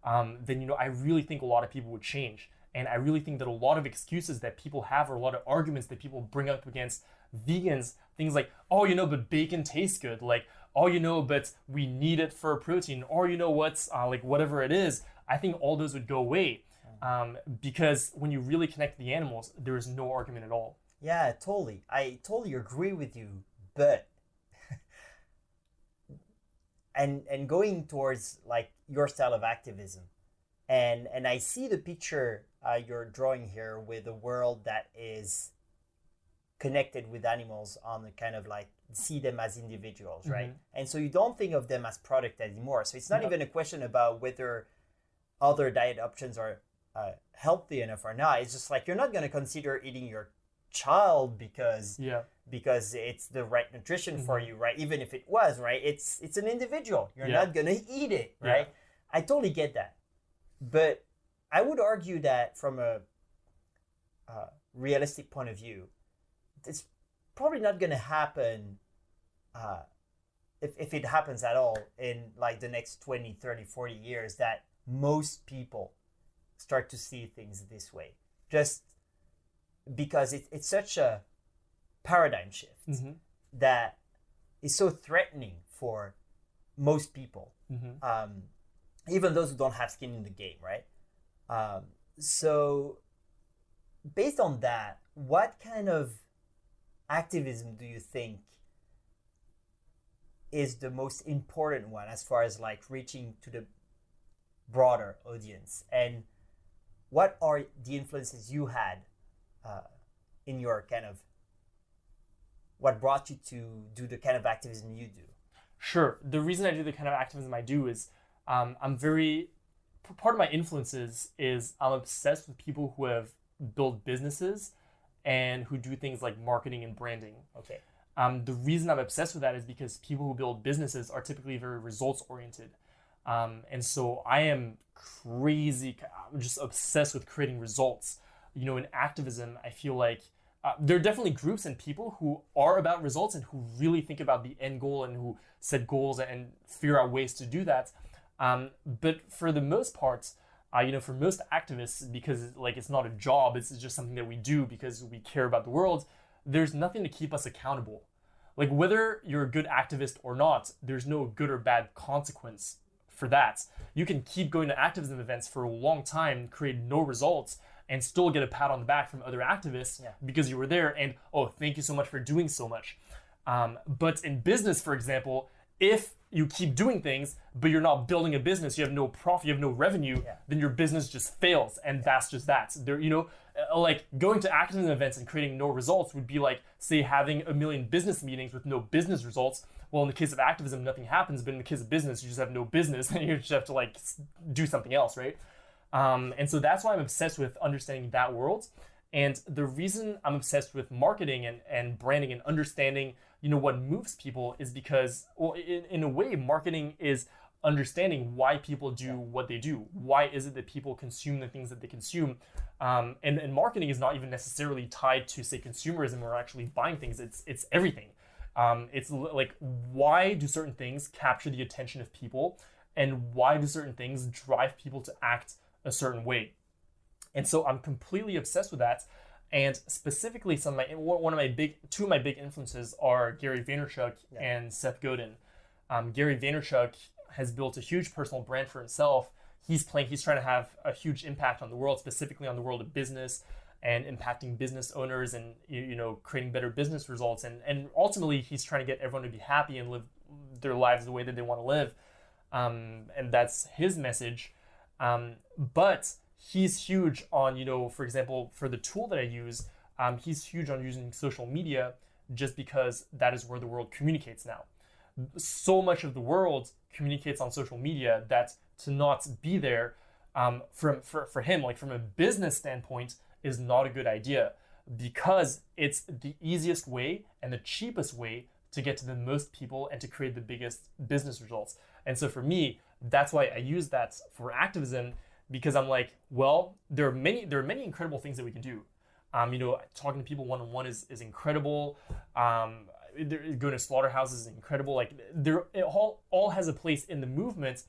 then I really think a lot of people would change. And I really think that a lot of excuses that people have, or a lot of arguments that people bring up against vegans, things like, oh, but bacon tastes good, like, oh, but we need it for protein, or like whatever it is, I think all those would go away. Because when you really connect the animals, there is no argument at all. Yeah, totally. I totally agree with you, but and going towards like your style of activism, and I see the picture you're drawing here with a world that is connected with animals on the kind of like see them as individuals, right? Mm-hmm. And so you don't think of them as product anymore. So it's not even a question about whether other diet options are healthy enough or not. It's just like you're not going to consider eating your child because it's the right nutrition for you, right? Even if it was, right? It's an individual. You're not gonna eat it, right? I totally get that, but I would argue that from a realistic point of view, it's probably not gonna happen if it happens at all in like the next 20, 30, 40 years, that most people start to see things this way. Just because it's such a paradigm shift that is so threatening for most people, even those who don't have skin in the game, right? So based on that, what kind of activism do you think is the most important one as far as like reaching to the broader audience? And what are the influences you had in your kind of, what brought you to do the kind of activism you do? Sure. The reason I do the kind of activism I do is part of my influences is I'm obsessed with people who have built businesses and who do things like marketing and branding. Okay. The reason I'm obsessed with that is because people who build businesses are typically very results oriented. And so I am crazy, I'm just obsessed with creating results. In activism, I feel like there are definitely groups and people who are about results and who really think about the end goal and who set goals and figure out ways to do that. But for the most part, for most activists, because like it's not a job, it's just something that we do because we care about the world, there's nothing to keep us accountable. Like whether you're a good activist or not, there's no good or bad consequence for that. You can keep going to activism events for a long time, create no results, and still get a pat on the back from other activists because you were there and, oh, thank you so much for doing so much. But in business, for example, if you keep doing things, but you're not building a business, you have no profit, you have no revenue, then your business just fails. And that's just that. There, like going to activism events and creating no results would be like, say, having a million business meetings with no business results. Well, in the case of activism, nothing happens, but in the case of business, you just have no business and you just have to like do something else, right? And so that's why I'm obsessed with understanding that world. And the reason I'm obsessed with marketing and branding and understanding, what moves people is because, well, in a way, marketing is understanding why people do what they do. Why is it that people consume the things that they consume? And marketing is not even necessarily tied to, say, consumerism or actually buying things. It's everything. It's like, why do certain things capture the attention of people? And why do certain things drive people to act a certain way? And so I'm completely obsessed with that. And specifically, two of my big influences are Gary Vaynerchuk and Seth Godin. Gary Vaynerchuk has built a huge personal brand for himself. He's trying to have a huge impact on the world, specifically on the world of business and impacting business owners and, creating better business results. And ultimately, he's trying to get everyone to be happy and live their lives the way that they want to live. And that's his message. But he's huge on, for example, for the tool that I use, he's huge on using social media just because that is where the world communicates now. So much of the world communicates on social media that to not be there for him, like from a business standpoint, is not a good idea because it's the easiest way and the cheapest way to get to the most people and to create the biggest business results. And so for me, that's why I use that for activism, because I'm like, well, there are many incredible things that we can do. Talking to people one-on-one is incredible. Going to slaughterhouses is incredible. Like it all has a place in the movement,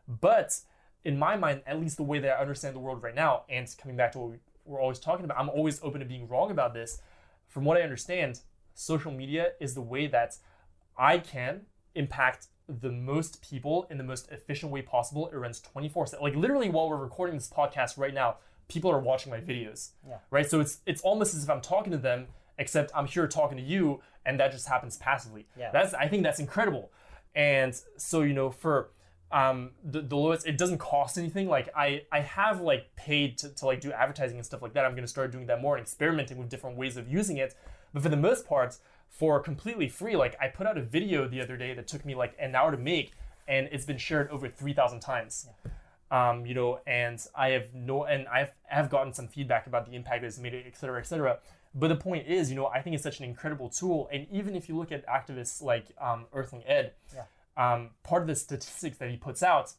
but in my mind, at least the way that I understand the world right now, and coming back to what we're always talking about, I'm always open to being wrong about this. From what I understand, social media is the way that I can impact the most people in the most efficient way possible. It runs 24/7. Like literally while we're recording this podcast right now, people are watching my videos, right? So it's almost as if I'm talking to them, except I'm here talking to you, and that just happens passively. I think that's incredible. And so, for the lowest, it doesn't cost anything. Like I have like paid to like do advertising and stuff like that. I'm going to start doing that more and experimenting with different ways of using it. But for the most part, for completely free, like I put out a video the other day that took me like an hour to make, and it's been shared over 3,000 times. And I have gotten some feedback about the impact it's made, et cetera, et cetera. But the point is, I think it's such an incredible tool. And even if you look at activists like Earthling Ed, part of the statistics that he puts out,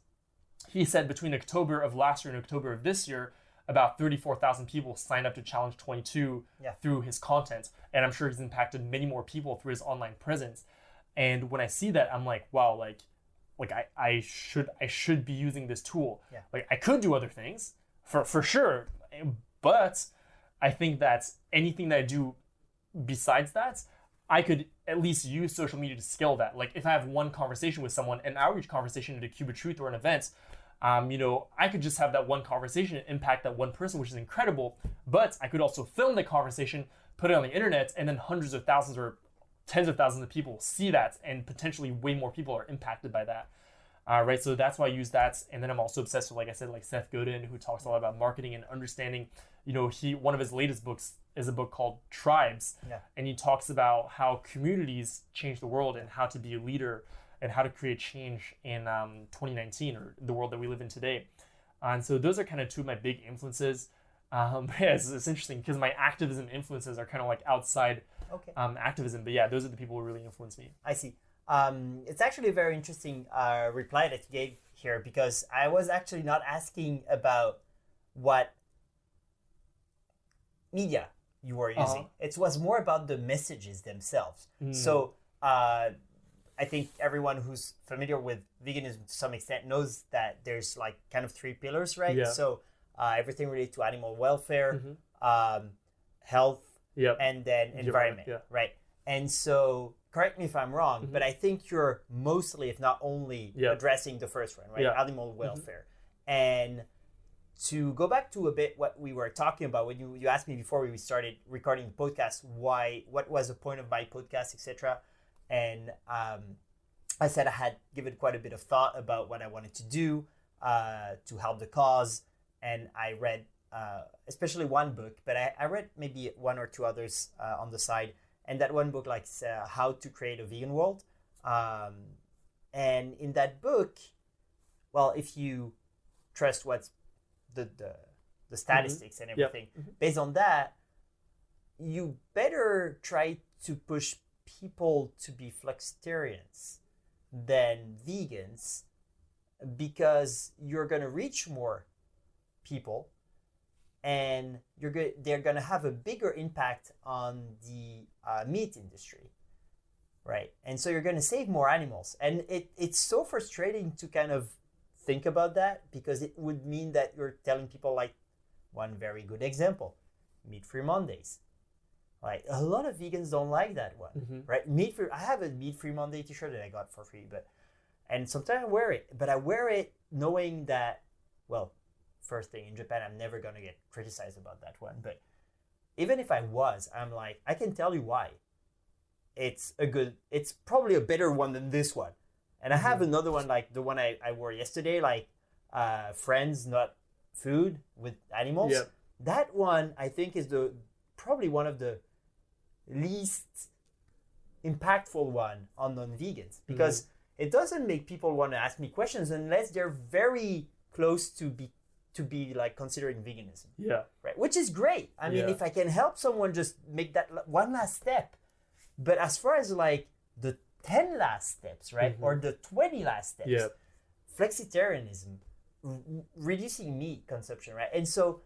he said between October of last year and October of this year, about 34,000 people signed up to Challenge 22 through his content. And I'm sure he's impacted many more people through his online presence. And when I see that, I'm like, wow, like I should be using this tool. Like I could do other things for sure, but I think that anything that I do besides that, I could at least use social media to scale that. Like if I have one conversation with someone, an outreach conversation at a Cube of Truth or an event, I could just have that one conversation and impact that one person, which is incredible. But I could also film the conversation, put it on the internet, and then hundreds of thousands or tens of thousands of people see that, and potentially way more people are impacted by that. Right, so that's why I use that. And then I'm also obsessed with, like I said, like Seth Godin, who talks a lot about marketing and understanding. One of his latest books is a book called Tribes, and he talks about how communities change the world and how to be a leader and how to create change in 2019 or the world that we live in today. And so those are kind of two of my big influences. It's interesting because my activism influences are kind of like outside activism. But yeah, those are the people who really influence me. I see. It's actually a very interesting reply that you gave here, because I was actually not asking about what media you were using. It was more about the messages themselves. So I think everyone who's familiar with veganism to some extent knows that there's like kind of three pillars, right? So everything related to animal welfare, health, and then environment, right? And so correct me if I'm wrong, but I think you're mostly, if not only, addressing the first one, right? Animal welfare. And to go back to a bit what we were talking about when you asked me before we started recording the podcast, what was the point of my podcast, etc. And I said I had given quite a bit of thought about what I wanted to do to help the cause. And I read especially one book, but I read maybe one or two others on the side. And that one book, like How to Create a Vegan World. And in that book, well, if you trust what's the statistics and everything, based on that, you better try to push people to be flexitarians than vegans, because you're going to reach more people and they're going to have a bigger impact on the meat industry, right? And so you're going to save more animals. And it's so frustrating to kind of think about that, because it would mean that you're telling people, like, one very good example, meat-free Mondays. Like, a lot of vegans don't like that one, right? Meat-free. I have a meat-free Monday t-shirt that I got for free, and sometimes I wear it, but I wear it knowing that, well, first thing, in Japan, I'm never going to get criticized about that one. But even if I was, I'm like, I can tell you why. It's probably a better one than this one. And I have another one, like the one I wore yesterday, like Friends, Not Food, with animals. Yep. That one, I think, is probably one of the least impactful one on non-vegans, because it doesn't make people want to ask me questions unless they're very close to be like considering veganism. Yeah. Right. Which is great. I mean, if I can help someone just make that one last step. But as far as like the 10 last steps, right? Or the 20 last steps, flexitarianism, reducing meat consumption, right? And so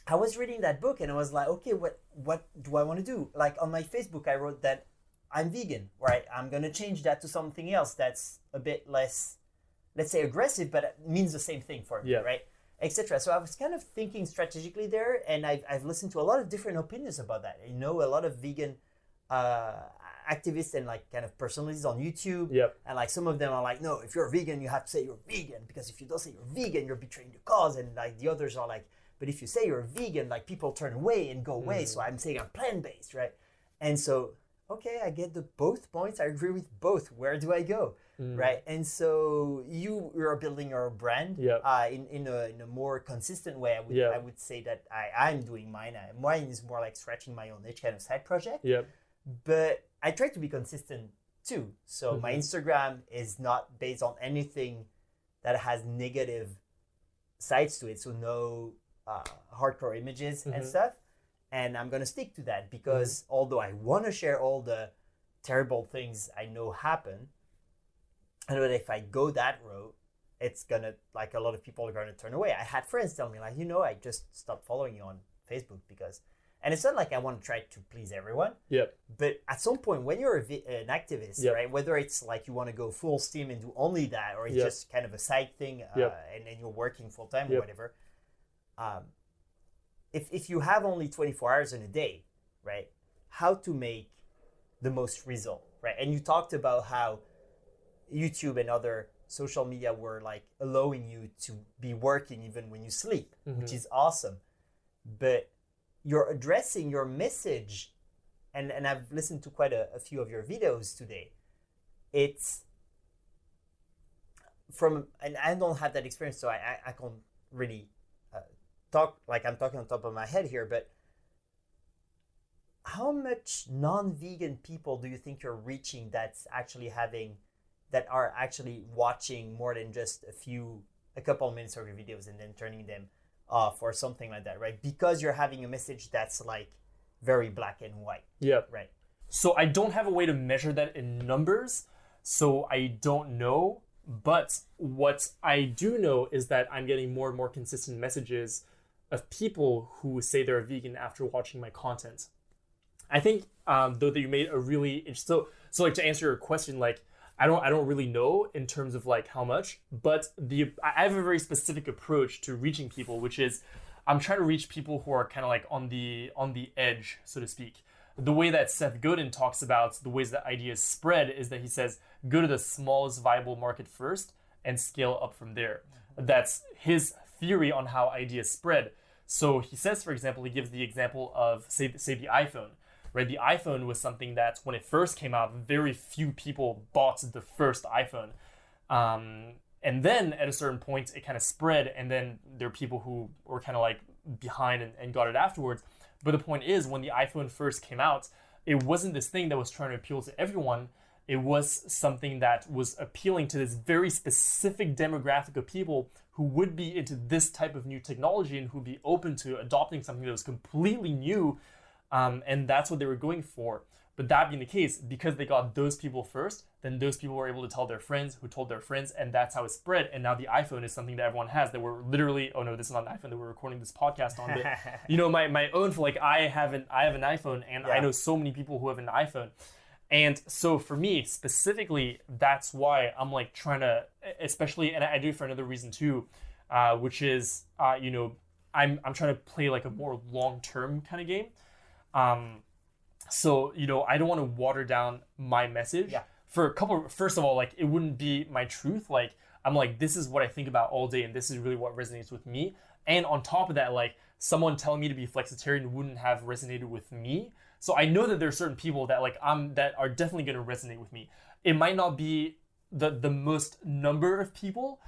I was reading that book and I was like, okay, what do I want to do? Like, on my Facebook, I wrote that I'm vegan, right? I'm going to change that to something else that's a bit less, let's say, aggressive, but it means the same thing for me, right? Etc. So I was kind of thinking strategically there, and I've listened to a lot of different opinions about that. You know, a lot of vegan activists and like kind of personalities on YouTube. And like some of them are like, no, if you're a vegan, you have to say you're vegan, because if you don't say you're vegan, you're betraying the cause. And like the others are like, but if you say you're vegan, like people turn away and go away. So I'm saying I'm plant-based, right? And so, okay, I get both points. I agree with both. Where do I go? Right? And so you're building your brand in a more consistent way. I would say that I'm doing mine. Mine is more like scratching my own itch, kind of side project. But I try to be consistent too. So my Instagram is not based on anything that has negative sides to it. So no hardcore images and stuff. And I'm going to stick to that, because although I want to share all the terrible things I know happen, I know that if I go that route, it's going to, like, a lot of people are going to turn away. I had friends tell me, like, I just stopped following you on Facebook because, and it's not like I want to try to please everyone. But at some point, when you're an activist, right, whether it's like you want to go full steam and do only that, or it's just kind of a side thing, and then you're working full time or whatever, if you have only 24 hours in a day, right, how to make the most result, right? And you talked about how YouTube and other social media were like allowing you to be working even when you sleep, which is awesome. But you're addressing your message, and I've listened to quite a few of your videos today. It's from, and I don't have that experience, so I can't really talk, like I'm talking on top of my head here, but how much non-vegan people do you think you're reaching that are actually watching more than just a couple minutes of your videos and then turning them off or something like that, right? Because you're having a message that's like very black and white. Right. So I don't have a way to measure that in numbers, so I don't know. But what I do know is that I'm getting more and more consistent messages of people who say they're vegan after watching my content. I think though that you made a really so like, to answer your question, like I don't really know in terms of like how much, but I have a very specific approach to reaching people, which is I'm trying to reach people who are kind of like on the edge, so to speak. The way that Seth Godin talks about the ways that ideas spread is that he says, go to the smallest viable market first and scale up from there. That's his theory on how ideas spread. So he says, for example, he gives the example of say the iPhone, right? The iPhone was something that when it first came out, very few people bought the first iPhone. And then at a certain point, it kind of spread, and then there are people who were kind of like behind and got it afterwards. But the point is, when the iPhone first came out, it wasn't this thing that was trying to appeal to everyone. It was something that was appealing to this very specific demographic of people who would be into this type of new technology and who would be open to adopting something that was completely new. And that's what they were going for. But that being the case, because they got those people first, then those people were able to tell their friends who told their friends, and that's how it spread. And now the iPhone is something that everyone has, that we're literally, oh no, this is not an iPhone that we're recording this podcast on. But you know, my own, for like, I have an iPhone, and I know so many people who have an iPhone. And so for me specifically, that's why I'm like trying to, especially, and I do it for another reason too, which is, you know, I'm trying to play like a more long-term kind of game. So, you know, I don't want to water down my message for a couple. First of all, like, it wouldn't be my truth. Like, I'm like, this is what I think about all day, and this is really what resonates with me. And on top of that, like, someone telling me to be flexitarian wouldn't have resonated with me. So I know that there are certain people that like that are definitely going to resonate with me. It might not be the most number of people,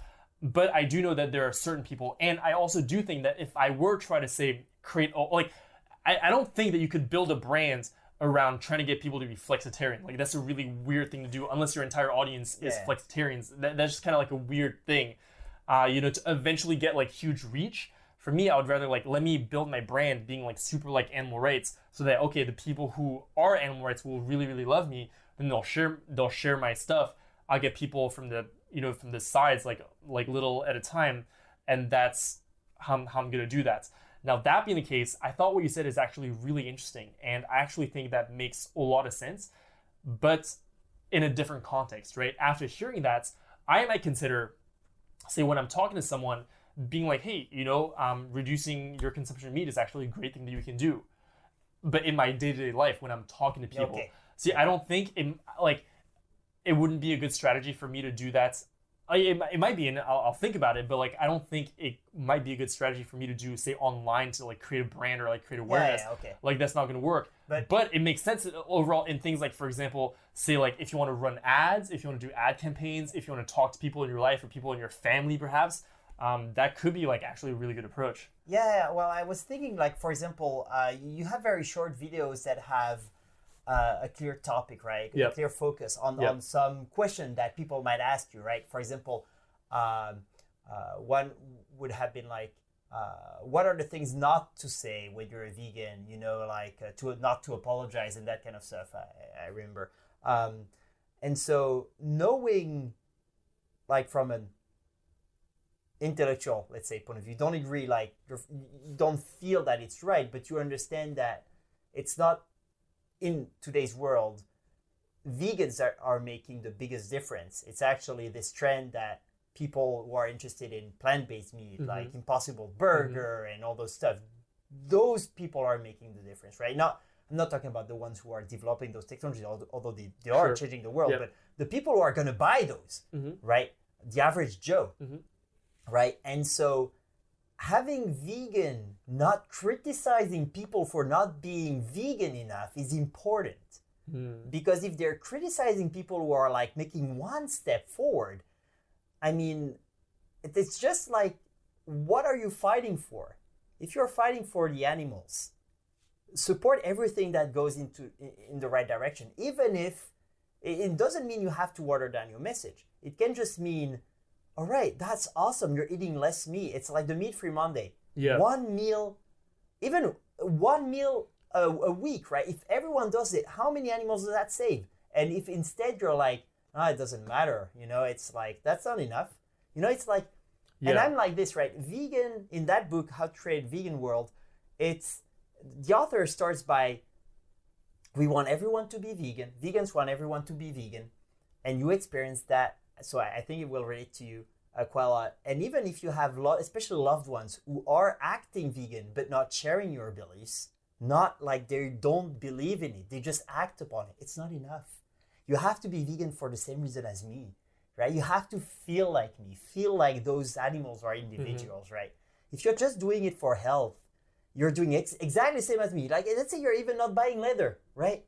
but I do know that there are certain people. And I also do think that if I were try to say create, like, I don't think that you could build a brand around trying to get people to be flexitarian. Like, that's a really weird thing to do unless your entire audience is flexitarians. That's just kind of like a weird thing, you know, to eventually get like huge reach. For me, I would rather like, let me build my brand being like super like animal rights, so that, okay, the people who are animal rights will really, really love me. Then they'll share my stuff. I'll get people from the, you know, from the sides, like little at a time. And that's how I'm going to do that. Now, that being the case, I thought what you said is actually really interesting. And I actually think that makes a lot of sense, but in a different context, right? After hearing that, I might consider, say, when I'm talking to someone, being like, hey, you know, reducing your consumption of meat is actually a great thing that you can do. But in my day-to-day life, when I'm talking to people, see, I don't think it wouldn't be a good strategy for me to do that. It might be, and I'll think about it, but like, I don't think it might be a good strategy for me to do, say, online to like create a brand or like create awareness. Like, that's not going to work. But it makes sense overall in things like, for example, say, like, if you want to run ads, if you want to do ad campaigns, if you want to talk to people in your life or people in your family, perhaps, that could be like actually a really good approach. Yeah, well, I was thinking, like, for example, you have very short videos that have a clear topic, right? A clear focus on some question that people might ask you, right? For example, one would have been like, what are the things not to say when you're a vegan? You know, like not to apologize and that kind of stuff. I remember, and so knowing, like, from an intellectual, let's say, point of view, don't agree, like, you don't feel that it's right, but you understand that it's not. In today's world, vegans are making the biggest difference. It's actually this trend that people who are interested in plant-based meat, like Impossible Burger and all those stuff, those people are making the difference, right? I'm not talking about the ones who are developing those technologies, although they are changing the world, but the people who are going to buy those, right? The average Joe, right? And so having vegan, not criticizing people for not being vegan enough is important. Because if they're criticizing people who are like making one step forward, I mean, it's just like, what are you fighting for? If you're fighting for the animals, support everything that goes in the right direction, even if it doesn't mean you have to water down your message. It can just mean, all right, that's awesome, you're eating less meat. It's like the meat-free Monday. One meal, even one meal a week, right? If everyone does it, how many animals does that save? And if instead you're like, it doesn't matter, you know, it's like, that's not enough. You know, it's like, and I'm like this, right? Vegan, in that book, How to Create Vegan World, it's, the author starts by, we want everyone to be vegan. Vegans want everyone to be vegan. And you experience that. So I think it will relate to you quite a lot. And even if you have, especially loved ones who are acting vegan, but not sharing your beliefs, not like they don't believe in it, they just act upon it, it's not enough. You have to be vegan for the same reason as me. right? You have to feel like me, feel like those animals are individuals, right? If you're just doing it for health, you're doing it exactly the same as me. Like, let's say you're even not buying leather, right?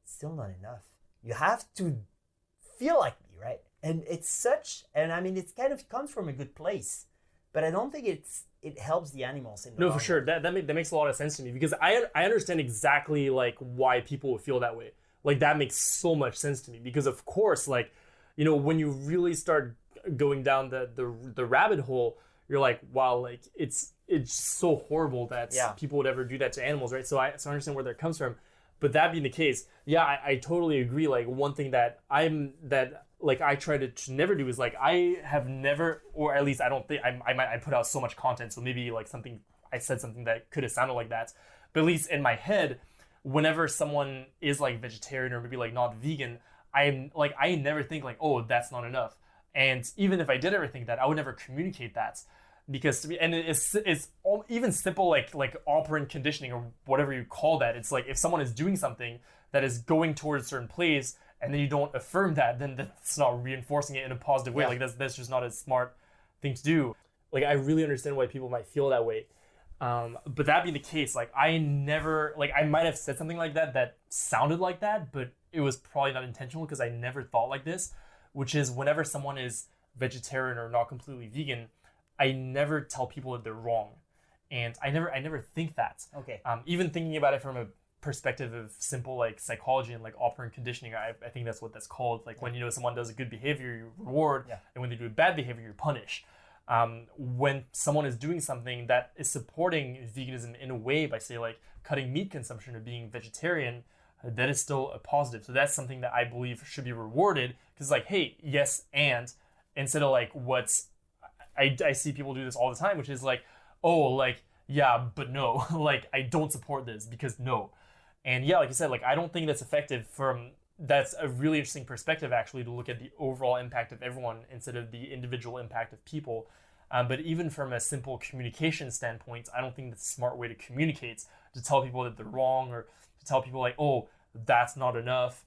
Still not enough. You have to feel like me, right? And it's such, and I mean, it kind of comes from a good place, but I don't think it helps the animals in the No, long for sure. run. That makes a lot of sense to me, because I understand exactly like why people would feel that way. Like, that makes so much sense to me, because of course, like, you know, when you really start going down the rabbit hole, you're like, wow, like it's so horrible that people would ever do that to animals, right? So I understand where that comes from. But that being the case, yeah, I totally agree. Like, one thing that I try to never do is, like, I have never, or at least I don't think, I put out so much content, so maybe like I said something that could have sounded like that, but at least in my head, whenever someone is like vegetarian or maybe like not vegan, I never think like, oh, that's not enough. And even if I did ever think that, I would never communicate that, because to me, and it's even simple like operant conditioning or whatever you call that. It's like, if someone is doing something that is going towards a certain place, and then you don't affirm that, then that's not reinforcing it in a positive way. Like, that's just not a smart thing to do. Like, I really understand why people might feel that way. But that being the case, like, I never, like, I might have said something like that sounded like that, but it was probably not intentional, because I never thought like this, which is, whenever someone is vegetarian or not completely vegan, I never tell people that they're wrong. And I never think that. Okay. Even thinking about it from a perspective of simple like psychology and like operant conditioning, I think that's what that's called. Like, when, you know, someone does a good behavior, you reward, and when they do a bad behavior, you punish. When someone is doing something that is supporting veganism in a way, by, say, like cutting meat consumption or being vegetarian, that is still a positive. So that's something that I believe should be rewarded, because, like, hey, yes, and instead of like what's I see people do this all the time, which is like, oh, like, yeah, but no, like, I don't support this because no. And yeah, like you said, like, I don't think that's effective. That's a really interesting perspective, actually, to look at the overall impact of everyone instead of the individual impact of people. But even from a simple communication standpoint, I don't think that's a smart way to communicate, to tell people that they're wrong, or to tell people like, oh, that's not enough,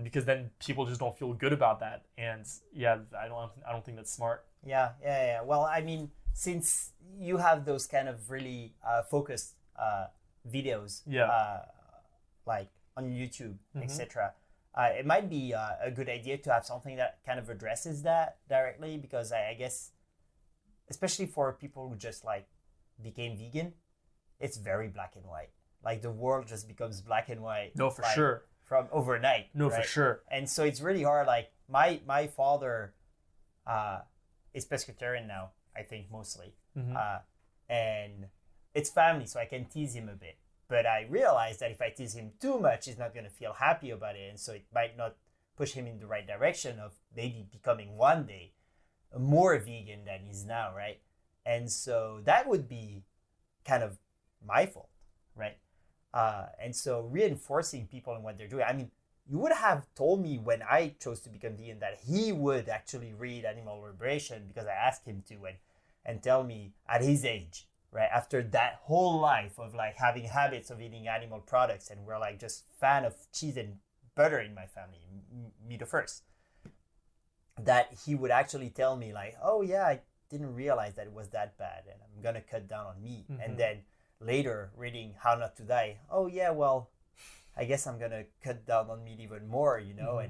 because then people just don't feel good about that. And yeah, I don't think that's smart. Yeah. Well, I mean, since you have those kind of really focused videos, like on YouTube, etc., it might be a good idea to have something that kind of addresses that directly, because I guess, especially for people who just like became vegan, it's very black and white. Like, the world just becomes black and white. No, for like, sure. From overnight. No, right? for sure. And so it's really hard. Like, my father is pescatarian now, I think, mostly. And it's family, so I can tease him a bit. But I realize that if I tease him too much, he's not going to feel happy about it. And so it might not push him in the right direction of maybe becoming one day more vegan than he's now, right? And so that would be kind of my fault, right? And so reinforcing people in what they're doing. I mean, you would have told me when I chose to become vegan that he would actually read Animal Liberation, because I asked him to, and tell me at his age, right, after that whole life of like having habits of eating animal products, and we're like just fan of cheese and butter in my family, me the first, that he would actually tell me like, oh yeah, I didn't realize that it was that bad, and I'm gonna cut down on meat. And then later reading How Not to Die, oh yeah, well, I guess I'm gonna cut down on meat even more, you know.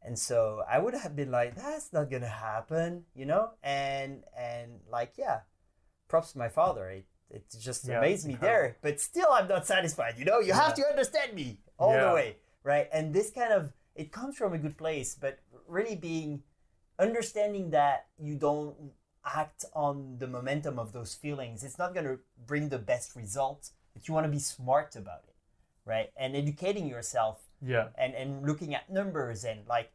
And so I would have been like, that's not gonna happen, you know. And like, yeah, props to my father. It just amazed me there, but still I'm not satisfied, you know. You have to understand me all the way, right? And this kind of, it comes from a good place, but really understanding that you don't act on the momentum of those feelings, it's not going to bring the best results, but you want to be smart about it, right? And educating yourself, and looking at numbers. And like,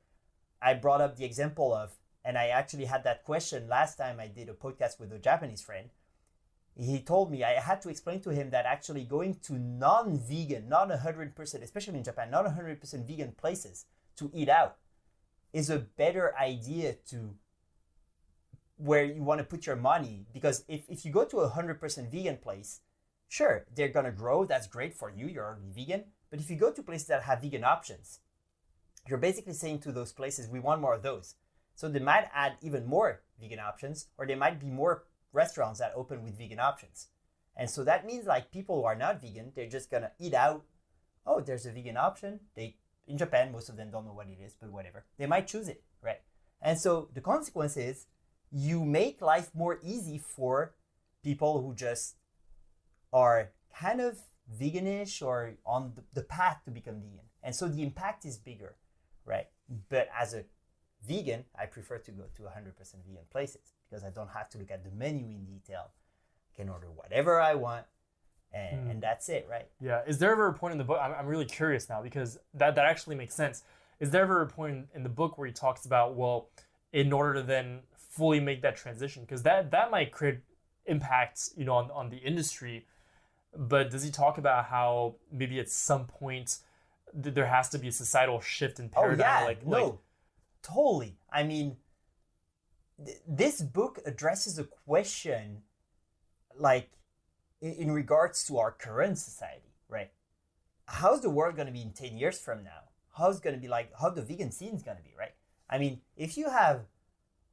I brought up the example of, and I actually had that question last time I did a podcast with a Japanese friend. He told me, I had to explain to him that actually going to non-vegan, not 100%, especially in Japan, not 100% vegan places to eat out is a better idea to where you want to put your money. Because if you go to a 100% vegan place, sure, they're going to grow. That's great for you. You're already vegan. But if you go to places that have vegan options, you're basically saying to those places, we want more of those. So they might add even more vegan options, or there might be more restaurants that open with vegan options. And so that means like people who are not vegan, they're just gonna eat out. Oh, there's a vegan option. In Japan, most of them don't know what it is, but whatever. They might choose it, right? And so the consequence is you make life more easy for people who just are kind of veganish or on the path to become vegan. And so the impact is bigger, right? But as a vegan, I prefer to go to 100% vegan places because I don't have to look at the menu in detail. I can order whatever I want, and that's it, right? Yeah. Is there ever a point in the book, I'm really curious now because that actually makes sense. Is there ever a point in the book where he talks about, well, in order to then fully make that transition, because that might create impacts, on the industry, but does he talk about how maybe at some point there has to be a societal shift in paradigm? Oh, yeah. Totally. I mean, this book addresses a question like in regards to our current society, right? How's the world going to be in 10 years from now? How's going to be like, how the vegan scene is going to be, right? I mean, if you have,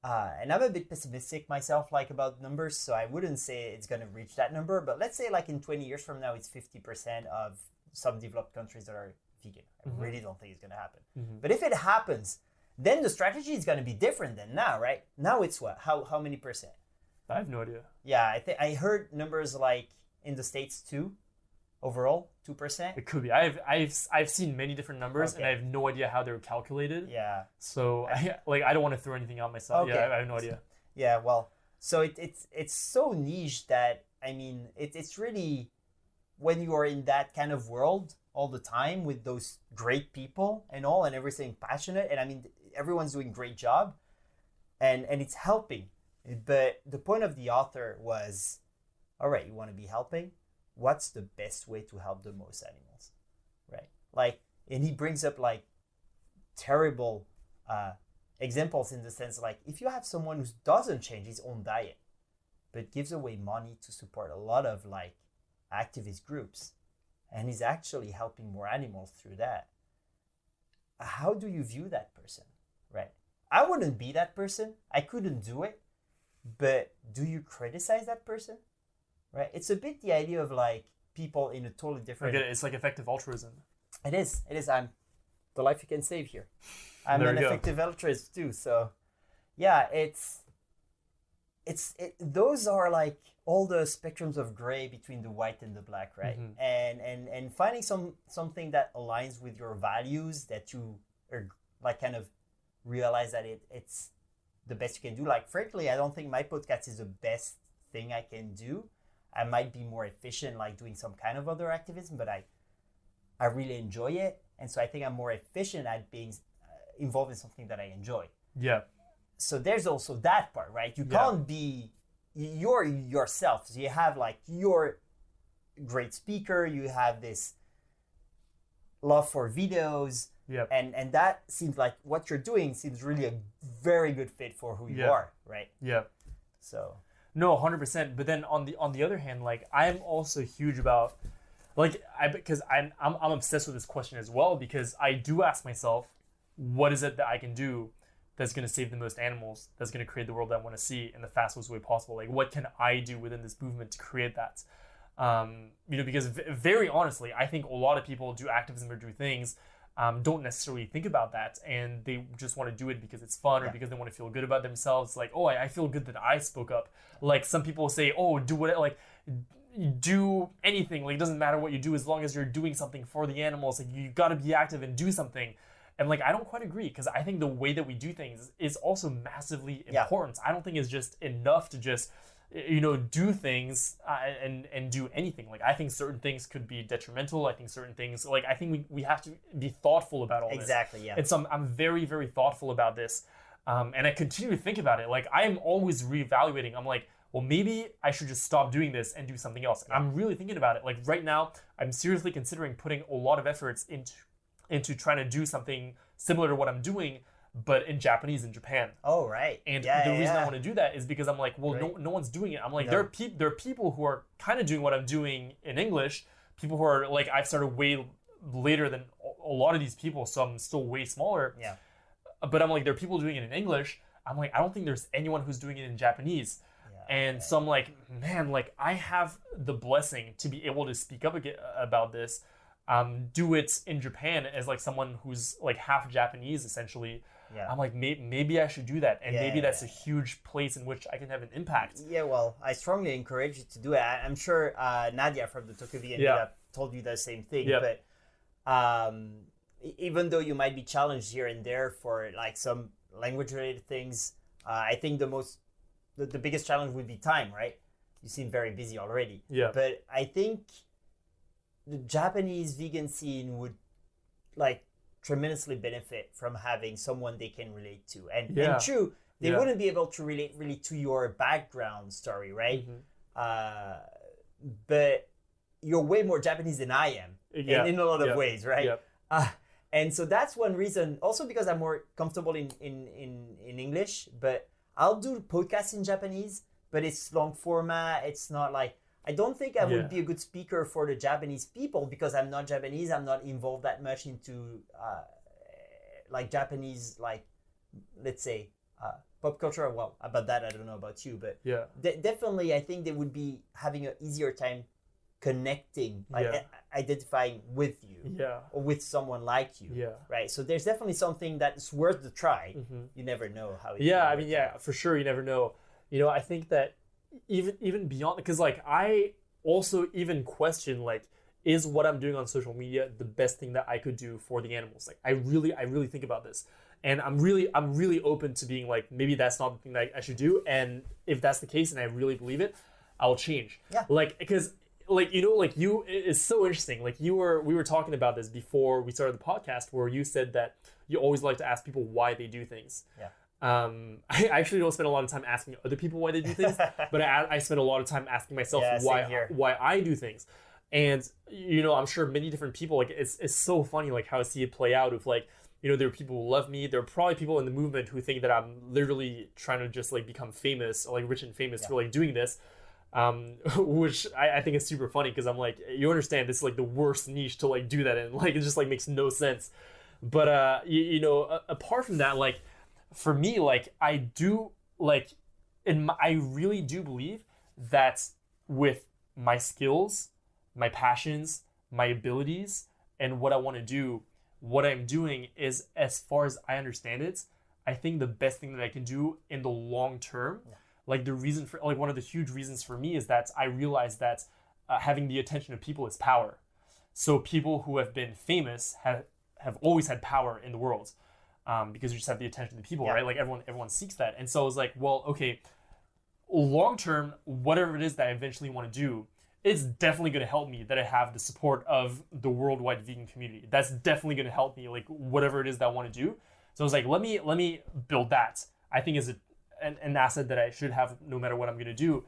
and I'm a bit pessimistic myself, like about numbers, so I wouldn't say it's going to reach that number, but let's say like in 20 years from now, it's 50% of some developed countries that are vegan. I really don't think it's going to happen. But if it happens, then the strategy is going to be different than now, right? Now it's what? How many percent? I have no idea. Yeah, I heard numbers like in the States too, overall 2%. It could be. I've seen many different numbers, and I have no idea how they're calculated. Yeah. So I don't want to throw anything out myself. Okay. Yeah, I have no idea. Yeah, well, so it's so niche that I mean it's really when you are in that kind of world all the time with those great people and all and everything passionate, and I mean everyone's doing a great job, and it's helping. But the point of the author was, all right, you want to be helping? What's the best way to help the most animals, right? Like, and he brings up like terrible examples in the sense like if you have someone who doesn't change his own diet, but gives away money to support a lot of like activist groups, and is actually helping more animals through that, how do you view that person, right? I wouldn't be that person. I couldn't do it. But do you criticize that person? Right? It's a bit the idea of like people in a totally different... It's like effective altruism. It is. I'm the life you can save here. I'm an effective altruist too. So yeah, those are like all the spectrums of gray between the white and the black, right? And finding something that aligns with your values that you are like kind of realize that it's the best you can do. Like, frankly, I don't think my podcast is the best thing I can do. I might be more efficient, like doing some kind of other activism, but I really enjoy it. And so I think I'm more efficient at being involved in something that I enjoy. Yeah. So there's also that part, right? You can't be, you're yourself. So you have like, you're a great speaker, you have this love for videos, and that seems like what you're doing seems really a very good fit for who you are, right? Yeah. So no, 100%. But then on the other hand, like I'm also huge about because I'm obsessed with this question as well, because I do ask myself, what is it that I can do that's going to save the most animals, that's going to create the world that I want to see in the fastest way possible? Like, what can I do within this movement to create that? Because very honestly, I think a lot of people do activism or do things, don't necessarily think about that, and they just want to do it because it's fun or because they want to feel good about themselves. Like, oh, I feel good that I spoke up. Like some people say, oh, do what, like, do anything. Like, it doesn't matter what you do as long as you're doing something for the animals. Like, you got to be active and do something. And like, I don't quite agree, because I think the way that we do things is also massively important. I don't think it's just enough to just, do things and do anything. Like, I think certain things could be detrimental. I think certain things, like, I think we have to be thoughtful about all this. Exactly, yeah. And so I'm very, very thoughtful about this. And I continue to think about it. Like, I am always reevaluating. I'm like, well, maybe I should just stop doing this and do something else. And I'm really thinking about it. Like, right now, I'm seriously considering putting a lot of efforts into trying to do something similar to what I'm doing, but in Japanese in Japan. Oh, right. And the reason I want to do that is because I'm like, well, no one's doing it. I'm like, there are people who are kind of doing what I'm doing in English, people who are like, I've started way later than a lot of these people, so I'm still way smaller. Yeah. But I'm like, there are people doing it in English. I'm like, I don't think there's anyone who's doing it in Japanese. And so I'm like, man, like I have the blessing to be able to speak up about this, do it in Japan as like someone who's like half Japanese essentially. I'm like, maybe I should do that. And maybe that's a huge place in which I can have an impact. Yeah, well, I strongly encourage you to do it. I'm sure Nadia from the Tokuvi Meetup told you the same thing. But even though you might be challenged here and there for like some language related things, I think the biggest challenge would be time, right? You seem very busy already. But I think the Japanese vegan scene would like tremendously benefit from having someone they can relate to. And true, they wouldn't be able to relate really to your background story, right? But you're way more Japanese than I am in a lot of ways, right? And so that's one reason, also because I'm more comfortable in English, but I'll do podcasts in Japanese, but it's long format. It's not like, I don't think I would be a good speaker for the Japanese people because I'm not Japanese. I'm not involved that much into like Japanese, like, let's say, pop culture. Well, about that, I don't know about you, but definitely I think they would be having an easier time connecting, like identifying with you or with someone like you, right? So there's definitely something that's worth the try. You never know how it I mean, for sure, you never know. You know, I think that even beyond, because like I also even question like, is what I'm doing on social media the best thing that I could do for the animals? Like I really think about this, and I'm really open to being like, maybe that's not the thing that I should do, and if that's the case and I really believe it, I'll change. Like, because like, you know, like it's so interesting. Like we were talking about this before we started the podcast, where you said that you always like to ask people why they do things. I actually don't spend a lot of time asking other people why they do things, but I spend a lot of time asking myself why I do things. And, you know, I'm sure many different people, like it's so funny, like how I see it play out with like, you know, there are people who love me. There are probably people in the movement who think that I'm literally trying to just like become famous or like rich and famous for like doing this. Which I think is super funny, because I'm like, you understand this is like the worst niche to like do that in, like it just like makes no sense. But you know, apart from that, like for me, like I do like I really do believe that with my skills, my passions, my abilities, and what I want to do, what I'm doing is, as far as I understand it, I think the best thing that I can do in the long term. Like the reason for, like one of the huge reasons for me is that I realize that having the attention of people is power. So people who have been famous have always had power in the world, because you just have the attention of the people, right? Like everyone seeks that. And so I was like, well, okay, long term, whatever it is that I eventually want to do, it's definitely going to help me that I have the support of the worldwide vegan community. That's definitely going to help me, like whatever it is that I want to do. So I was like, let me build that. I think is an asset that I should have no matter what I'm going to do.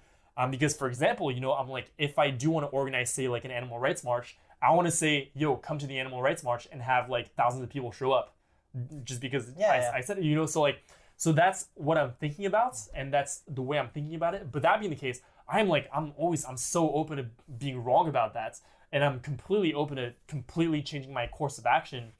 Because, for example, you know, I'm like, if I do want to organize, say, like an animal rights march, I want to say, yo, come to the animal rights march and have like thousands of people show up, just because I said it, you know. So that's what I'm thinking about, and that's the way I'm thinking about it. But that being the case, I'm so open to being wrong about that, and I'm completely open to completely changing my course of action.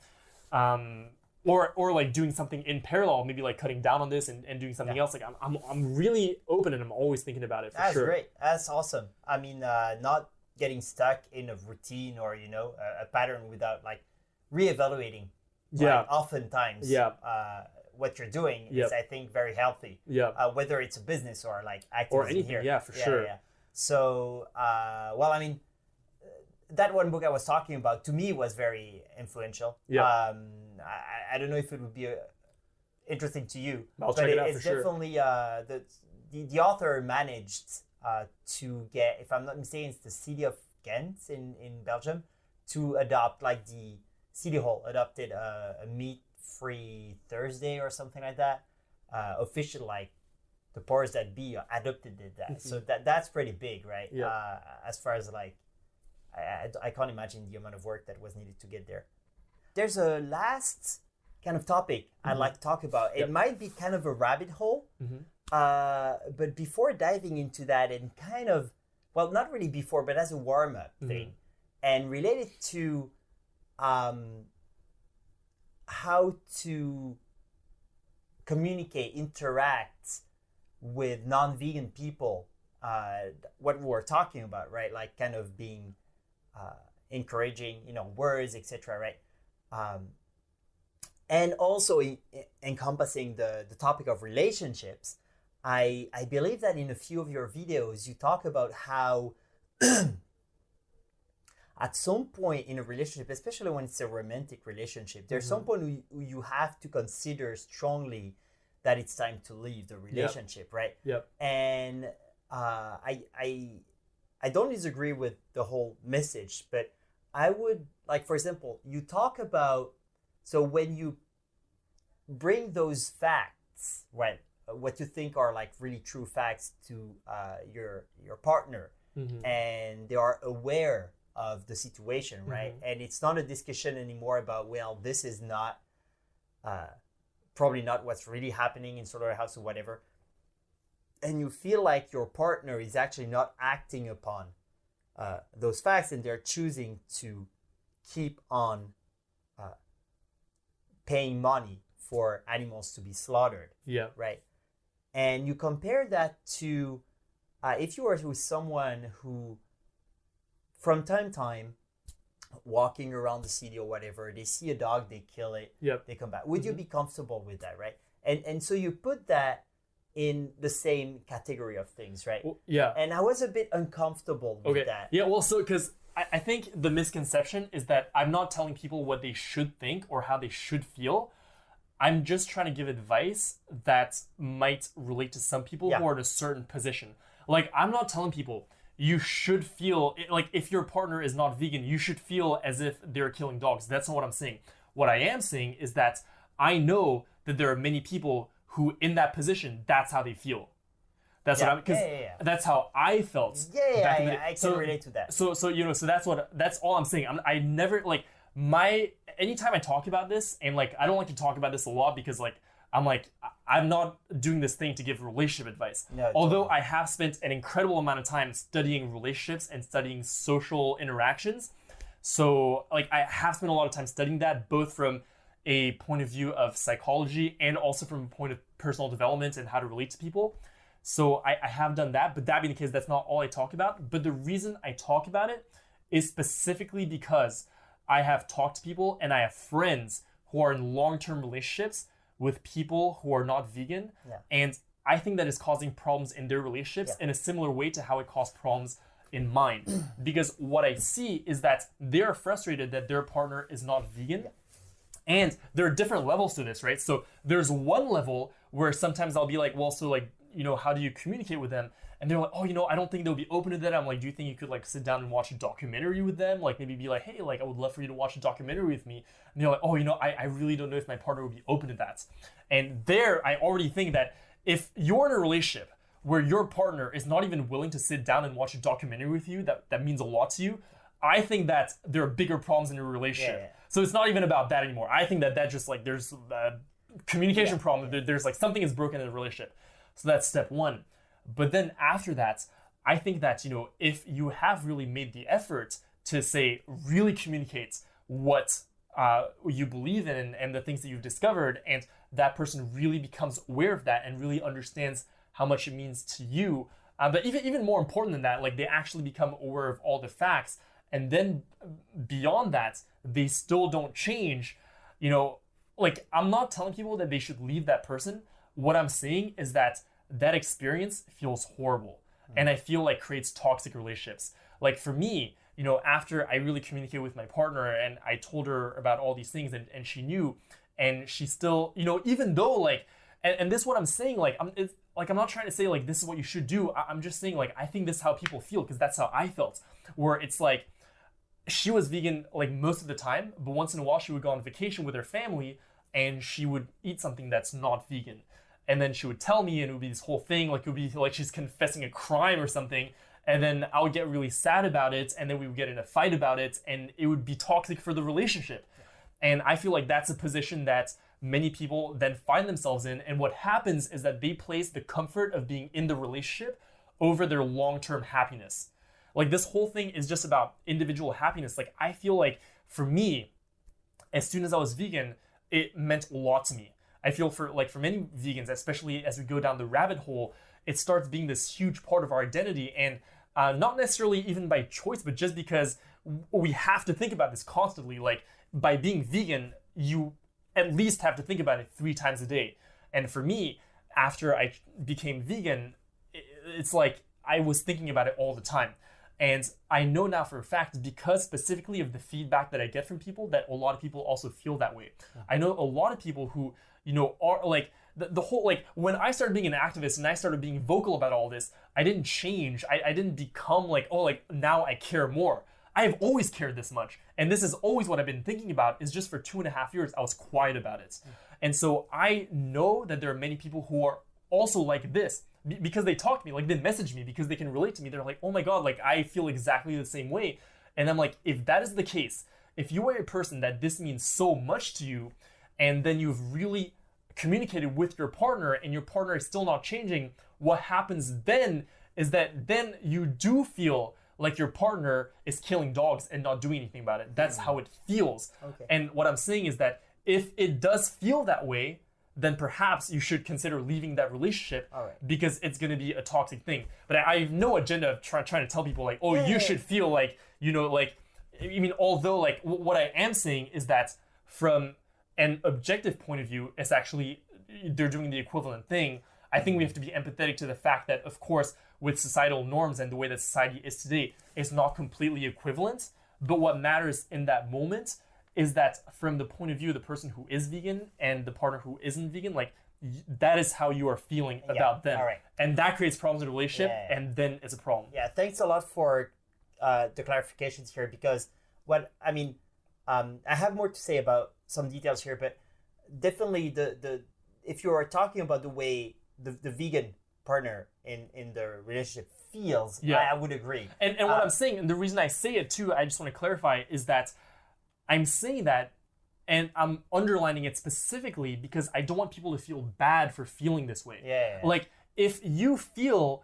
Or like doing something in parallel, maybe like cutting down on this and doing something else. Like I'm really open, and I'm always thinking about it. That's great. That's awesome. I mean, not getting stuck in a routine or, you know, a pattern without like reevaluating. Like, oftentimes, what you're doing is, I think, very healthy. Whether it's a business or like activism or anything. Here. For sure. So, well, I mean, that one book I was talking about, to me, was very influential. I don't know if it would be interesting to you. I'll check it out for sure. It's definitely, the author managed to get, if I'm not mistaken, it's the city of Ghent in Belgium, to adopt, like the city hall adopted a meat-free Thursday or something like that. Official, like the powers that be adopted that. So that's pretty big, right? As far as like, I can't imagine the amount of work that was needed to get there. There's a last kind of topic I'd like to talk about. It might be kind of a rabbit hole, but before diving into that, and kind of, well, not really before, but as a warm-up thing, and related to how to communicate, interact with non-vegan people, what we're talking about, right? Like kind of being encouraging, words, etc., right? And also encompassing the topic of relationships. I believe that in a few of your videos, you talk about how at some point in a relationship, especially when it's a romantic relationship, there's some point you have to consider strongly that it's time to leave the relationship, right? Yep. And I don't disagree with the whole message, but I would, like, for example, you talk about, so when you bring those facts, right, what you think are like really true facts to your partner, and they are aware of the situation, right? And it's not a discussion anymore about, well, this is not probably not what's really happening in Solar House or whatever. And you feel like your partner is actually not acting upon those facts, and they're choosing to keep on paying money for animals to be slaughtered. Yeah. Right. And you compare that to if you were with someone who, from time to time, walking around the city or whatever, they see a dog, they kill it, they come back. Would you be comfortable with that, right? And so you put that in the same category of things, right? Well, yeah. And I was a bit uncomfortable with that. Yeah, well, so because I think the misconception is that I'm not telling people what they should think or how they should feel. I'm just trying to give advice that might relate to some people who are in a certain position. Like, I'm not telling people you should feel, like, if your partner is not vegan, you should feel as if they're killing dogs. That's not what I'm saying. What I am saying is that I know that there are many people who, in that position, that's how they feel. That's what I'm, because that's how I felt. I can relate to that. So that's all I'm saying. I never, like, anytime I talk about this, and like, I don't like to talk about this a lot because like, I'm not doing this thing to give relationship advice. No, although I have spent an incredible amount of time studying relationships and studying social interactions. So like, I have spent a lot of time studying that, both from a point of view of psychology and also from a point of personal development and how to relate to people. So I have done that, but that being the case, that's not all I talk about. But the reason I talk about it is specifically because I have talked to people and I have friends who are in long-term relationships with people who are not vegan. And I think that is causing problems in their relationships in a similar way to how it caused problems in mine. Because what I see is that they're frustrated that their partner is not vegan. And there are different levels to this, right? So there's one level where sometimes I'll be like, well, so like, how do you communicate with them? And they're like, oh, I don't think they'll be open to that. I'm like, do you think you could like sit down and watch a documentary with them? Like maybe be like, hey, like I would love for you to watch a documentary with me. And they're like, oh, I really don't know if my partner would be open to that. And there, I already think that if you're in a relationship where your partner is not even willing to sit down and watch a documentary with you, that means a lot to you. I think that there are bigger problems in your relationship. So it's not even about that anymore. I think that just like, there's a communication problem. There's like something is broken in the relationship. So that's step one. But then after that, I think that, if you have really made the effort to say, really communicate what you believe in and the things that you've discovered, and that person really becomes aware of that and really understands how much it means to you. But even more important than that, like they actually become aware of all the facts. And then beyond that, they still don't change. Like I'm not telling people that they should leave that person. What I'm saying is that experience feels horrible. And I feel like creates toxic relationships. Like for me, after I really communicated with my partner and I told her about all these things and she knew, and she still, even though like, and this is what I'm saying, like, I'm not trying to say like, this is what you should do. I'm just saying like, I think this is how people feel because that's how I felt, where it's like, she was vegan like most of the time, but once in a while she would go on vacation with her family and she would eat something that's not vegan. And then she would tell me, and it would be this whole thing, like it would be like she's confessing a crime or something. And then I would get really sad about it, and then we would get in a fight about it, and it would be toxic for the relationship. And I feel like that's a position that many people then find themselves in. And what happens is that they place the comfort of being in the relationship over their long-term happiness. Like this whole thing is just about individual happiness. Like I feel like for me, as soon as I was vegan, it meant a lot to me. I feel for many vegans, especially as we go down the rabbit hole, it starts being this huge part of our identity, and not necessarily even by choice, but just because we have to think about this constantly. Like, by being vegan, you at least have to think about it 3 times a day. And for me, after I became vegan, it's like I was thinking about it all the time. And I know now for a fact, because specifically of the feedback that I get from people, that a lot of people also feel that way. I know a lot of people who, are like, the whole, like, when I started being an activist and I started being vocal about all this, I didn't change. I didn't become like, oh, like, now I care more. I have always cared this much. And this is always what I've been thinking about, is just for 2.5 years, I was quiet about it. And so I know that there are many people who are also like this, because they talk to me, like, they message me because they can relate to me. They're like, oh my God, like, I feel exactly the same way. And I'm like, if that is the case, if you are a person that this means so much to you, and then you've really communicated with your partner and your partner is still not changing, what happens then is that then you do feel like your partner is killing dogs and not doing anything about it. That's how it feels. Okay. And what I'm saying is that if it does feel that way, then perhaps you should consider leaving that relationship, because it's going to be a toxic thing. But I have no agenda of trying to tell people like, oh, you should feel like, like, I mean, although, like, what I am saying is that from an objective point of view, it's actually, they're doing the equivalent thing. I think we have to be empathetic to the fact that, of course, with societal norms and the way that society is today, it's not completely equivalent. But what matters in that moment is that from the point of view of the person who is vegan and the partner who isn't vegan, like, that is how you are feeling about them. And that creates problems in the relationship, and then it's a problem. Yeah, thanks a lot for the clarifications here, because I have more to say about some details here, but definitely the if you are talking about the way the vegan partner in the relationship feels, I would agree. And what I'm saying, and the reason I say it too, I just want to clarify, is that I'm saying that, and I'm underlining it specifically because I don't want people to feel bad for feeling this way. Like, if you feel,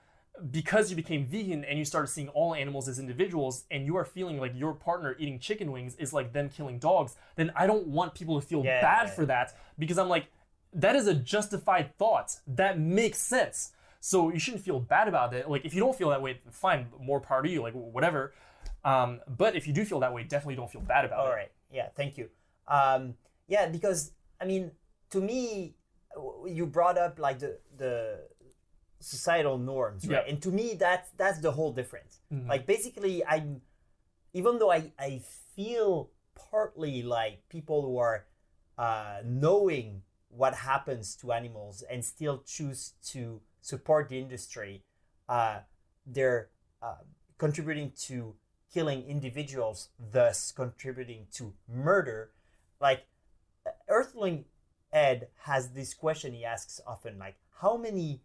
because you became vegan and you started seeing all animals as individuals, and you are feeling like your partner eating chicken wings is like them killing dogs, then I don't want people to feel bad for that, because I'm like, that is a justified thought. That makes sense. So you shouldn't feel bad about it. Like, if you don't feel that way, fine, more power to you, like, whatever. But if you do feel that way, definitely don't feel bad about it. All right. Yeah, thank you. Because, I mean, to me, you brought up, like, the societal norms, right? And to me, that's the whole difference. Like, basically, even though I feel partly like people who are knowing what happens to animals and still choose to support the industry, they're contributing to killing individuals, thus contributing to murder. Like, Earthling Ed has this question he asks often, like, how many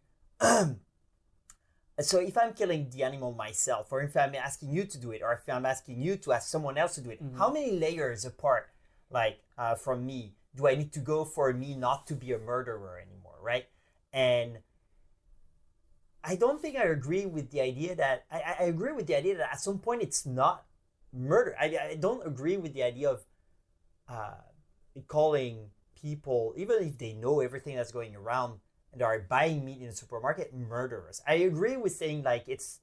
so if I'm killing the animal myself, or if I'm asking you to do it, or if I'm asking you to ask someone else to do it, how many layers apart, like, from me do I need to go for me not to be a murderer anymore, right? And I don't think I agree with the idea that, I agree with the idea that at some point it's not murder. I don't agree with the idea of calling people, even if they know everything that's going around and are buying meat in the supermarket, murderers. I agree with saying, like, it's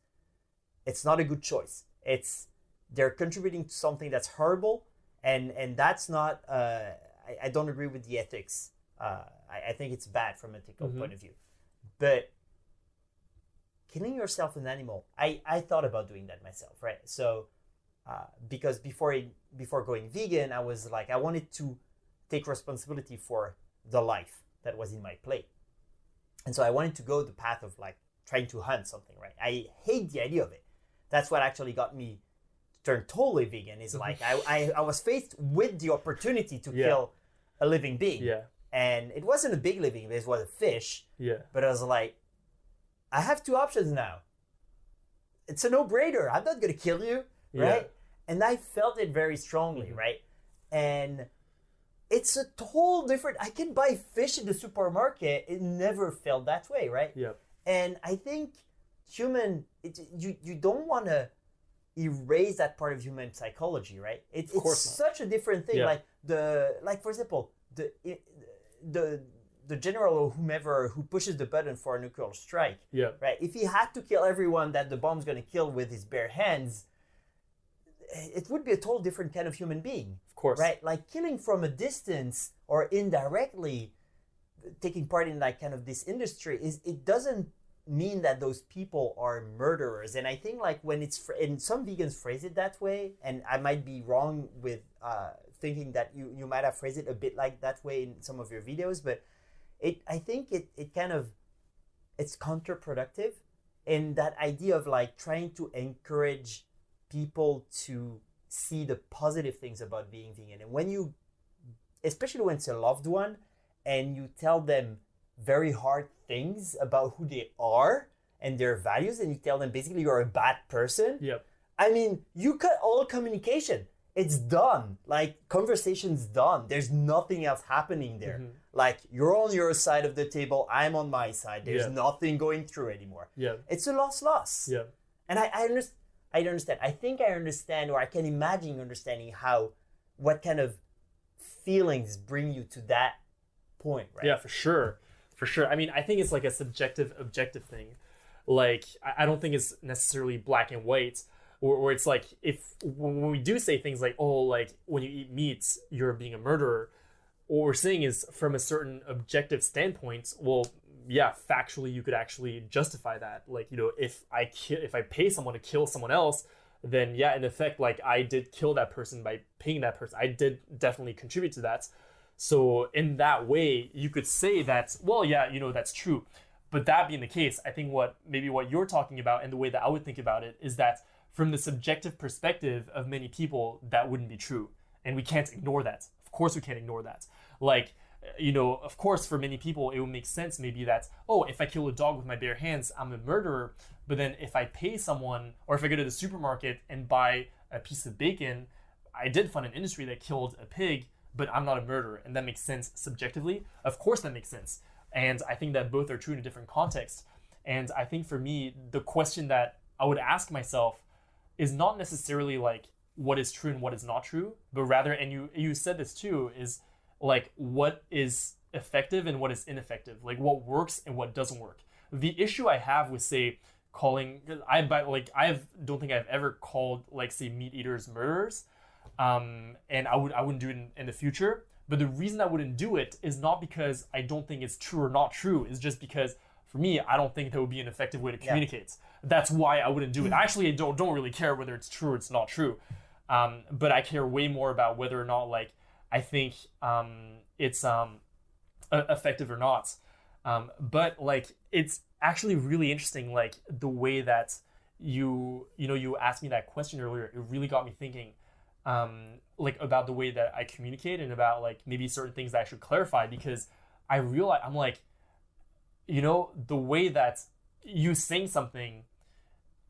not a good choice. They're contributing to something that's horrible, and that's not, I don't agree with the ethics. I think it's bad from an ethical point of view. But killing yourself an animal, I thought about doing that myself, right? So, because before going vegan, I was like, I wanted to take responsibility for the life that was in my plate. And so I wanted to go the path of, like, trying to hunt something, right? I hate the idea of it. That's what actually got me to turn totally vegan, is like, I was faced with the opportunity to kill a living being. And it wasn't a big living being, it was a fish. But I was like, I have 2 options now. It's a no-brainer. I'm not going to kill you, right? And I felt it very strongly, right? And it's a whole different, I can buy fish in the supermarket. It never felt that way, right? And I think you don't want to erase that part of human psychology, right? It's such a different thing. Like, for example, the the general or whomever who pushes the button for a nuclear strike, Yeah. right? If he had to kill everyone that the bomb's going to kill with his bare hands, it would be a total different kind of human being. Of course. Right? Like killing from a distance or indirectly taking part in like kind of this industry it doesn't mean that those people are murderers. And I think like when it's and some vegans phrase it that way, and I might be wrong with thinking that you might have phrased it a bit like that way in some of your videos, but I think it kind of it's counterproductive in that idea of like trying to encourage people to see the positive things about being vegan. And when you, especially when it's a loved one, and you tell them very hard things about who they are and their values, and you tell them basically you're a bad person. Yep. I mean, you cut all communication. It's done. Like, conversation's done. There's nothing else happening there. Mm-hmm. Like, you're on your side of the table, I'm on my side. There's nothing going through anymore. Yeah. It's a loss. Yeah. And I understand. I think I understand, or I can imagine understanding what kind of feelings bring you to that point, right? Yeah, for sure. I mean, I think it's like a subjective, objective thing. Like, I don't think it's necessarily black and white, or it's like when we do say things like, oh, like when you eat meat, you're being a murderer. What we're saying is from a certain objective standpoint, well, yeah, factually, you could actually justify that. Like, you know, if I pay someone to kill someone else, then yeah, in effect, like I did kill that person by paying that person. I did definitely contribute to that. So in that way, you could say that, well, yeah, you know, that's true. But that being the case, I think what you're talking about and the way that I would think about it is that from the subjective perspective of many people, that wouldn't be true. And we can't ignore that. Of course, we can't ignore that. Like, you know, of course, for many people, it would make sense maybe that, oh, if I kill a dog with my bare hands, I'm a murderer. But then if I pay someone, or if I go to the supermarket and buy a piece of bacon, I did fund an industry that killed a pig, but I'm not a murderer. And that makes sense subjectively. Of course that makes sense. And I think that both are true in a different context. And I think for me, the question that I would ask myself is not necessarily like what is true and what is not true, but rather, and you said this too, is like what is effective and what is ineffective, like what works and what doesn't work. The issue I have with, say, calling, I don't think I've ever called, like, say, meat eaters murderers, and I wouldn't do it in the future. But the reason I wouldn't do it is not because I don't think it's true or not true. It's just because for me, I don't think that would be an effective way to communicate. That's why I wouldn't do it. Actually, I don't really care whether it's true or it's not true. But I care way more about whether or not, like, I think it's effective or not. But like, it's actually really interesting, like the way that you asked me that question earlier. It really got me thinking, like about the way that I communicate and about like maybe certain things that I should clarify, because I realize I'm like, you know, the way that you saying something,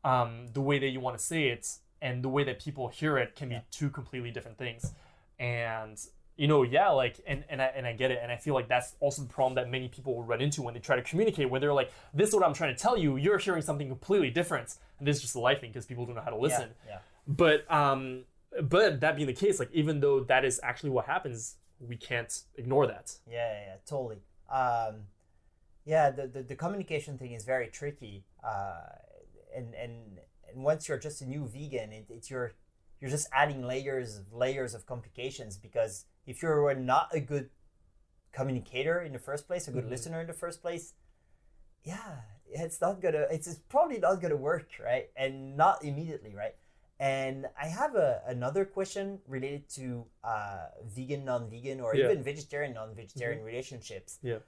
the way that you want to say it and the way that people hear it can be two completely different things. And you know, like, and I get it, and I feel like that's also the problem that many people will run into when they try to communicate, where they're like, this is what I'm trying to tell you, you're hearing something completely different, and this is just a life thing because people don't know how to listen. But that being the case, like, even though that is actually what happens, we can't ignore that. Yeah, totally. The communication thing is very tricky, and once you're just a new vegan, you're just adding layers of complications, because if you're not a good communicator in the first place, a good listener in the first place, it's probably not gonna work, right? And not immediately, right? And I have another question related to vegan, non-vegan, or even vegetarian, non-vegetarian relationships. In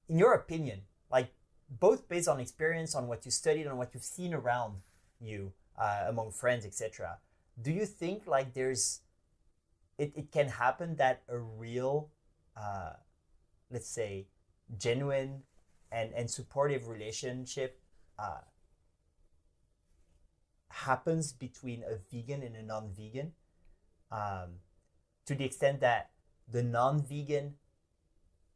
your opinion, like, both based on experience, on what you studied, on what you've seen around you, among friends, etc., do you think like it can happen that a real, let's say, genuine and supportive relationship happens between a vegan and a non-vegan, to the extent that the non-vegan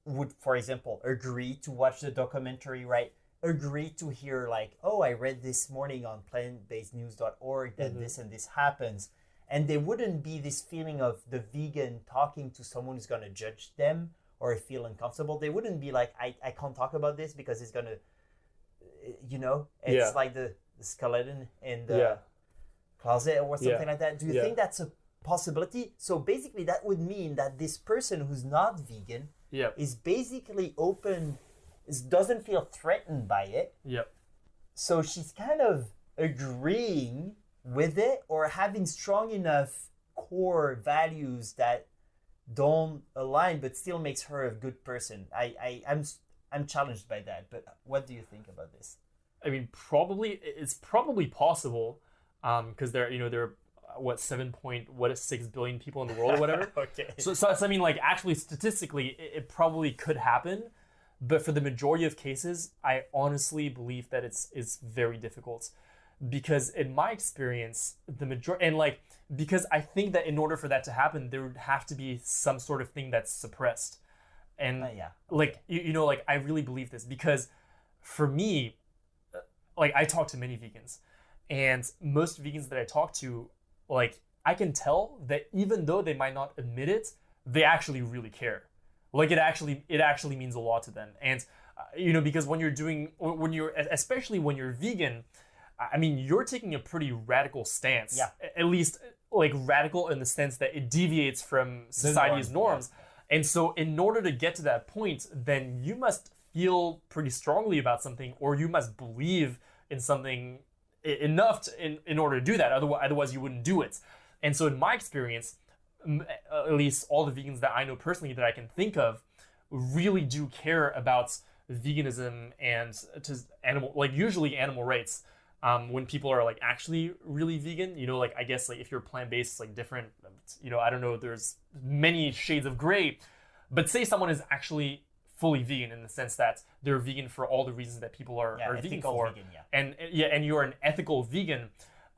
would, for example, agree to watch the documentary, right? Agree to hear, like, oh, I read this morning on plantbasednews.org that this and this happens. And there wouldn't be this feeling of the vegan talking to someone who's going to judge them or feel uncomfortable. They wouldn't be like, I can't talk about this because it's gonna, it's like the skeleton in the closet or something like that. Do you think that's a possibility? So basically that would mean that this person who's not vegan is basically doesn't feel threatened by it. So she's kind of agreeing with it or having strong enough core values that don't align but still makes her a good person. I'm challenged by that, but what do you think about this? I mean, it's probably possible, because there are what 6 billion people in the world or whatever. Okay. So I mean, like, actually statistically it probably could happen, but for the majority of cases I honestly believe that it's very difficult, because in my experience because I think that in order for that to happen there would have to be some sort of thing that's suppressed. And I really believe this, because for me, like, I talk to many vegans, and most vegans that I talk to, like, I can tell that even though they might not admit it, they actually really care. Like, it actually means a lot to them. And because especially when you're vegan, I mean, you're taking a pretty radical stance. At least, like, radical in the sense that it deviates from society's norms. And so in order to get to that point, then you must feel pretty strongly about something, or you must believe in something enough in order to do that. Otherwise you wouldn't do it. And so in my experience, at least all the vegans that I know personally that I can think of really do care about veganism and usually animal rights. When people are, like, actually really vegan, like, I guess, like, if you're plant-based, like, different, I don't know, there's many shades of gray, but say someone is actually fully vegan in the sense that they're vegan for all the reasons that people are vegan for. And you're an ethical vegan,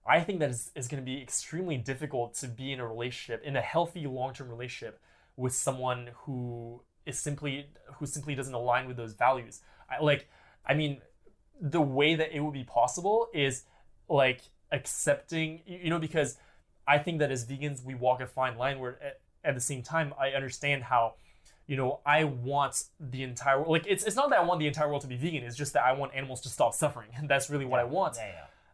I think that is going to be extremely difficult to be in a relationship, in a healthy long-term relationship, with someone who simply doesn't align with those values. I mean, the way that it would be possible is, like, accepting, because I think that as vegans we walk a fine line where at the same time I understand how, I want the entire world, like, it's not that I want the entire world to be vegan, it's just that I want animals to stop suffering, and that's really what I want.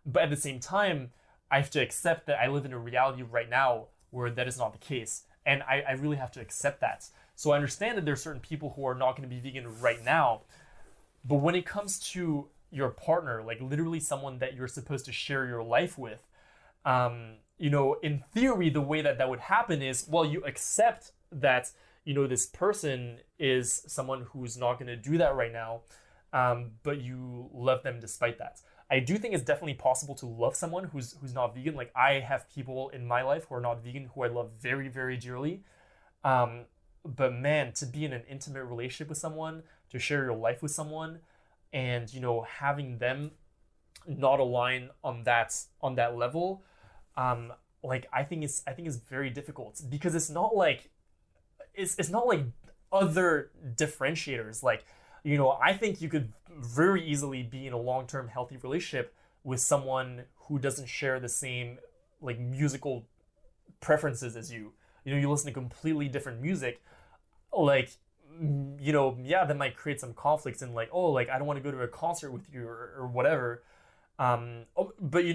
But at the same time I have to accept that I live in a reality right now where that is not the case, and I really have to accept that. So I understand that there are certain people who are not going to be vegan right now, but when it comes to your partner, like, literally someone that you're supposed to share your life with, in theory, the way that would happen is, well, you accept that, this person is someone who's not going to do that right now, but you love them despite that. I do think it's definitely possible to love someone who's not vegan. Like, I have people in my life who are not vegan who I love very, very dearly. But man, to be in an intimate relationship with someone, to share your life with someone, and having them not align on that level, I think it's very difficult, because it's not like other differentiators. Like, I think you could very easily be in a long-term healthy relationship with someone who doesn't share the same, like, musical preferences as you. You listen to completely different music, like, that might create some conflicts, and, like, oh, like, I don't want to go to a concert with you or whatever. But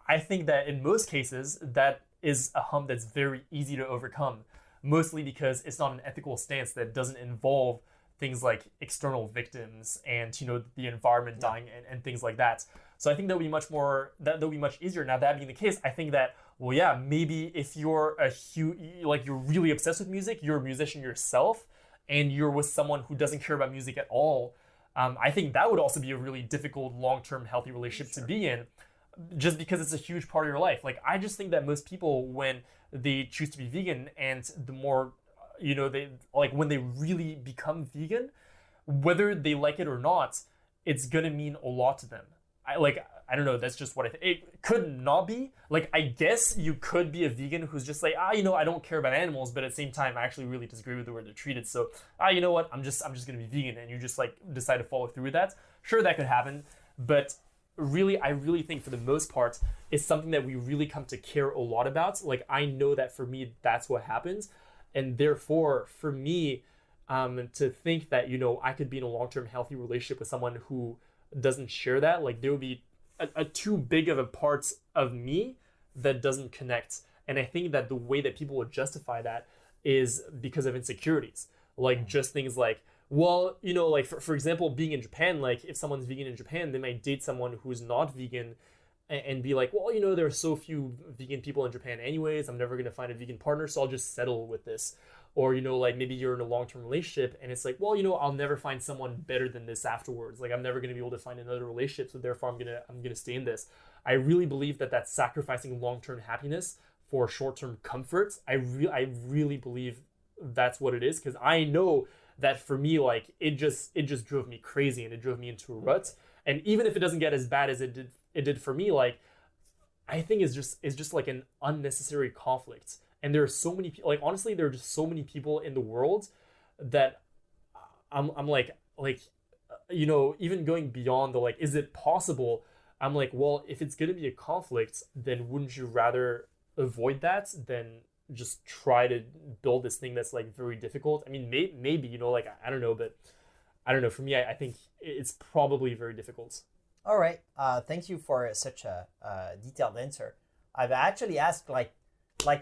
I think that in most cases that is a hump that's very easy to overcome, mostly because it's not an ethical stance that doesn't involve things like external victims and the environment dying and things like that. So I think that would be much easier. Now, that being the case, I think that, well, yeah, maybe if you're you're really obsessed with music, you're a musician yourself, and you're with someone who doesn't care about music at all, I think that would also be a really difficult long-term healthy relationship to be in, just because it's a huge part of your life. Like, I just think that most people, when they choose to be vegan, and the more they, like, when they really become vegan, whether they like it or not, it's gonna mean a lot to them. I don't know, that's just what I think. It could not be. Like, I guess you could be a vegan who's just like, I don't care about animals, but at the same time, I actually really disagree with the way they're treated. So, you know what, I'm just gonna be vegan, and you just, like, decide to follow through with that. Sure, that could happen, but really, I really think for the most part, it's something that we really come to care a lot about. Like, I know that for me, that's what happens. And therefore, for me, to think that, I could be in a long-term healthy relationship with someone who doesn't share that. Like, there would be a too big of a part of me that doesn't connect. And I think that the way that people would justify that is because of insecurities. Like, just things like, well, like, for example, being in Japan, like, if someone's vegan in Japan, they might date someone who's not vegan and be like, well, there are so few vegan people in Japan anyways, I'm never going to find a vegan partner, so I'll just settle with this. Or, like, maybe you're in a long-term relationship and it's like, well, I'll never find someone better than this afterwards. Like, I'm never going to be able to find another relationship, so therefore I'm going to stay in this. I really believe that that's sacrificing long-term happiness for short-term comfort. I really believe that's what it is, because I know that for me, like, it just drove me crazy and it drove me into a rut. And even if it doesn't get as bad as it did for me, like, I think it's just like an unnecessary conflict. And there are so many people, like, honestly, there are just so many people in the world that I'm like, even going beyond the, like, is it possible? I'm like, well, if it's going to be a conflict, then wouldn't you rather avoid that than just try to build this thing that's, like, very difficult? I mean, maybe, like, I don't know, but I don't know. For me, I think it's probably very difficult. All right. Thank you for such a detailed answer. I've actually asked, like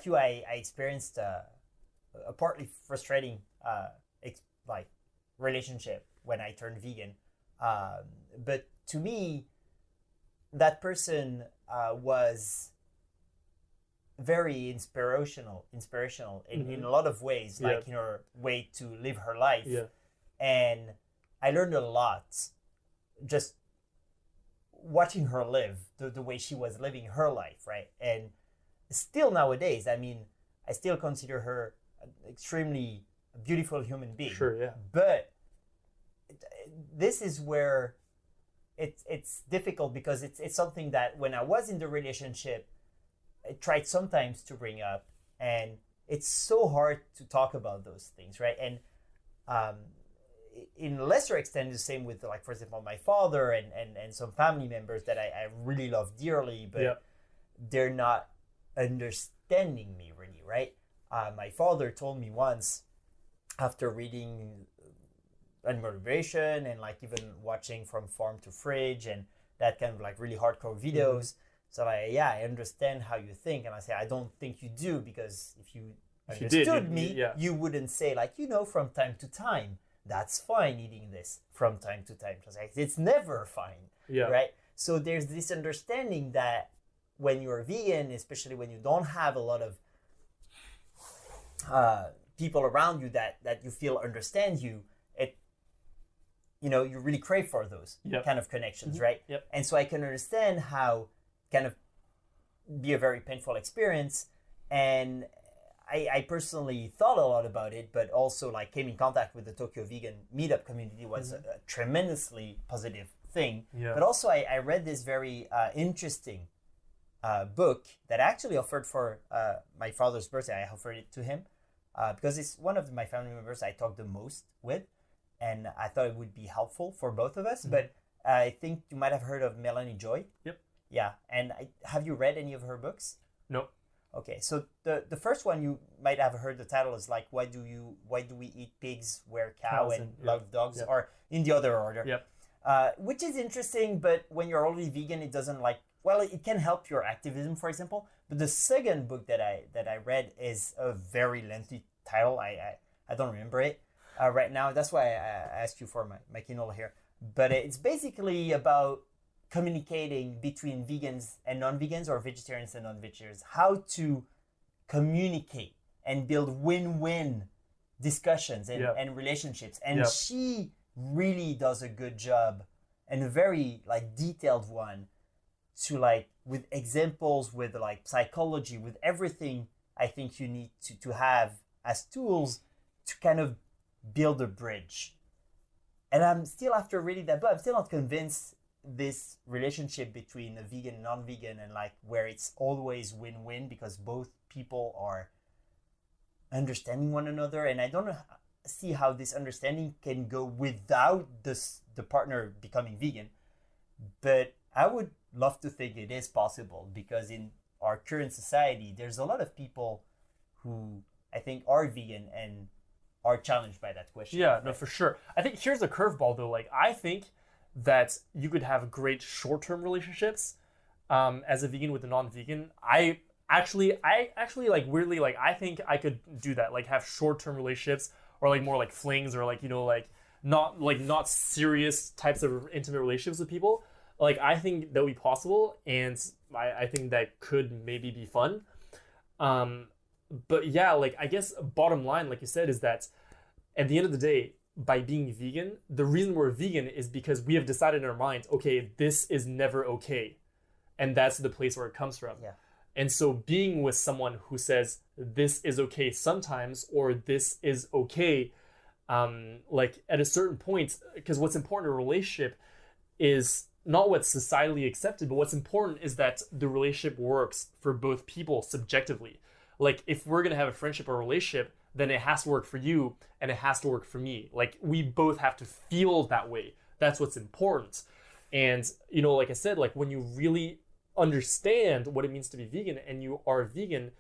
you, I experienced a partly frustrating relationship when I turned vegan. But to me, that person was very inspirational in a lot of ways, like in her way to live her life. Yeah. And I learned a lot just watching her live the way she was living her life, right? And still nowadays, I mean, I still consider her an extremely beautiful human being. Sure, yeah. But this is where it's difficult, because it's something that when I was in the relationship, I tried sometimes to bring up, and it's so hard to talk about those things, right? And in a lesser extent, the same with, like, for example, my father and some family members that I really love dearly, but they're not understanding me really, right? My father told me once, after reading Animal Liberation and, like, even watching From Farm to Fridge and that kind of, like, really hardcore videos, so, like, yeah, I understand how you think. And I say, I don't think you do, because if you understood me, you wouldn't say, like, from time to time, that's fine eating this from time to time. It's never fine, right? So there's this understanding that when you're vegan, especially when you don't have a lot of people around you that you feel understand you, you really crave for those kind of connections, right? And so I can understand how kind of be a very painful experience. And I personally thought a lot about it, but also, like, came in contact with the Tokyo Vegan Meetup community was a tremendously positive thing. But also I read this very interesting book that I actually offered for my father's birthday. I offered it to him because it's one of my family members I talk the most with, and I thought it would be helpful for both of us. But I think you might have heard of Melanie Joy. Yeah, and have you read any of her books? No. Okay, so the first one, you might have heard the title is, like, why do we eat pigs, wear cows, and love dogs, or in the other order. Which is interesting, but when you're already vegan, it doesn't, like, well, it can help your activism, for example. But the second book that I read is a very lengthy title. I don't remember it right now. That's why I asked you for my Kindle here. But it's basically about communicating between vegans and non-vegans, or vegetarians and non-vegetarians, how to communicate and build win-win discussions and relationships. And she really does a good job, and a very, like, detailed one, to, like, with examples, with, like, psychology, with everything I think you need to have as tools to kind of build a bridge. And I'm still, after reading that book, I'm still not convinced this relationship between a vegan and non-vegan, and, like, where it's always win-win because both people are understanding one another. And I don't see how this understanding can go without the partner becoming vegan. But I would love to think it is possible, because in our current society, there's a lot of people who I think are vegan and are challenged by that question. Yeah, no, for sure. I think here's the curveball though. Like, I think that you could have great short-term relationships as a vegan with a non-vegan. I actually like weirdly like I think I could do that. Like have short-term relationships or like more like flings or like not serious types of intimate relationships with people. Like I think that would be possible, and I think that could maybe be fun. But yeah, like I guess bottom line, like you said, is that at the end of the day, by being vegan, the reason we're vegan is because we have decided in our minds, okay, this is never okay. And that's the place where it comes from. Yeah. And so being with someone who says this is okay sometimes, or this is okay, like at a certain point, because what's important in a relationship is not what's societally accepted, but what's important is that the relationship works for both people subjectively. Like if we're gonna have a friendship or relationship, then it has to work for you and it has to work for me. Like we both have to feel that way. That's what's important. And like I said, like when you really understand what it means to be vegan and you are vegan,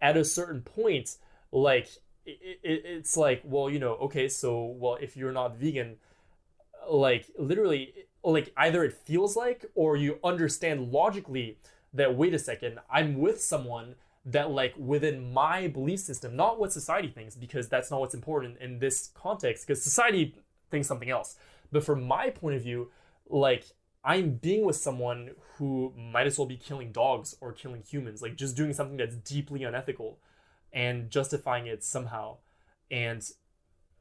at a certain point, like it's like, well, okay, so well, if you're not vegan, like literally, like either it feels like, or you understand logically that, wait a second, I'm with someone that like within my belief system, not what society thinks, because that's not what's important in this context, because society thinks something else. But from my point of view, like I'm being with someone who might as well be killing dogs or killing humans, like just doing something that's deeply unethical and justifying it somehow. And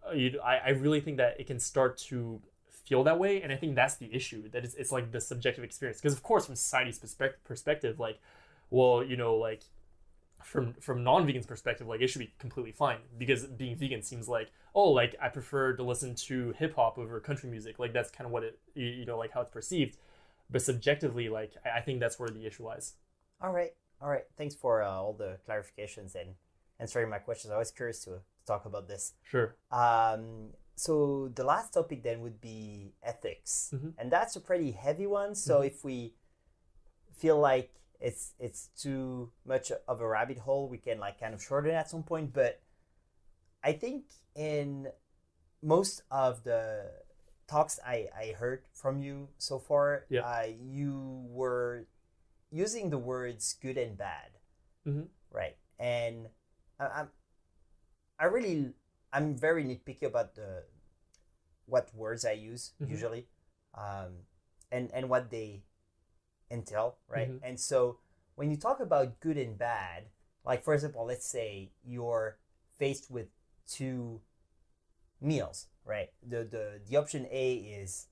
I really think that it can start to feel that way. And I think that's the issue, that it's like the subjective experience. Because of course, from society's perspective, like, well, like from non-vegans perspective, like it should be completely fine, because being vegan seems like, oh, like I prefer to listen to hip hop over country music. Like that's kind of what it, like how it's perceived. But subjectively, like I think that's where the issue lies. All right. Thanks for all the clarifications and answering my questions. I was curious to talk about this. Sure. So the last topic then would be ethics, and that's a pretty heavy one. So if we feel like it's too much of a rabbit hole, we can like kind of shorten it at some point. But I think in most of the talks I heard from you so far, you were using the words good and bad, right? And I'm very nitpicky about what words I use usually, and what they entail, right? And so when you talk about good and bad, like for example, let's say you're faced with two meals, right? The option A is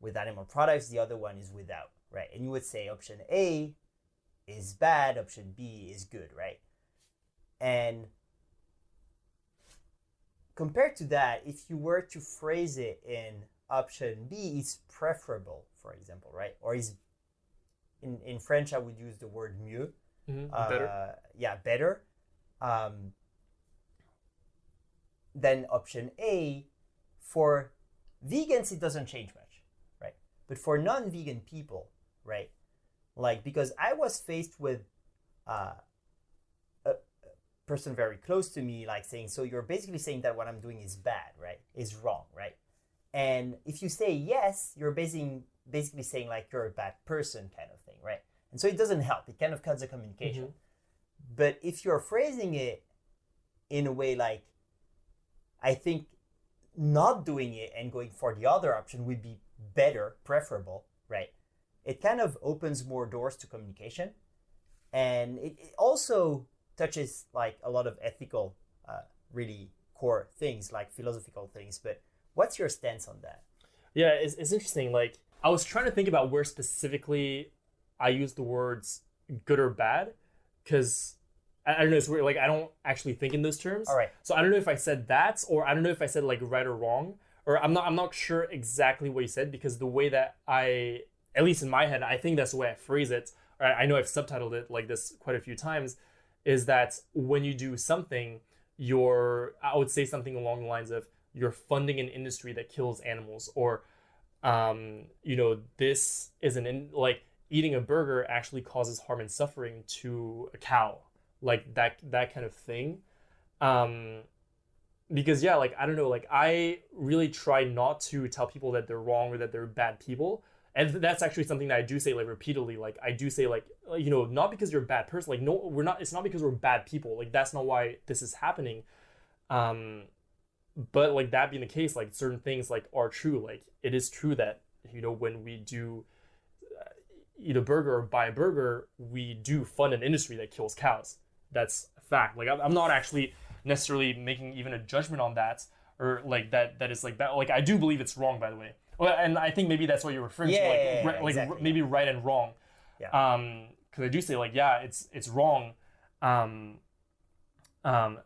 with animal products, the other one is without, right? And you would say option A is bad, option B is good, right? And compared to that, if you were to phrase it in option B is preferable, for example, right? Or is in French, I would use the word mieux. Better. Yeah, better. Then option A, for vegans, it doesn't change much, right? But for non-vegan people, right? Like, because I was faced with a person very close to me, like saying, so you're basically saying that what I'm doing is bad, right? Is wrong, right? And if you say yes, you're basically saying like you're a bad person kind of thing, right? And so it doesn't help. It kind of cuts the communication. But if you're phrasing it in a way like, I think not doing it and going for the other option would be better, preferable, right? It kind of opens more doors to communication. And it also touches like a lot of ethical, really core things, like philosophical things. But what's your stance on that? Yeah, it's interesting. Like I was trying to think about where specifically I use the words good or bad, because I don't know, it's weird. Like I don't actually think in those terms. All right. So I don't know if I said that, or I don't know if I said like right or wrong, or I'm not sure exactly what you said, because the way that at least in my head, I think that's the way I phrase it, or I know I've subtitled it like this quite a few times, is that when you do something, I would say something along the lines of, you're funding an industry that kills animals, or this isn't like eating a burger actually causes harm and suffering to a cow, like that kind of thing. because yeah, like I don't know, like I really try not to tell people that they're wrong or that they're bad people. And that's actually something that I do say like repeatedly. Like I do say like, you know, not because you're a bad person. Like no, we're not. It's not because we're bad people. Like that's not why this is happening. Um, but like that being the case, like certain things like are true. Like it is true that, you know, when we do eat a burger or buy a burger, we do fund an industry that kills cows. That's a fact. Like I'm not actually necessarily making even a judgment on that, or like that is like that. Like I do believe it's wrong, by the way. Well, and I think maybe that's what you're referring to, like exactly. maybe right and wrong. Yeah. Because I do say like, yeah, it's wrong. But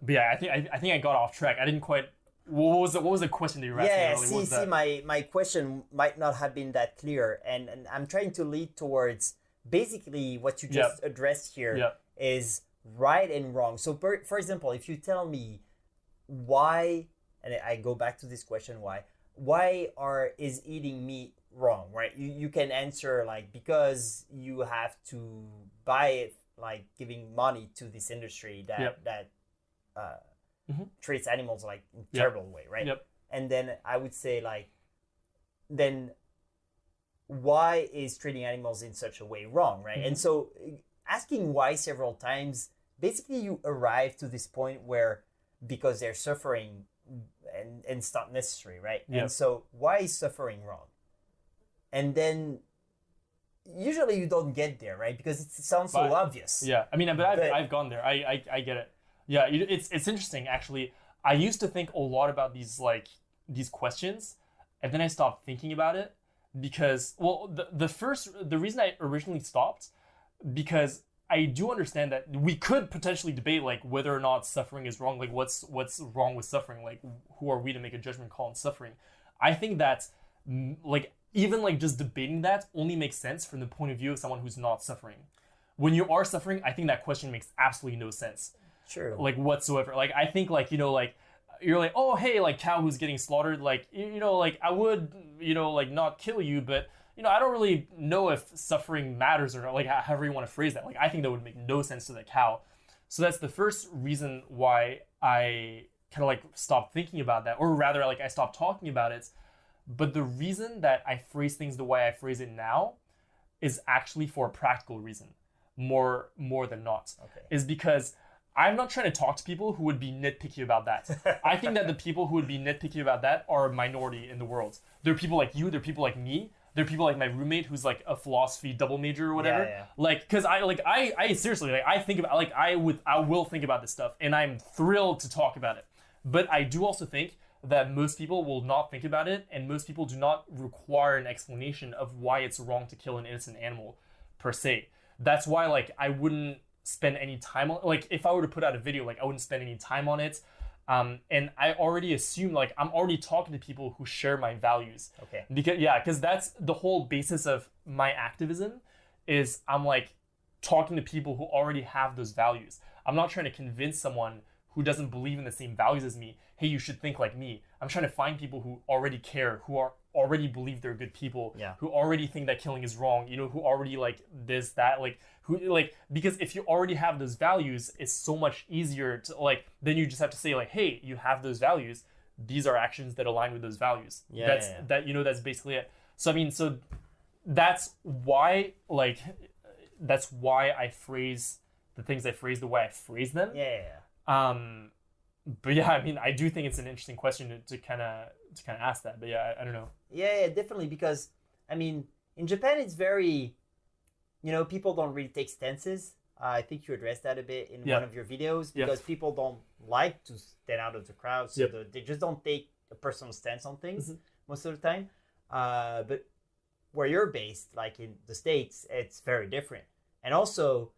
yeah, I think I got off track. I didn't quite. What was the question that you were asking earlier? See, my question might not have been that clear, and I'm trying to lead towards basically what you just addressed here is right and wrong. So, for example, if you tell me why, and I go back to this question, why is eating meat wrong, right? You can answer like because you have to buy it, like giving money to this industry that treats animals like in a terrible way, right? And then I would say like, then why is treating animals in such a way wrong, right? And so asking why several times, basically you arrive to this point where because they're suffering and it's not necessary, right? And so why is suffering wrong? And then usually you don't get there, right? Because it sounds so obvious. Yeah, I mean, but I've gone there. I get it. Yeah, it's interesting actually. I used to think a lot about these questions, and then I stopped thinking about it because, well, the reason I originally stopped, because I do understand that we could potentially debate like whether or not suffering is wrong, like what's wrong with suffering, like who are we to make a judgment call on suffering. I think that like even like just debating that only makes sense from the point of view of someone who's not suffering. When you are suffering, I think that question makes absolutely no sense. Sure. Like whatsoever. Like I think like, you know, like you're like, oh hey, like cow who's getting slaughtered, like, you know, like I would, you know, like not kill you, but you know, I don't really know if suffering matters or not, like however you want to phrase that. Like I think that would make no sense to the cow. So that's the first reason why I kind of like stopped thinking about that, or rather like I stopped talking about it. But the reason that I phrase things the way I phrase it now is actually for a practical reason, more than not. Okay. Is because I'm not trying to talk to people who would be nitpicky about that. I think that the people who would be nitpicky about that are a minority in the world. There are people like you, there are people like me, there are people like my roommate who's like a philosophy double major or whatever. Yeah. Like, cause I seriously, like I think about, like I will think about this stuff and I'm thrilled to talk about it. But I do also think that most people will not think about it, and most people do not require an explanation of why it's wrong to kill an innocent animal per se. That's why like I wouldn't spend any time on, like if I were to put out a video, like I wouldn't spend any time on it. And I already assume like I'm already talking to people who share my values. Okay. Because that's the whole basis of my activism, is I'm like talking to people who already have those values. I'm not trying to convince someone who doesn't believe in the same values as me, hey, you should think like me. I'm trying to find people who already care, who are already believe they're good people, who already think that killing is wrong, you know, who already like this, that, like, who, like, because if you already have those values, it's so much easier to, like, then you just have to say, like, hey, you have those values. These are actions that align with those values. That, you know, that's basically it. So, I mean, so that's why, like, that's why I phrase the things I phrase the way I phrase them. But yeah, I mean, I do think it's an interesting question to kind of ask that. But yeah, I don't know. Yeah, definitely. Because I mean, in Japan, it's very, you know, people don't really take stances. I think you addressed that a bit in one of your videos, because people don't like to stand out of the crowd, so they just don't take a personal stance on things most of the time. But where you're based, like in the States, it's very different. And also,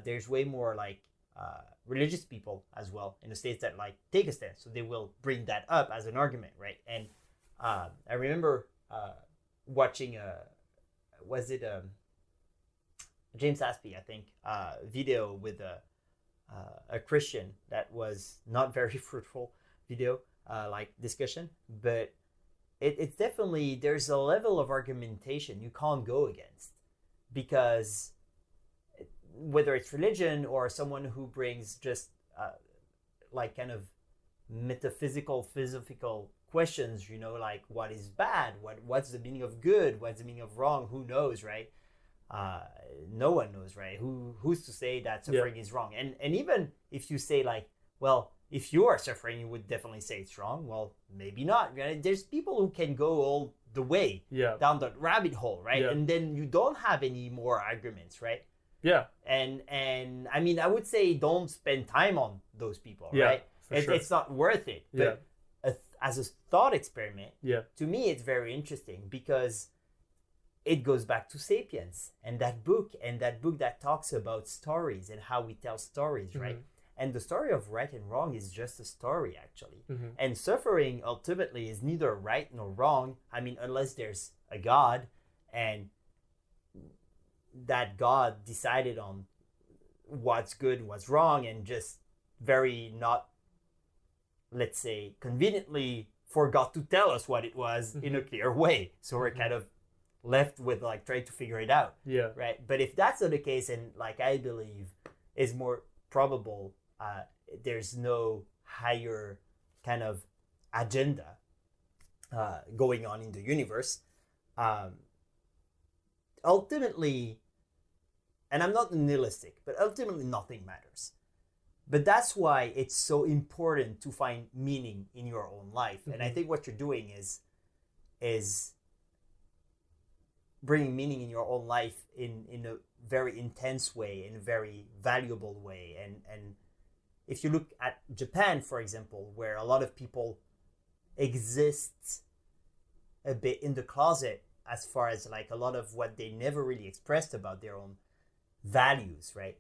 there's way more like religious people as well in the States that like take a stance, so they will bring that up as an argument, right? And I remember watching James Aspie, I think, video with a Christian that was not very fruitful video, like discussion, but it's definitely, there's a level of argumentation you can't go against, because whether it's religion or someone who brings just like kind of metaphysical, philosophical questions, you know, like what is bad, what's the meaning of good, what's the meaning of wrong, who knows, right? No one knows, right? Who's to say that suffering is wrong? And even if you say like, well, if you are suffering, you would definitely say it's wrong. Well, maybe not. Right? There's people who can go all the way down that rabbit hole, right? And then you don't have any more arguments, right? Yeah. And I mean, I would say don't spend time on those people, right? It's not worth it. But as a thought experiment, to me, it's very interesting because it goes back to Sapiens and that book that talks about stories and how we tell stories, right? And the story of right and wrong is just a story, actually. And suffering ultimately is neither right nor wrong. I mean, unless there's a God and that God decided on what's good, what's wrong, and just very not, let's say, conveniently forgot to tell us what it was in a clear way. So we're kind of left with like trying to figure it out. Right. But if that's not the case, and like I believe is more probable, there's no higher kind of agenda going on in the universe. Ultimately, and I'm not nihilistic, but ultimately nothing matters. But that's why it's so important to find meaning in your own life. And I think what you're doing is bringing meaning in your own life in a very intense way, in a very valuable way. And if you look at Japan, for example, where a lot of people exist a bit in the closet as far as like a lot of what they never really expressed about their own values, right?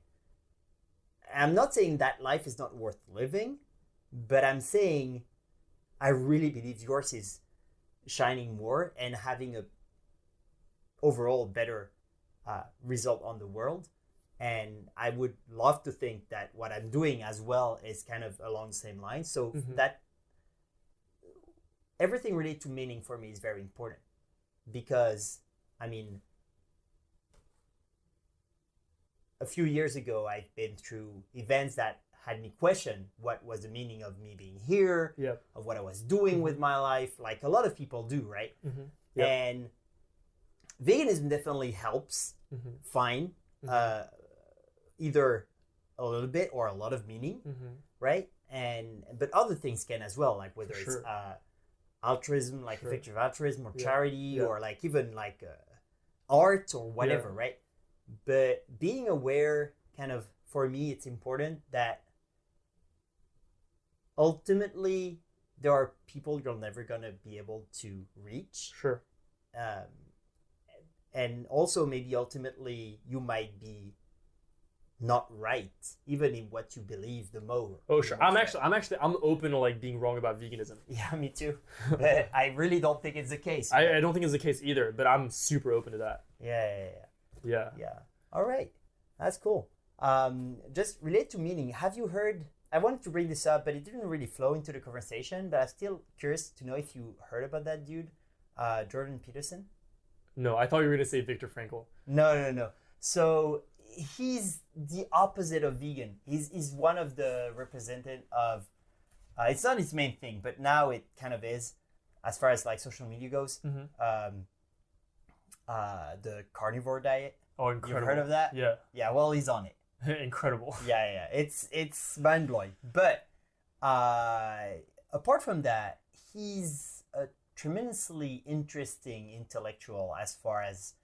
I'm not saying that life is not worth living, but I'm saying I really believe yours is shining more and having a overall better result on the world. And I would love to think that what I'm doing as well is kind of along the same lines. So that everything related to meaning for me is very important because, I mean, a few years ago, I've been through events that had me question what was the meaning of me being here, of what I was doing with my life, like a lot of people do, right? And veganism definitely helps find either a little bit or a lot of meaning, right? But other things can as well, like whether it's altruism, like effective altruism, or charity, or like even like art or whatever, right? But being aware, kind of, for me, it's important that ultimately there are people you're never gonna be able to reach. And also maybe ultimately you might be not right, even in what you believe the most. I'm open to like being wrong about veganism. Yeah, me too. But I really don't think it's the case. I don't think it's the case either, but I'm super open to that. Yeah. All right. That's cool. Just relate to meaning. Have you heard, I wanted to bring this up, but it didn't really flow into the conversation, but I'm still curious to know if you heard about that dude, Jordan Peterson. No, I thought you were going to say Viktor Frankl. No. So he's the opposite of vegan. He's one of the representative of, it's not his main thing, but now it kind of is, as far as like social media goes. The carnivore diet. Oh, incredible. You've heard of that? Yeah, well, he's on it. Incredible. Yeah. It's mind-blowing. But apart from that, he's a tremendously interesting intellectual as far as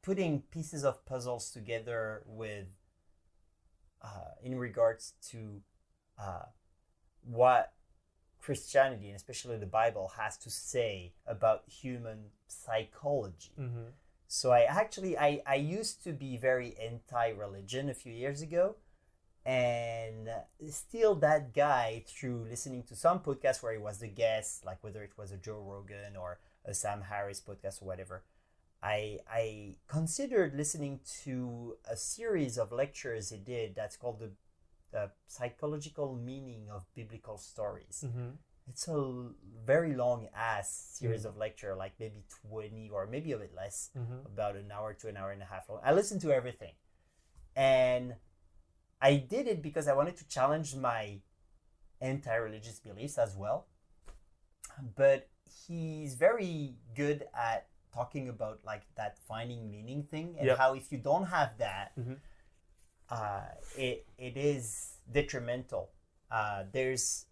putting pieces of puzzles together with in regards to what Christianity, and especially the Bible, has to say about human psychology. So I used to be very anti-religion a few years ago, and still that guy, through listening to some podcasts where he was the guest, like whether it was a Joe Rogan or a Sam Harris podcast or whatever, I considered listening to a series of lectures he did that's called the psychological meaning of biblical stories. It's a very long ass series of lecture, like maybe 20 or maybe a bit less, about an hour to an hour and a half long. I listened to everything. And I did it because I wanted to challenge my anti-religious beliefs as well. But he's very good at talking about like that finding meaning thing, and how if you don't have that, it is detrimental. There's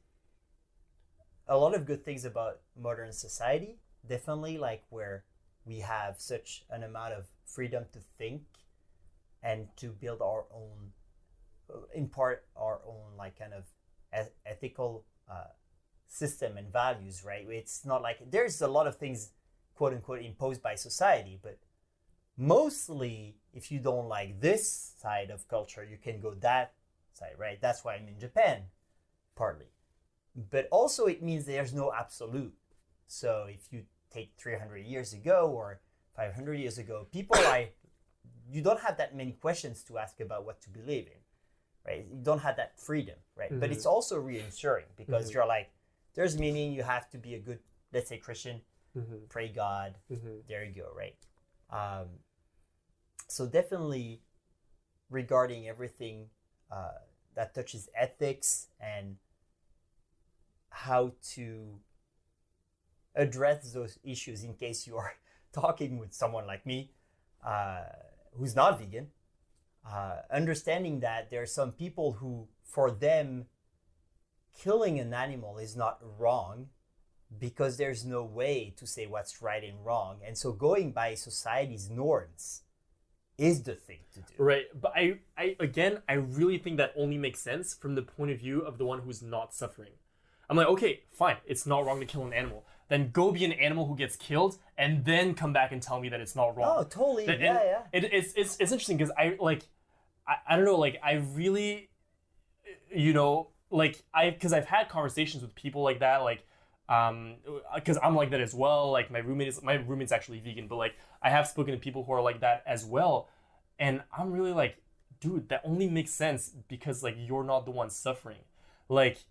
a lot of good things about modern society, definitely, like where we have such an amount of freedom to think and to build our own, in part, our own like kind of ethical system and values, right? It's not like there's a lot of things, quote unquote, imposed by society, but mostly if you don't like this side of culture, you can go that side, right? That's why I'm in Japan, partly. But also it means there's no absolute. So if you take 300 years ago or 500 years ago, people you don't have that many questions to ask about what to believe in, right? You don't have that freedom, right? But it's also reassuring because you're like, there's meaning, you have to be a good, let's say, Christian, pray God, there you go, right? So definitely regarding everything that touches ethics and how to address those issues in case you are talking with someone like me who's not vegan, understanding that there are some people who, for them, killing an animal is not wrong because there's no way to say what's right and wrong. And so going by society's norms is the thing to do. Right. But I really think that only makes sense from the point of view of the one who's not suffering. I'm like, okay, fine. It's not wrong to kill an animal. Then go be an animal who gets killed and then come back and tell me that it's not wrong. Oh, totally. It's interesting because I don't know, like I really, you know, like because I've had conversations with people like that, like, because I'm like that as well. Like my roommate's actually vegan, but like I have spoken to people who are like that as well. And I'm really like, dude, that only makes sense because like you're not the one suffering. Like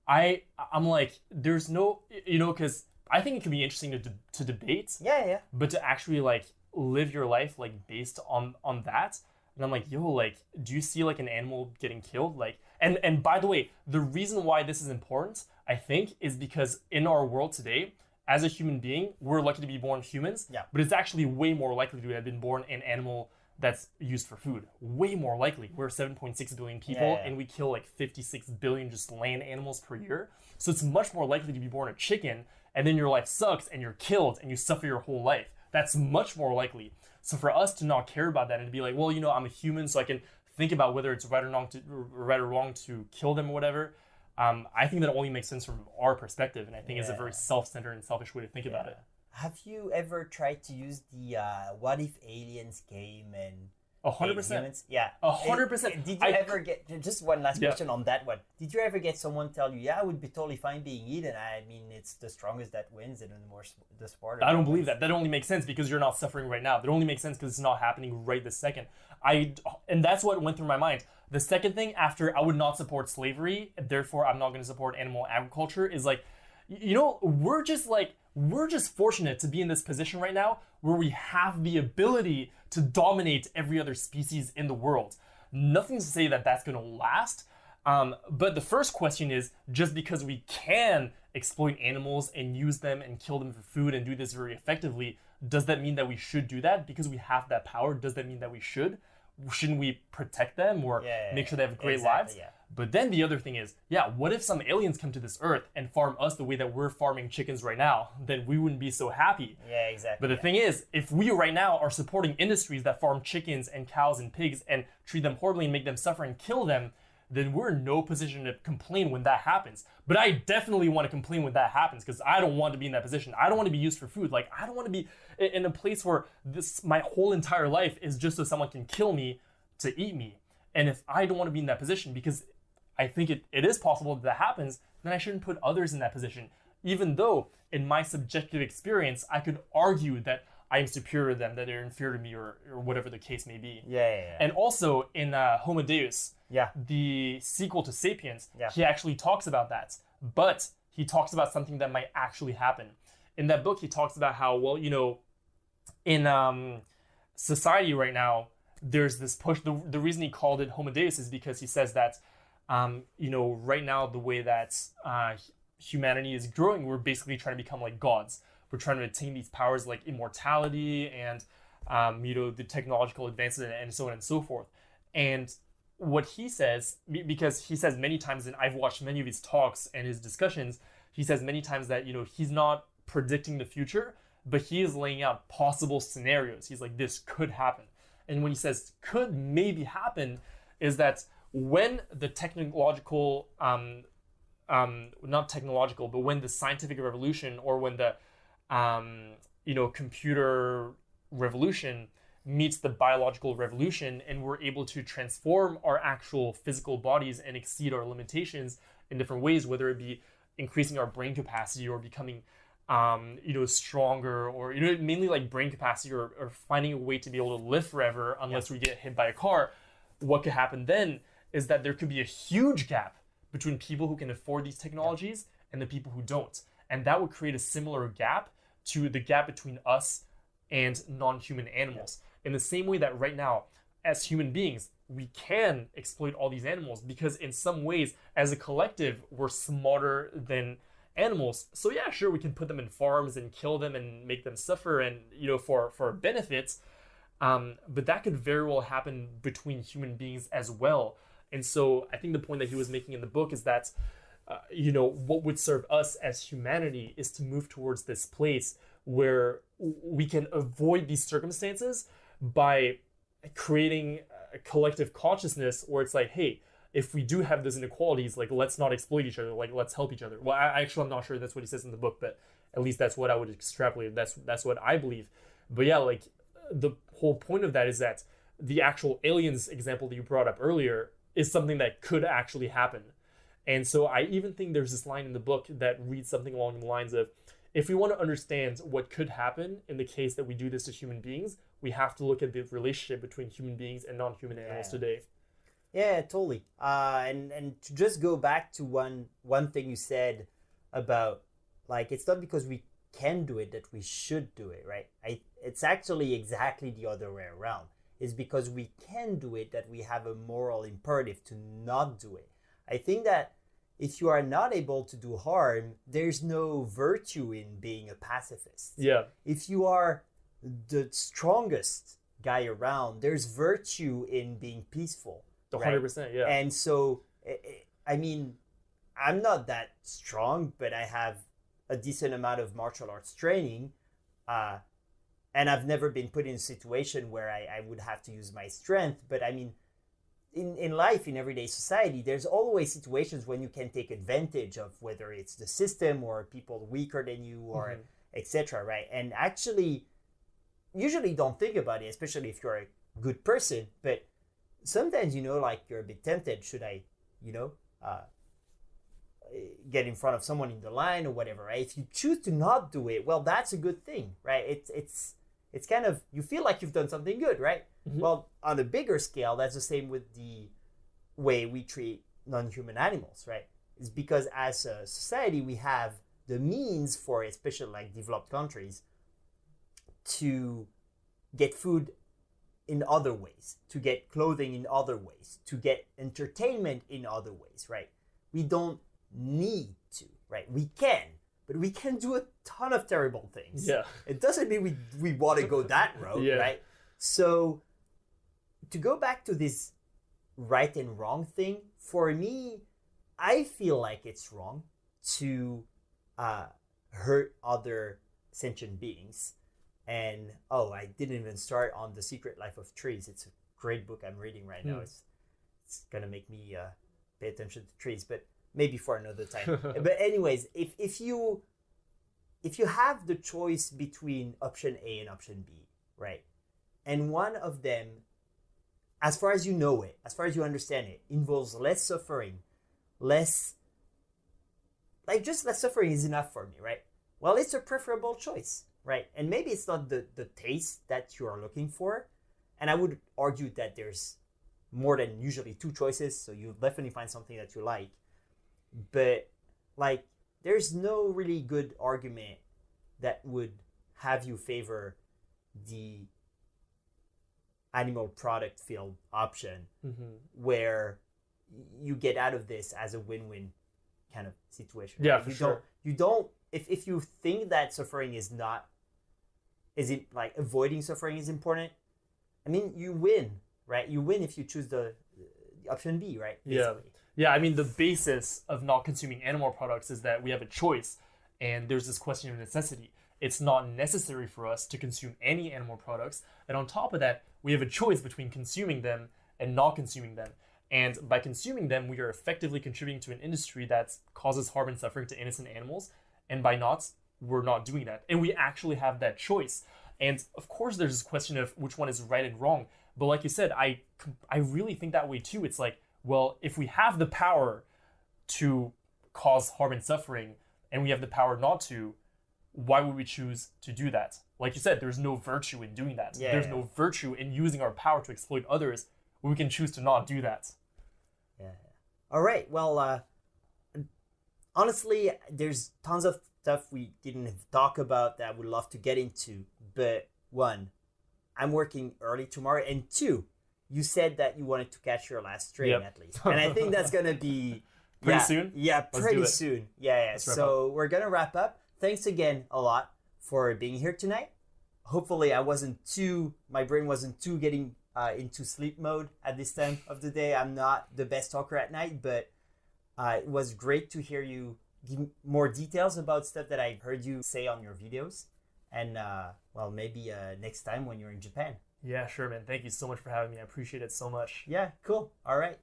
I'm like, there's no, you know, because I think it can be interesting to debate. Yeah. But to actually like live your life like based on that. And I'm like, yo, like, do you see like an animal getting killed? Like, and by the way, the reason why this is important, I think, is because in our world today, as a human being, we're lucky to be born humans. Yeah. But it's actually way more likely to have been born an animal that's used for food. Way more likely. We're 7.6 billion people and we kill like 56 billion just land animals per year. So it's much more likely to be born a chicken and then your life sucks and you're killed and you suffer your whole life. That's much more likely. So for us to not care about that and to be like, well, you know, I'm a human, so I can think about whether it's right or wrong to kill them or whatever. I think that only makes sense from our perspective, and I think it's a very self-centered and selfish way to think about it. Have you ever tried to use the what if aliens came and 100%. Yeah. 100%. Did you ever get, just one last question on that one. Did you ever get someone tell you, I would be totally fine being eaten? I mean, it's the strongest that wins and the smarter. I don't believe that. That only makes sense because you're not suffering right now. That only makes sense because it's not happening right this second. And that's what went through my mind. The second thing after I would not support slavery, therefore I'm not going to support animal agriculture, is like, you know, we're just fortunate to be in this position right now where we have the ability to dominate every other species in the world. Nothing to say that that's going to last. But the first question is, just because we can exploit animals and use them and kill them for food and do this very effectively, does that mean that we should do that? Because we have that power, does that mean that we should? Shouldn't we protect them or make sure they have great lives? Yeah. But then the other thing is, what if some aliens come to this earth and farm us the way that we're farming chickens right now? Then we wouldn't be so happy. Yeah, exactly. But the thing is, if we right now are supporting industries that farm chickens and cows and pigs and treat them horribly and make them suffer and kill them, then we're in no position to complain when that happens. But I definitely want to complain when that happens because I don't want to be in that position. I don't want to be used for food. Like, I don't want to be in a place where my whole entire life is just so someone can kill me to eat me. And if I don't want to be in that position, because I think it is possible that happens, then I shouldn't put others in that position. Even though in my subjective experience, I could argue that I am superior to them, that they're inferior to me, or whatever the case may be. Yeah. And also in Homo Deus, the sequel to Sapiens, he actually talks about that. But he talks about something that might actually happen. In that book, he talks about how, well, you know, in society right now, there's this push. The reason he called it Homo Deus is because he says that right now, the way that humanity is growing, we're basically trying to become like gods. We're trying to attain these powers like immortality and, the technological advances and so on and so forth. And what he says, because he says many times, and I've watched many of his talks and his discussions, he says many times that, he's not predicting the future, but he is laying out possible scenarios. He's like, this could happen. And when he says could maybe happen, is that when the technological, not technological, but when the scientific revolution or when the, computer revolution meets the biological revolution and we're able to transform our actual physical bodies and exceed our limitations in different ways, whether it be increasing our brain capacity or becoming stronger, or mainly like brain capacity, or finding a way to be able to live forever unless we get hit by a car. What could happen then is that there could be a huge gap between people who can afford these technologies and the people who don't, and that would create a similar gap to the gap between us and non-human animals. In the same way that right now, as human beings, we can exploit all these animals because in some ways, as a collective, we're smarter than animals. So yeah, sure, we can put them in farms and kill them and make them suffer and, for benefits. But that could very well happen between human beings as well. And so I think the point that he was making in the book is that, what would serve us as humanity is to move towards this place where we can avoid these circumstances by creating a collective consciousness where it's like, hey, if we do have those inequalities, like, let's not exploit each other, like, let's help each other. Well, I'm not sure that's what he says in the book, but at least that's what I would extrapolate. That's what I believe. But yeah, like, the whole point of that is that the actual aliens example that you brought up earlier is something that could actually happen. And so I even think there's this line in the book that reads something along the lines of, if we want to understand what could happen in the case that we do this to human beings, we have to look at the relationship between human beings and non-human animals today. Yeah, totally. And to just go back to one thing you said about, like, it's not because we can do it that we should do it, right? It's actually exactly the other way around. It's because we can do it that we have a moral imperative to not do it. I think that if you are not able to do harm, there's no virtue in being a pacifist. Yeah. If you are the strongest guy around, there's virtue in being peaceful. 100%, yeah. And so, I mean, I'm not that strong, but I have a decent amount of martial arts training. And I've never been put in a situation where I would have to use my strength. But I mean, in life, in everyday society, there's always situations when you can take advantage of, whether it's the system or people weaker than you or etc., right? And actually, usually don't think about it, especially if you're a good person. But sometimes, like, you're a bit tempted. Should I, get in front of someone in the line or whatever, right? If you choose to not do it, well, that's a good thing, right? It's kind of, you feel like you've done something good, right? Mm-hmm. Well, on a bigger scale, that's the same with the way we treat non-human animals, right? It's because as a society, we have the means for, especially like developed countries, to get food in other ways, to get clothing in other ways, to get entertainment in other ways, right? We don't need to, right? We can, but we can do a ton of terrible things. Yeah. It doesn't mean we want to go that road, right? So to go back to this right and wrong thing, for me, I feel like it's wrong to hurt other sentient beings. And I didn't even start on The Secret Life of Trees. It's a great book I'm reading right now. It's gonna make me pay attention to trees, but maybe for another time. But anyways, if you have the choice between option A and option B, right? And one of them, as far as you know it, as far as you understand it, involves less suffering, less suffering is enough for me, right? Well, it's a preferable choice, right? And maybe it's not the taste that you are looking for. And I would argue that there's more than usually two choices, so you'll definitely find something that you like. But like, there's no really good argument that would have you favor the animal product field option, where you get out of this as a win-win kind of situation. Yeah, right? for sure. You don't if you think that suffering is like avoiding suffering is important, I mean, you win, right? You win if you choose the option B, right? Basically. Yeah, I mean, the basis of not consuming animal products is that we have a choice, and there's this question of necessity. It's not necessary for us to consume any animal products, and on top of that, we have a choice between consuming them and not consuming them. And by consuming them, we are effectively contributing to an industry that causes harm and suffering to innocent animals, and by not, we're not doing that. And we actually have that choice. And of course, there's this question of which one is right and wrong. But like you said, I really think that way too. It's like, well, if we have the power to cause harm and suffering, and we have the power not to, why would we choose to do that? Like you said, there's no virtue in doing that. There's no virtue in using our power to exploit others. We can choose to not do that. Yeah. All right. Well, honestly, there's tons of stuff we didn't talk about that I would love to get into. But one, I'm working early tomorrow, and two, you said that you wanted to catch your last train at least, and I think that's gonna be pretty soon. Yeah, pretty soon. Yeah. So we're gonna wrap up. Thanks again a lot for being here tonight. Hopefully, my brain wasn't too getting into sleep mode at this time of the day. I'm not the best talker at night, but it was great to hear you give more details about stuff that I heard you say on your videos. And well, maybe next time when you're in Japan. Yeah, sure, man. Thank you so much for having me. I appreciate it so much. Yeah, cool. All right.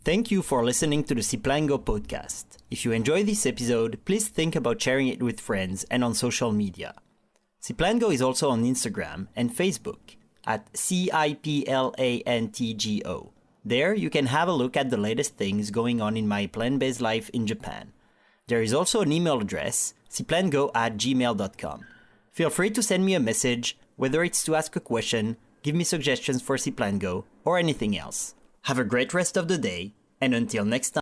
Thank you for listening to the ciplantgo podcast. If you enjoyed this episode, please think about sharing it with friends and on social media. Ciplantgo is also on Instagram and Facebook at ciplantgo. There you can have a look at the latest things going on in my plant-based life in Japan. There is also an email address, ciplantgo@gmail.com. Feel free to send me a message, whether it's to ask a question, give me suggestions for ciplantgo, or anything else. Have a great rest of the day, and until next time.